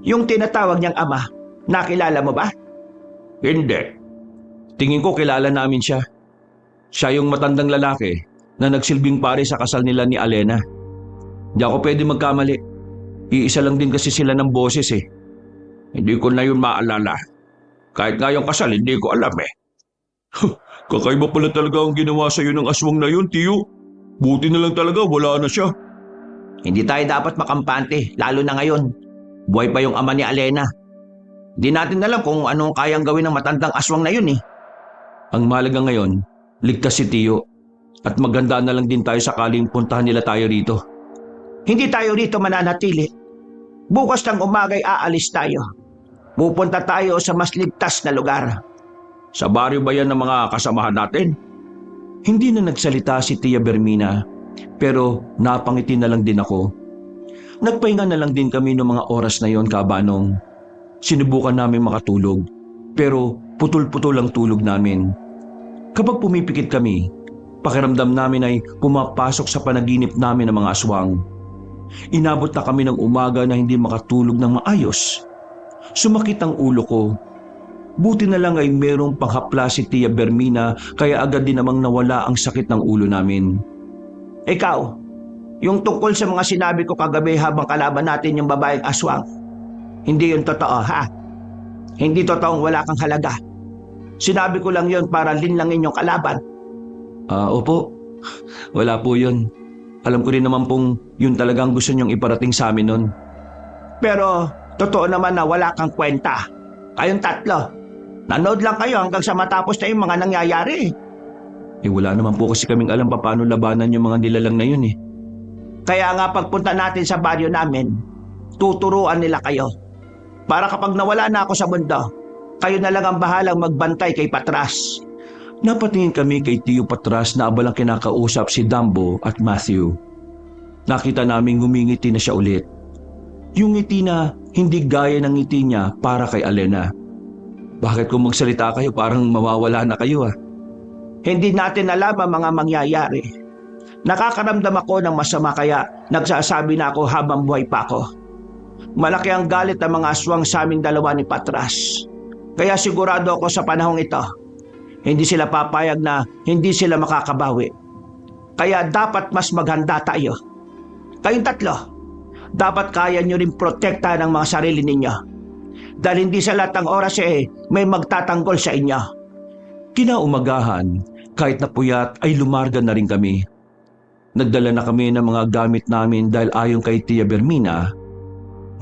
Yung tinatawag niyang ama, nakilala mo ba? Hindi. Tingin ko kilala namin siya. Siya yung matandang lalaki na nagsilbing pare sa kasal nila ni Alena. Di ako pwede magkamali. Iisa lang din kasi sila ng boses eh. Hindi ko na yun maalala. Kahit nga yung kasal, hindi ko alam eh. Kakaiba pala talaga ang ginawa sa'yo ng aswang na yun, Tiyo. Buti na lang talaga, wala na siya. Hindi tayo dapat makampante, lalo na ngayon. Buhay pa yung ama ni Alena. Hindi natin alam kung anong kayang gawin ng matandang aswang na yun eh. Ang mahalaga ngayon, ligtas si Tio. At maganda na lang din tayo sakaling puntahan nila tayo rito. Hindi tayo rito mananatili. Bukas ng umagay aalis tayo. Pupunta tayo sa mas ligtas na lugar. Sa baryo ba yan ng mga kasamahan natin? Hindi na nagsalita si Tia Bermina, pero napangiti na lang din ako. Nagpahinga na lang din kami ng mga oras na yon, Kabanong. Sinubukan namin makatulog, pero putol-putol ang tulog namin. Kapag pumipikit kami, pakiramdam namin ay pumapasok sa panaginip namin ng mga aswang. Inabot na kami ng umaga na hindi makatulog ng maayos. Sumakit ang ulo ko. Buti na lang ay merong panghapla si Tia Bermina kaya agad din namang nawala ang sakit ng ulo namin. Ikaw, yung tungkol sa mga sinabi ko kagabi habang kalaban natin yung babaeng aswang, hindi yun totoo ha? Hindi totoong wala kang halaga. Sinabi ko lang yun para linlangin yung kalaban. Opo. Wala po yun. Alam ko rin naman pong yun talagang gusto niyong iparating sa amin nun. Pero totoo naman na wala kang kwenta. Kayong tatlo. Nanood lang kayo hanggang sa matapos na yung mga nangyayari. Wala naman po kasi kaming alam paano labanan yung mga nilalang na yun eh. Kaya nga pagpunta natin sa baryo namin, tuturuan nila kayo. Para kapag nawala na ako sa mundo, kayo na lang ang bahalang magbantay kay Patras. Napatingin kami kay Tio Patras na abalang kinakausap si Dumbo at Matthew. Nakita naming ngumingiti na siya ulit. Yung ngiti na hindi gaya ng ngiti niya para kay Alena. Bakit kung magsalita kayo parang mawawala na kayo ah? Hindi natin alam ang mga mangyayari. Nakakaramdam ako ng masama kaya nagsasabi na ako habang buhay pa ako. Malaki ang galit ng mga aswang sa aming dalawa ni Patras. Kaya sigurado ako sa panahong ito, hindi sila papayag na hindi sila makakabawi. Kaya dapat mas maghanda tayo. Kayong tatlo, dapat kaya nyo rin protektahan ang mga sarili ninyo. Dahil hindi sa lahat ng oras may magtatanggol sa inyo. Kinaumagahan, kahit napuyat ay lumarga na rin kami. Nagdala na kami ng mga gamit namin dahil ayon kay Tia Bermina,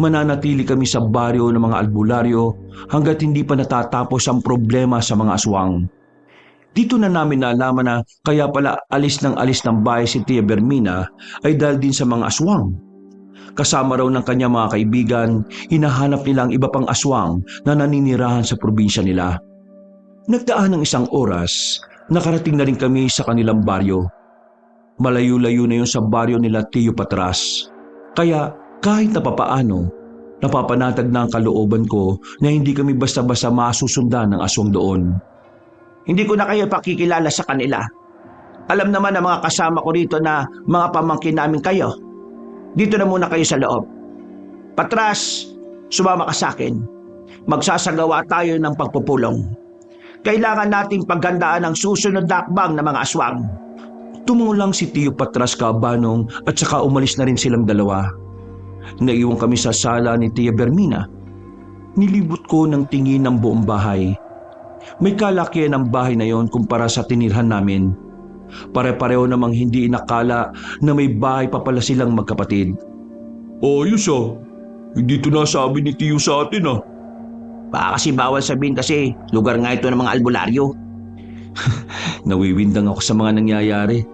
mananatili kami sa baryo ng mga albularyo hanggat hindi pa natatapos ang problema sa mga aswang. Dito na namin nalaman na kaya pala alis ng bahay si Tia Bermina ay dahil din sa mga aswang. Kasama raw ng kanya mga kaibigan, hinahanap nila ang iba pang aswang na naninirahan sa probinsya nila. Nagdaan ng isang oras, nakarating na rin kami sa kanilang baryo. Malayo-layo na yun sa baryo nila Tio Patras. Kaya kahit napapaano, napapanatag na ang kalooban ko na hindi kami basta-basta masusundan ng aswang doon. Hindi ko na kayo pakikilala sa kanila. Alam naman ng mga kasama ko rito na mga pamangkin namin kayo. Dito na muna kayo sa loob. Patras, sumama ka sa akin. Magsasagawa tayo ng pagpupulong. Kailangan nating paggandaan ang susunod na akbang ng mga aswang. Tumungo lang si Tio Patras, Kabanong, at saka umalis na rin silang dalawa. Naiwan kami sa sala ni Tia Bermina. Nilibot ko ng tingin ng buong bahay. May kalakihan ang bahay na yon kumpara sa tinirhan namin. Pare-pareho namang hindi inakala na may bahay pa pala silang magkapatid. Ayos ah. Hindi ito nasabi ni Tiyo sa atin ah. Baka kasi bawal sabihin kasi lugar nga ito ng mga albularyo. Nawiwindang ako sa mga nangyayari.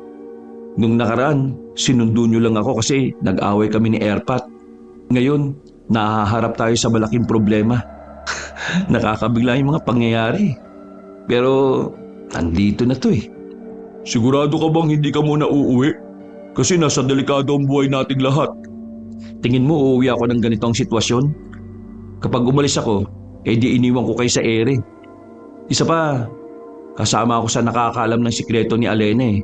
Nung nakaraan, sinundo nyo lang ako kasi nag-away kami ni Airpat. Ngayon, nahaharap tayo sa malaking problema. Nakakabigla yung mga pangyayari. Pero, nandito na to eh. Sigurado ka bang hindi ka muna uuwi? Kasi nasa delikado ang buhay nating lahat. Tingin mo uuwi ako ng ganitong sitwasyon? Kapag umalis ako, di iniwan ko kayo sa ere. Isa pa, kasama ako sa nakakaalam ng sikreto ni Alena eh.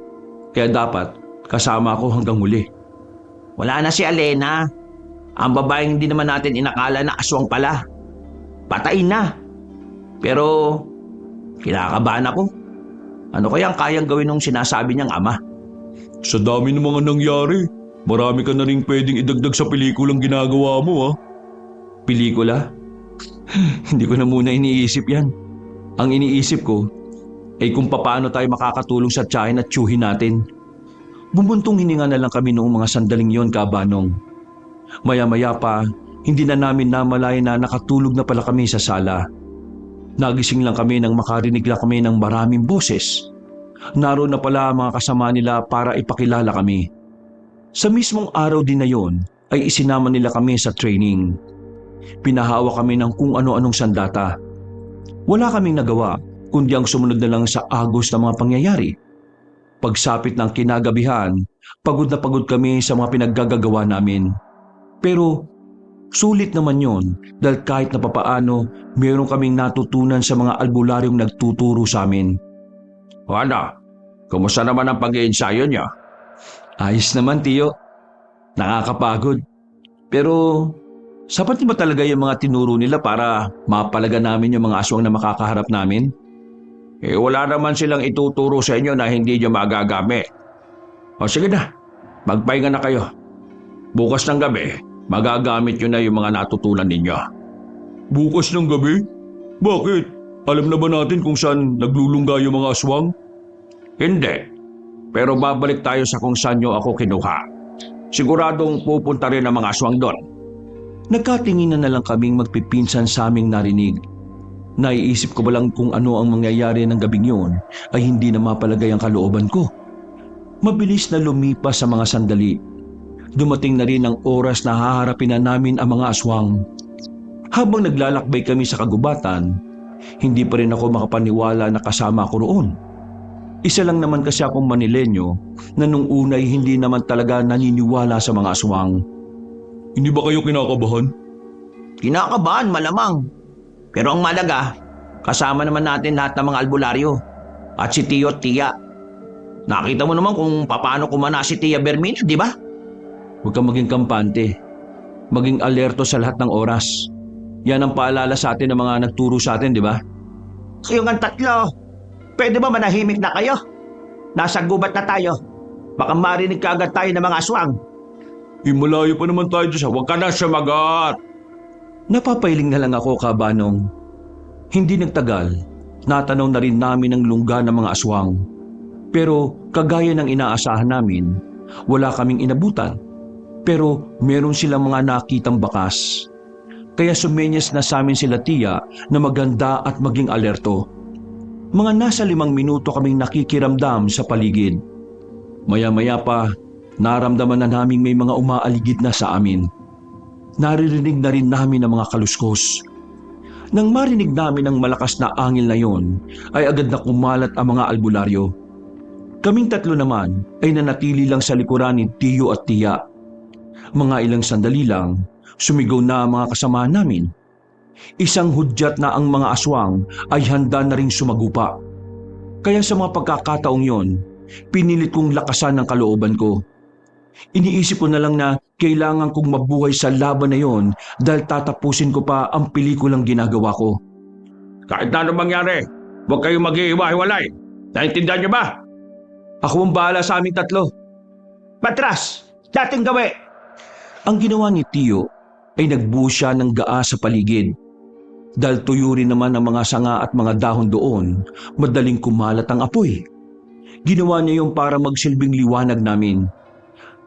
Kaya dapat, kasama ako hanggang huli. Wala na si Alena. Ang babaeng hindi naman natin inakala na aswang pala. Patay na. Pero, kinakabahan ako. Ano kaya ang kayang gawin ng sinasabi niyang ama? Sa dami ng mga nangyari, marami ka na rin pwedeng idagdag sa pelikulang ginagawa mo ah. Pelikula? Hindi ko na muna iniisip yan. Ang iniisip ko ay kung paano tayo makakatulong sa tiyahin at tiyuhin natin. Bumuntong hininga na lang kami noong mga sandaling yon, Kabanong. Maya-maya pa, hindi na namin namalayan na nakatulog na pala kami sa sala. Nagising lang kami nang makarinig lang kami ng maraming boses. Naroon na pala ang mga kasama nila para ipakilala kami. Sa mismong araw din na yon ay isinama nila kami sa training. Pinahawa kami ng kung ano-anong sandata. Wala kaming nagawa kundi ang sumunod na lang sa agos ng mga pangyayari. Pagsapit ng kinagabihan, pagod na pagod kami sa mga pinaggagawa namin. Pero sulit naman yon dahil kahit na papaano, meron kaming natutunan sa mga albularyong nagtuturo sa amin. Ano? Kumusta naman ang pag-iensayo niyo? Ayos naman, Tiyo. Nakakapagod. Pero sapat ba talaga yung mga tinuro nila para mapalaga namin yung mga aswang na makakaharap namin? Wala naman silang ituturo sa inyo na hindi niyo magagamit. O sige na, magpahinga na kayo. Bukas ng gabi, magagamit nyo na yung mga natutunan ninyo. Bukas ng gabi? Bakit? Alam na ba natin kung saan naglulungga yung mga aswang? Hindi. Pero babalik tayo sa kung saan nyo ako kinuha. Siguradong pupunta rin ang mga aswang doon. Nagkatinginan na lang kaming magpipinsan sa aming narinig. Naiisip ko ba lang kung ano ang mangyayari ng gabing yun ay hindi na mapalagay ang kalooban ko. Mabilis na lumipas sa mga sandali. Dumating na rin ang oras na haharapin na namin ang mga aswang. Habang naglalakbay kami sa kagubatan, hindi pa rin ako makapaniwala na kasama ko roon. Isa lang naman kasi akong Manilenyo na nung una ay hindi naman talaga naniniwala sa mga aswang. Hindi ba kayo kinakabahan? Kinakabahan, malamang. Pero ang malaga, kasama naman natin lahat ng mga albularyo. At si Tiyo at Tia. Nakita mo naman kung paano kumana si Tia Bermina, di ba? Huwag kang maging kampante. Maging alerto sa lahat ng oras. Yan ang paalala sa atin ng mga nagturo sa atin, di ba? Kayong ang tatlo, pwede ba manahimik na kayo? Nasa gubat na tayo. Baka marinig ka agad tayo ng mga aswang. Malayo pa naman tayo sa huwag ka na sumagot. Napapailing na lang ako, Kabanong. Hindi nagtagal, natanaw na rin namin ang lungga ng mga aswang. Pero kagaya ng inaasahan namin, wala kaming inabutan. Pero meron silang mga nakitang bakas. Kaya sumenyas na sa amin sila Tia na maganda at maging alerto. Mga nasa 5 minuto kaming nakikiramdam sa paligid. Maya-maya pa, naramdaman na naming may mga umaaligid na sa amin. Naririnig na rin namin ang mga kaluskos. Nang marinig namin ang malakas na angin na yon, ay agad na kumalat ang mga albularyo. Kaming tatlo naman ay nanatili lang sa likuran ni Tiyo at Tia. Mga ilang sandali lang, sumigaw na ang mga kasama namin. Isang hudyat na ang mga aswang ay handa na ring sumagupa. Kaya sa mga pagkakataong yon, pinilit kong lakasan ang kalooban ko. Iniisip ko na lang na kailangan kong mabuhay sa laban na yon dahil tatapusin ko pa ang pelikulang ginagawa ko. Kahit na anong mangyari, huwag kayong mag-iiwa-hiwalay. Naintindihan niyo ba? Ako ang bahala sa aming tatlo. Patras! Dating gawi! Ang ginawa ni Tiyo ay nagbuo siya ng gaa sa paligid. Dahil tuyo rin naman ang mga sanga at mga dahon doon, madaling kumalat ang apoy. Ginawa niya yung para magsilbing liwanag namin.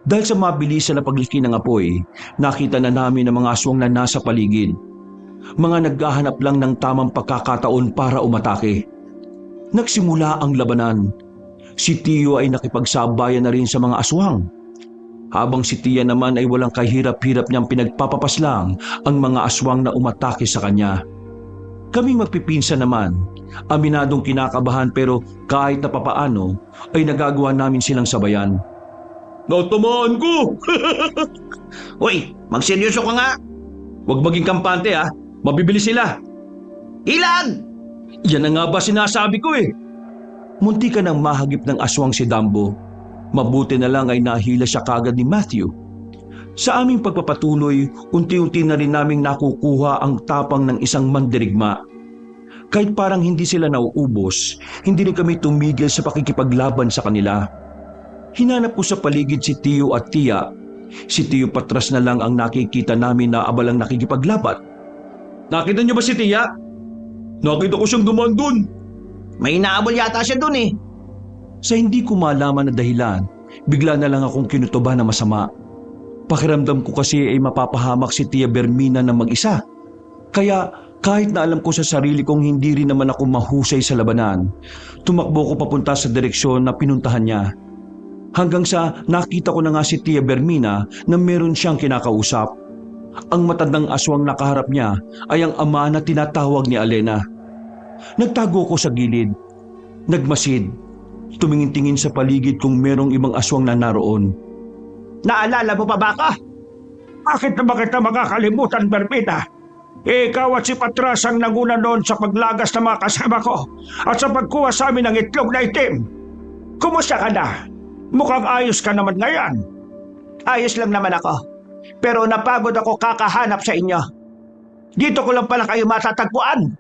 Dahil sa mabilisan na pagliki ng apoy, nakita na namin ang mga aswang na nasa paligid. Mga naghahanap lang ng tamang pagkakataon para umatake. Nagsimula ang labanan. Si Tio ay nakipagsabayan na rin sa mga aswang. Habang si Tia naman ay walang kahirap-hirap niyang pinagpapapaslang ang mga aswang na umatake sa kanya. Kaming magpipinsa naman, aminadong kinakabahan pero kahit na papaano ay nagagawa namin silang sabayan. Natamaan ko! Uy, magseryoso ka nga. Huwag maging kampante ha, mabibili sila. Ilag! Yan na nga ba sinasabi ko eh. Munti ka nang mahagip ng aswang si Dumbo. Mabuti na lang ay nahila siya kagad ni Matthew. Sa aming pagpapatuloy, unti-unti na rin naming nakukuha ang tapang ng isang mandirigma. Kahit parang hindi sila nauubos, hindi rin kami tumigil sa pakikipaglaban sa kanila. Hinanap ko sa paligid si Tio at Tia. Si Tio Patras na lang ang nakikita namin na abalang nakikipaglaban. Nakita niyo ba si Tia? Nakita ko siyang dumaan dun. May inaabol yata siya dun eh. Sa hindi ko malaman na dahilan, bigla na lang akong kinutuba na masama. Pakiramdam ko kasi ay mapapahamak si Tia Bermina na mag-isa. Kaya kahit na alam ko sa sarili kong hindi rin naman ako mahusay sa labanan, tumakbo ko papunta sa direksyon na pinuntahan niya. Hanggang sa nakita ko na nga si Tia Bermina na meron siyang kinakausap. Ang matandang aswang nakaharap niya ay ang ama na tinatawag ni Alena. Nagtago ko sa gilid. Nagmasid. Tumingin-tingin sa paligid kung merong ibang aswang na naroon. Naalala mo pa ba ka? Bakit na ba kita makakalimutan, Bermina? Ikaw at si Patras ang nanguna noon sa paglagas ng mga kasama ko at sa pagkuha sa amin ng itlog na itim. Kumusta ka na? Mukhang ayos ka naman ngayon. Ayos lang naman ako. Pero napagod ako kakahanap sa inyo. Dito ko lang pala kayo matatagpuan.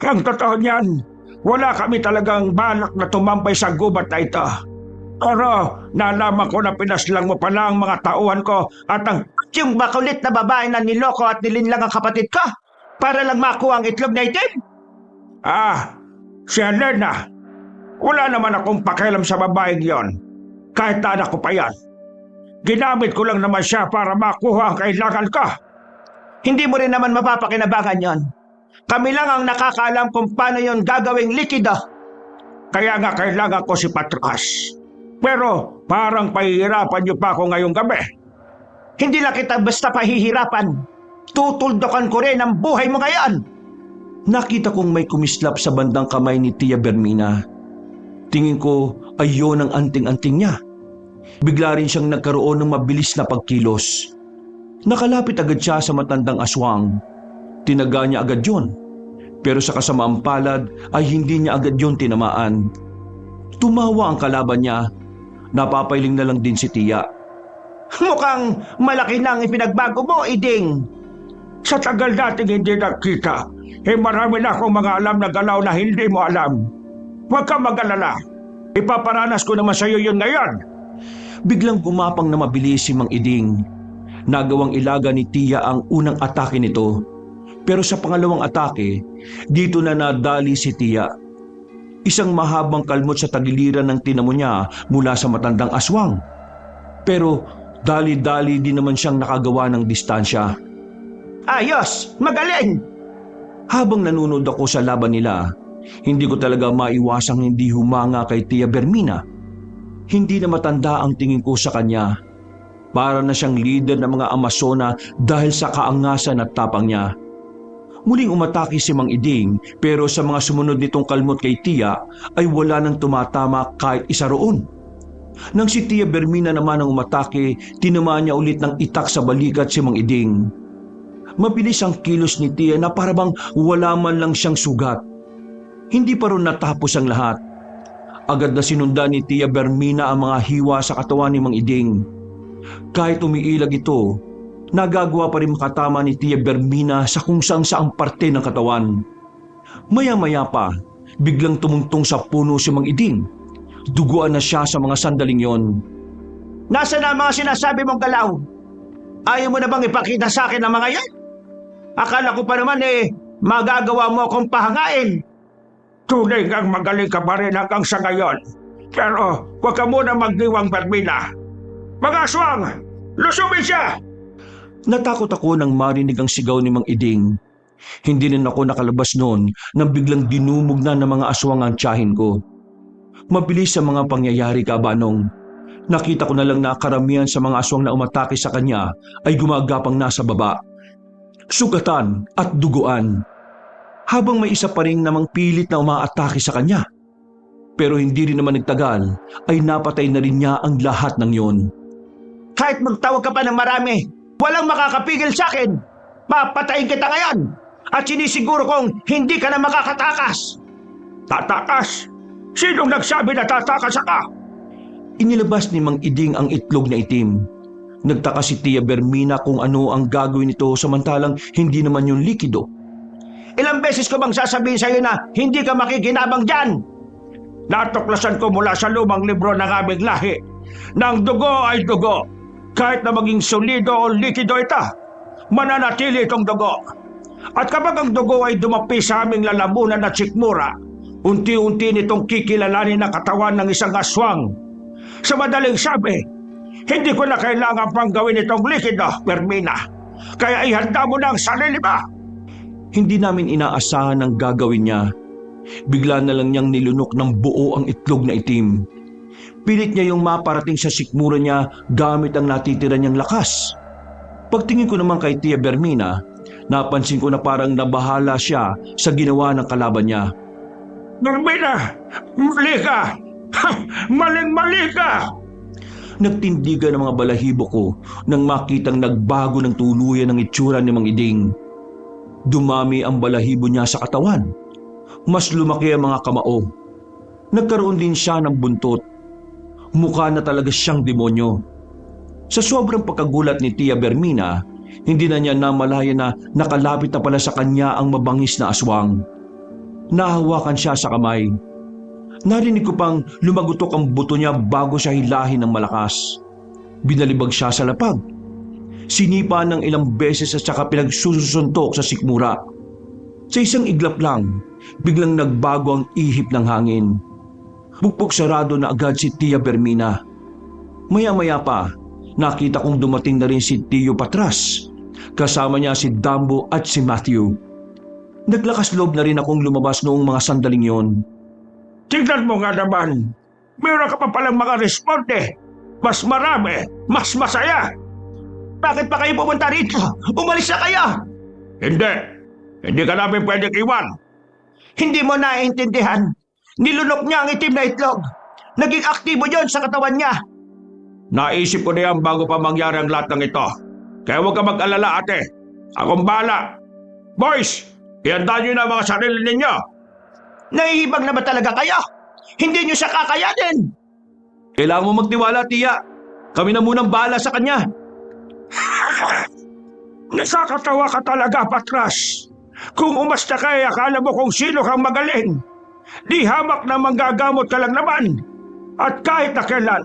Ang totoo niyan, wala kami talagang balak na tumampay sa gubat na ito. Pero nalaman ko na pinaslang mo pala ang mga tauhan ko at yung makulit na babae na niloko at nilinlang ang kapatid ko para lang makuha ang itlog na itim. Si Alena. Wala naman akong pakialam sa babaeng yon. Kahit na anak ko pa yan. Ginamit ko lang naman siya para makuha ang kailangan ko. Hindi mo rin naman mapapakinabangan yon. Kami lang ang nakakaalam kung paano yon gagawing likido. Kaya nga kailangan ko si Patras. Pero parang pahihirapan niyo pa ako ngayong gabi. Hindi lang kita basta pahihirapan. Tutuldokan ko rin ang buhay mo ngayon. Nakita kong may kumislap sa bandang kamay ni Tia Bermina. Tingin ko ay yun ang anting-anting niya. Bigla rin siyang nagkaroon ng mabilis na pagkilos. Nakalapit agad siya sa matandang aswang. Tinaga niya agad yun. Pero sa kasamaang palad ay hindi niya agad yun tinamaan. Tumawa ang kalaban niya. Napapailing na lang din si Tia. Mukhang malaki na ang ipinagbago mo, Iding. Sa tagal nating hindi nagkita, marami na akong mga alam na galaw na hindi mo alam. Huwag kang mag-alala. Ipaparanas ko naman sa iyo yun ngayon. Biglang gumapang na mabilis si Mang Iding. Nagawang ilaga ni Tia ang unang atake nito. Pero sa pangalawang atake, dito na nadali si Tia. Isang mahabang kalmot sa tagiliran ng tinamo niya mula sa matandang aswang. Pero dali-dali din naman siyang nakagawa ng distansya. Ayos! Magaling! Habang nanonood ako sa laban nila, hindi ko talaga maiwasang hindi humanga kay Tia Bermina. Hindi na matanda ang tingin ko sa kanya. Para na siyang leader ng mga Amazona dahil sa kaangasan at tapang niya. Muling umatake si Mang Iding pero sa mga sumunod nitong kalmot kay Tia ay wala nang tumatama kahit isa roon. Nang si Tia Bermina naman ang umatake, tinamaan niya ulit ng itak sa balikat si Mang Iding. Mabilis ang kilos ni Tia na parabang wala man lang siyang sugat. Hindi pa rin natapos ang lahat. Agad na sinundan ni Tia Bermina ang mga hiwa sa katawan ni Mang Iding. Kahit umiilag ito, nagagawa pa rin makatama ni Tia Bermina sa kung saang parte ng katawan. Maya-maya pa, biglang tumungtong sa puno si Mang Iding. Duguan na siya sa mga sandaling yon. Nasaan na ang mga sinasabi mong galaw? Ayaw mo na bang ipakita sa akin ang mga yan? Akala ko pa naman magagawa mo akong pahangain. Tunay ngang magaling ka pa rin hanggang sa ngayon. Pero huwag ka muna magdiwang, Bermina. Mga aswang, lusumin siya! Natakot ako nang marinig ang sigaw ni Mang Iding. Hindi rin ako nakalabas noon nang biglang dinumog na ng mga aswang ang tiyahin ko. Mabilis sa mga pangyayari, Kabanong. Nakita ko na lang na karamihan sa mga aswang na umatake sa kanya ay gumagapang nasa baba. Sugatan at duguan. Habang may isa pa rin namang pilit na umaatake sa kanya. Pero hindi rin naman nagtagal ay napatay na rin niya ang lahat ng yon. Kahit magtawag ka pa ng marami, walang makakapigil sa akin. Papatayin kita ngayon. At sinisiguro kong hindi ka na makakatakas. Tatakas? Sinong nagsabi na tatakas ka? Inilabas ni Mang Iding ang itlog na itim. Nagtaka si Tia Bermina kung ano ang gagawin nito samantalang hindi naman yung likido. Ilang beses ko bang sasabihin sa iyo na hindi ka makikinabang dyan? Natuklasan ko mula sa lumang libro ng aming lahi na ang dugo ay dugo. Kahit na maging solido o likido ito, mananatili itong dugo. At kapag ang dugo ay dumapi sa aming lalamunan at sikmura, unti-unti nitong kikilalanin ang katawan ng isang aswang. Sa madaling sabi, hindi ko na kailangan pang gawin itong likido, Bermina. Kaya ihanda mo na ang sarili mo. Hindi namin inaasahan ang gagawin niya. Bigla na lang niyang nilunok ng buo ang itlog na itim. Pilit niya yung maparating sa sikmura niya gamit ang natitira niyang lakas. Pagtingin ko naman kay Tia Bermina, napansin ko na parang nabahala siya sa ginawa ng kalaban niya. Bermina, mali ka! Maling-mali ka! Nagtindigan ang mga balahibo ko nang makitang nagbago ng tuluyan ng itsura ni Mang Iding. Dumami ang balahibo niya sa katawan. Mas lumaki ang mga kamao. Nagkaroon din siya ng buntot. Mukha na talaga siyang demonyo. Sa sobrang pagkagulat ni Tia Bermina, hindi na niya namalaya na nakalapit na pala sa kanya ang mabangis na aswang. Nahawakan siya sa kamay. Narinig ko pang lumagutok ang buto niya bago siya hilahin ng malakas. Binalibag siya sa lapag. Sinipa ng ilang beses at saka pinagsusuntok sa sikmura. Sa isang iglap lang, biglang nagbago ang ihip ng hangin. Bukpok sarado na agad si Tia Bermina. Maya-maya pa, nakita kong dumating na rin si Tio Patras. Kasama niya si Dambo at si Matthew. Naglakas loob na rin akong lumabas noong mga sandaling yon. Tignan mo nga naman, meron ka pa palang mga responde. Mas marami, mas masaya. Bakit pa kayo pumunta rito? Umalis na kayo! Hindi ka namin pwedeng iwan. Hindi mo naiintindihan. Nilunok niya ang itim na itlog. Naging aktibo yon sa katawan niya. Naisip ko na yan bago pa mangyari ang lahat ng ito. Kaya huwag ka mag-alala, ate. Akong bahala. Boys, ihanda niyo na mga sarili ninyo. Nahihibag na ba talaga kayo? Hindi niyo siya kakayanin. Kailangan mo magtiwala, Tia. Kami na munang bahala sa kanya. Nasakatawa ka talaga, Patras. Kung umasta ka, akala mo kung sino kang magaling. Di hamak na manggagamot ka lang naman. At kahit na kailan,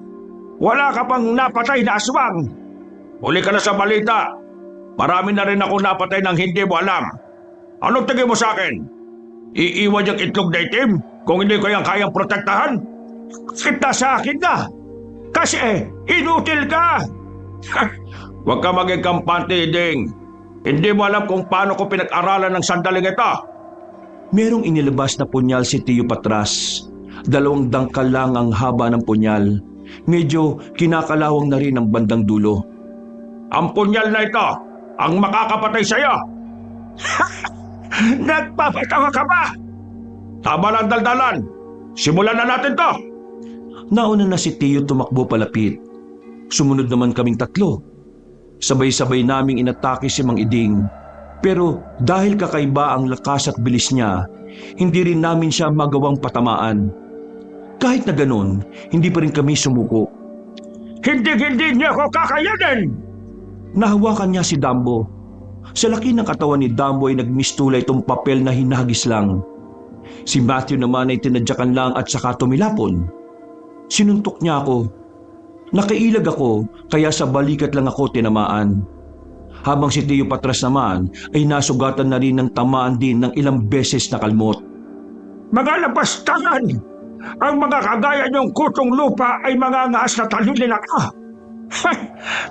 wala ka pang napatay na aswang. Huli ka na sa balita. Marami na rin ako napatay ng hindi mo alam. Anong tingin mo sa akin? Iiwan yung itlog na itim kung hindi ko yung kayang protektahan? Kita sa akin na. Kasi inutil ka. Huwag ka maging kampante, Iding. Hindi mo alam kung paano ko pinag-aralan ng sandaling ito. Merong inilabas na punyal si Tio Patras. 2 dangkal lang ang haba ng punyal. Medyo kinakalawang na rin ang bandang dulo. Ang punyal na ito ang makakapatay sa'yo. Nagpapatawa ka ba? Tama lang daldalan. Simulan na natin to. Nauna na si Tio tumakbo palapit. Sumunod naman kaming 3. Sabay-sabay naming inatake si Mang Iding. Pero dahil kakaiba ang lakas at bilis niya, hindi rin namin siya magawang patamaan. Kahit na ganun, hindi pa rin kami sumuko. Hindi niya ako kakayanin! Nahawakan niya si Dambo. Sa laki ng katawan ni Dambo ay nagmistula itong papel na hinagis lang. Si Matthew naman ay tinadyakan lang at saka tumilapon. Sinuntok niya ako. Nakailag ako kaya sa balikat lang ako tinamaan. habang si Tio Patras naman ay nasugatan na rin ng tamaan din ng ilang beses na kalmot. Mga labastangan! Ang mga kagaya niyong kutong lupa ay mga ngaas na talili na ka.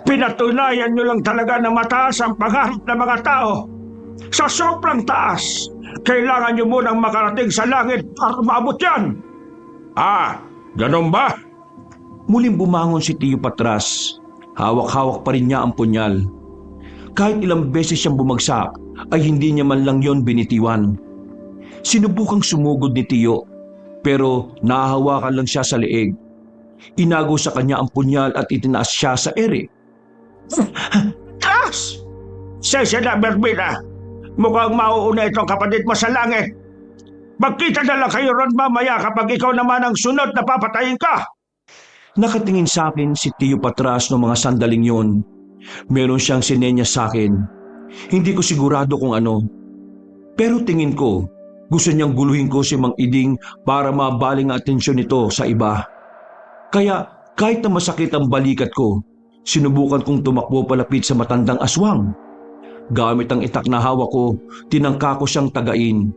Pinatunayan niyo lang talaga na mataas ang pangarap ng mga tao. Sa sobrang taas, kailangan niyo munang makarating sa langit para maabot yan. Ah, ganun ba? Muling bumangon si Tio Patras. Hawak-hawak pa rin niya ang punyal. Kahit ilang beses siyang bumagsak, ay hindi niya man lang yon binitiwan. Sinubukang sumugod ni Tio, pero nahahawakan lang siya sa leeg. Inago sa kanya ang punyal at itinaas siya sa ere. Taas! Sesya na, Bermina. Mukhang mauuna itong kapatid mo sa langit. Magkita na lang kayo ron mamaya kapag ikaw naman ang sunod na papatayin ka. Nakatingin sa akin si Tio Patras noong mga sandaling yon. Meron siyang sinenya sa akin. Hindi ko sigurado kung ano. Pero tingin ko, gusto niyang guluhin ko si Mang Iding para mabaling ang atensyon nito sa iba. Kaya kahit na masakit ang balikat ko, sinubukan kong tumakbo palapit sa matandang aswang. Gamit ang itak na hawak ko, tinangka ko siyang tagain.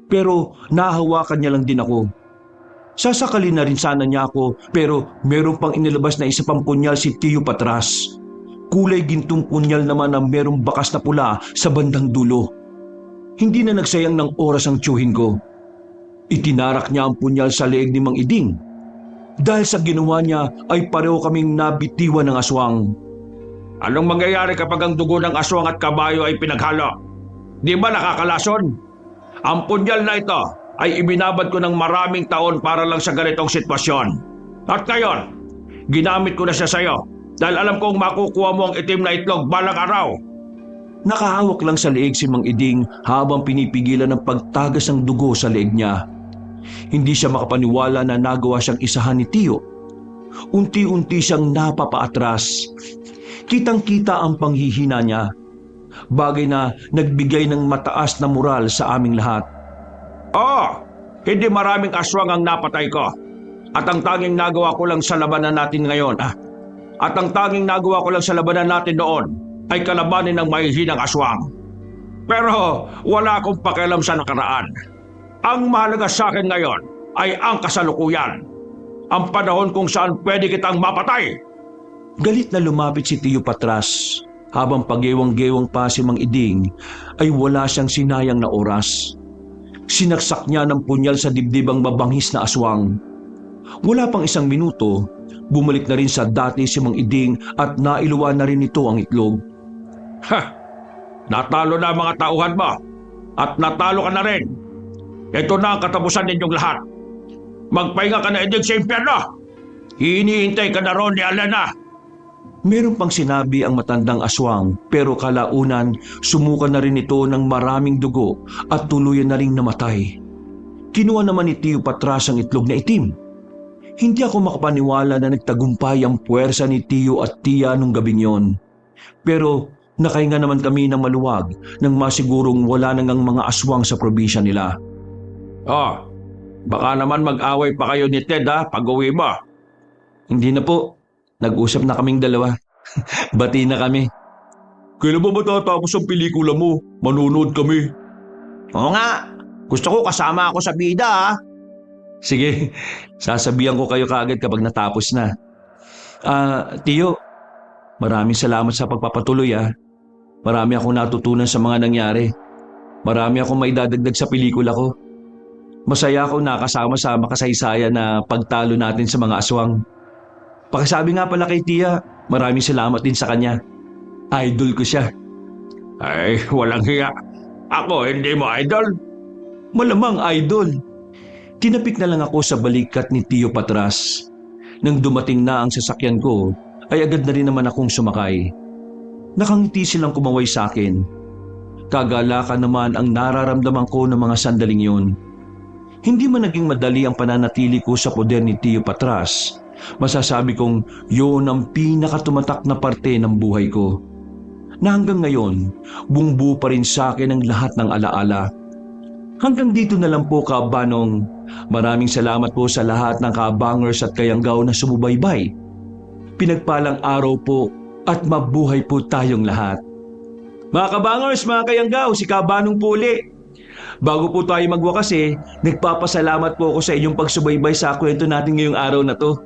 Pero nahahawakan niya lang din ako. Sasakalin na rin sana niya ako, pero meron pang inilabas na isa pang punyal si Tio Patras. Kulay gintong punyal naman na merong bakas na pula sa bandang dulo. Hindi na nagsayang ng oras ang tiyuhin ko. Itinarak niya ang punyal sa leeg ni Mang Iding. Dahil sa ginawa niya ay pareho kaming nabitiwan ng aswang. Anong mangyayari kapag ang dugo ng aswang at kabayo ay pinaghalo? Di ba nakakalason? Ang punyal na ito ay ibinabad ko ng maraming taon para lang sa ganitong sitwasyon. At ngayon, ginamit ko na siya sa'yo dahil alam kong makukuha mo ang itim na itlog balang araw. Nakahawak lang sa leeg si Mang Iding habang pinipigilan ng pagtagas ng dugo sa leeg niya. Hindi siya makapaniwala na nagawa siyang isahan ni Tio. Unti-unti siyang napapaatras. Kitang-kita ang panghihina niya. Bagay na nagbigay ng mataas na moral sa aming lahat. Oo, hindi maraming aswang ang napatay ko. At ang tanging nagawa ko lang sa labanan natin ngayon, noon ay kalabanin ng mahihinang aswang. Pero wala akong pakialam sa nakaraan. Ang mahalaga sa akin ngayon ay ang kasalukuyan. Ang panahon kung saan pwede kitang mapatay. Galit na lumapit si Tio Patras. Habang pagewang-gewang pa si Mang Iding ay wala siyang sinayang na oras. Sinaksak niya ng punyal sa dibdib ang mabangis na aswang. Wala pang isang minuto, bumalik na rin sa dati si Mang Iding at nailuwan na rin ito ang itlog. Natalo na ang mga tauhan mo at natalo ka na rin. Ito na ang katapusan ninyong lahat. Magpahinga ka na Iding sa impyerno. Hinihintay ka na ron ni Alena. Meron pang sinabi ang matandang aswang pero kalaunan sumuka na rin ito ng maraming dugo at tuluyan na ring namatay. Kinuha naman ni Tio Patras ang itlog na itim. Hindi ako makapaniwala na nagtagumpay ang puwersa ni Tio at Tia nung gabing yon. Pero nakahinga naman kami ng maluwag nang masigurong wala nang mga aswang sa probinsya nila. Oh, baka naman mag-away pa kayo ni Ted pag-uwi mo. Hindi na po. Nag-usap na kaming dalawa. Bati na kami. Kailan ba matatapos ang pelikula mo? Manonood kami. Oo nga, gusto ko kasama ako sa bida Sige, sasabihan ko kayo kaagad kapag natapos na. Tio, maraming salamat sa pagpapatuloy Marami akong natutunan sa mga nangyari. Marami akong maidadagdag sa pelikula ko. Masaya ako nakasama sa makasaysayan na pagtalo natin sa mga aswang. Pakisabi nga pala kay Tia, maraming salamat din sa kanya. Idol ko siya. Ay, walang hiya. Ako, hindi mo idol? Malamang idol. Tinapik na lang ako sa balikat ni Tio Patras. Nang dumating na ang sasakyan ko, ay agad na rin naman akong sumakay. Nakangiti silang kumaway sa akin. Kagalakan naman ang nararamdaman ko ng mga sandaling yun. Hindi man naging madali ang pananatili ko sa poder ni Tio Patras. Masasabi kong yun ang pinakatumatak na parte ng buhay ko. Na hanggang ngayon, bumubuo pa rin sa akin ang lahat ng alaala. Hanggang dito na lang po Kaabanong. Maraming salamat po sa lahat ng kaabangers at kayanggaw na sumubaybay. Pinagpalang araw po at mabuhay po tayong lahat. Mga kabangers, mga kayanggaw, si Kabanong Puli. Bago po tayo magwakas nagpapasalamat po ako sa inyong pagsubaybay sa kwento natin ngayong araw na to.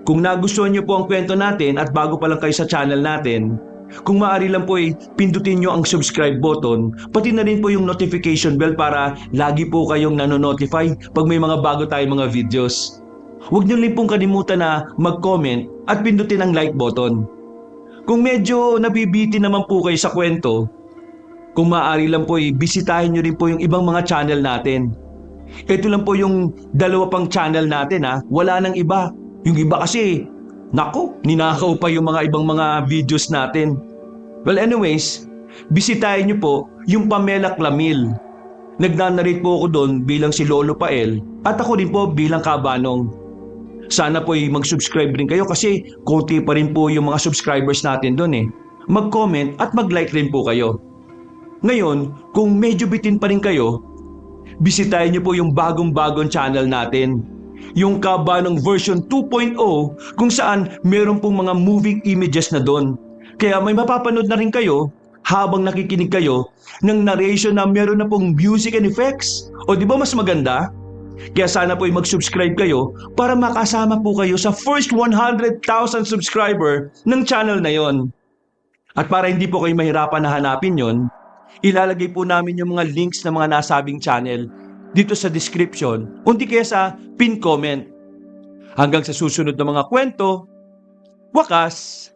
Kung nagustuhan niyo po ang kwento natin at bago pa lang kayo sa channel natin, kung maaari lang po pindutin niyo ang subscribe button, pati na rin po yung notification bell para lagi po kayong nanonotify pag may mga bago tayong mga videos. Huwag niyo rin pong kalimutan na mag-comment at pindutin ang like button. Kung medyo nabibitin naman po kayo sa kwento, kung maaari lang po bisitahin niyo rin po yung ibang mga channel natin. Ito lang po yung 2 pang channel natin wala nang iba. Yung iba kasi, nako, ninakaw pa yung mga ibang mga videos natin. Well anyways, bisitahin niyo po yung Pamela Clamil. Nagnanarrate po ako doon bilang si Lolo Pael at ako rin po bilang Kabanong. Sana po mag-subscribe rin kayo kasi konti pa rin po yung mga subscribers natin doon Mag-comment at mag-like rin po kayo. Ngayon, kung medyo bitin pa rin kayo, bisitahin niyo po yung bagong-bagong channel natin. Yung Kabanong version 2.0 kung saan meron pong mga moving images na doon. Kaya may mapapanood na rin kayo habang nakikinig kayo ng narration na meron na pong music and effects. O di ba mas maganda? Kaya sana po mag-subscribe kayo para makasama po kayo sa first 100,000 subscriber ng channel na yon. At para hindi po kayo mahirapan na hanapin yon, ilalagay po namin yung mga links ng mga nasabing channel dito sa description o di kaya sa pin comment. Hanggang sa susunod na mga kwento, wakas!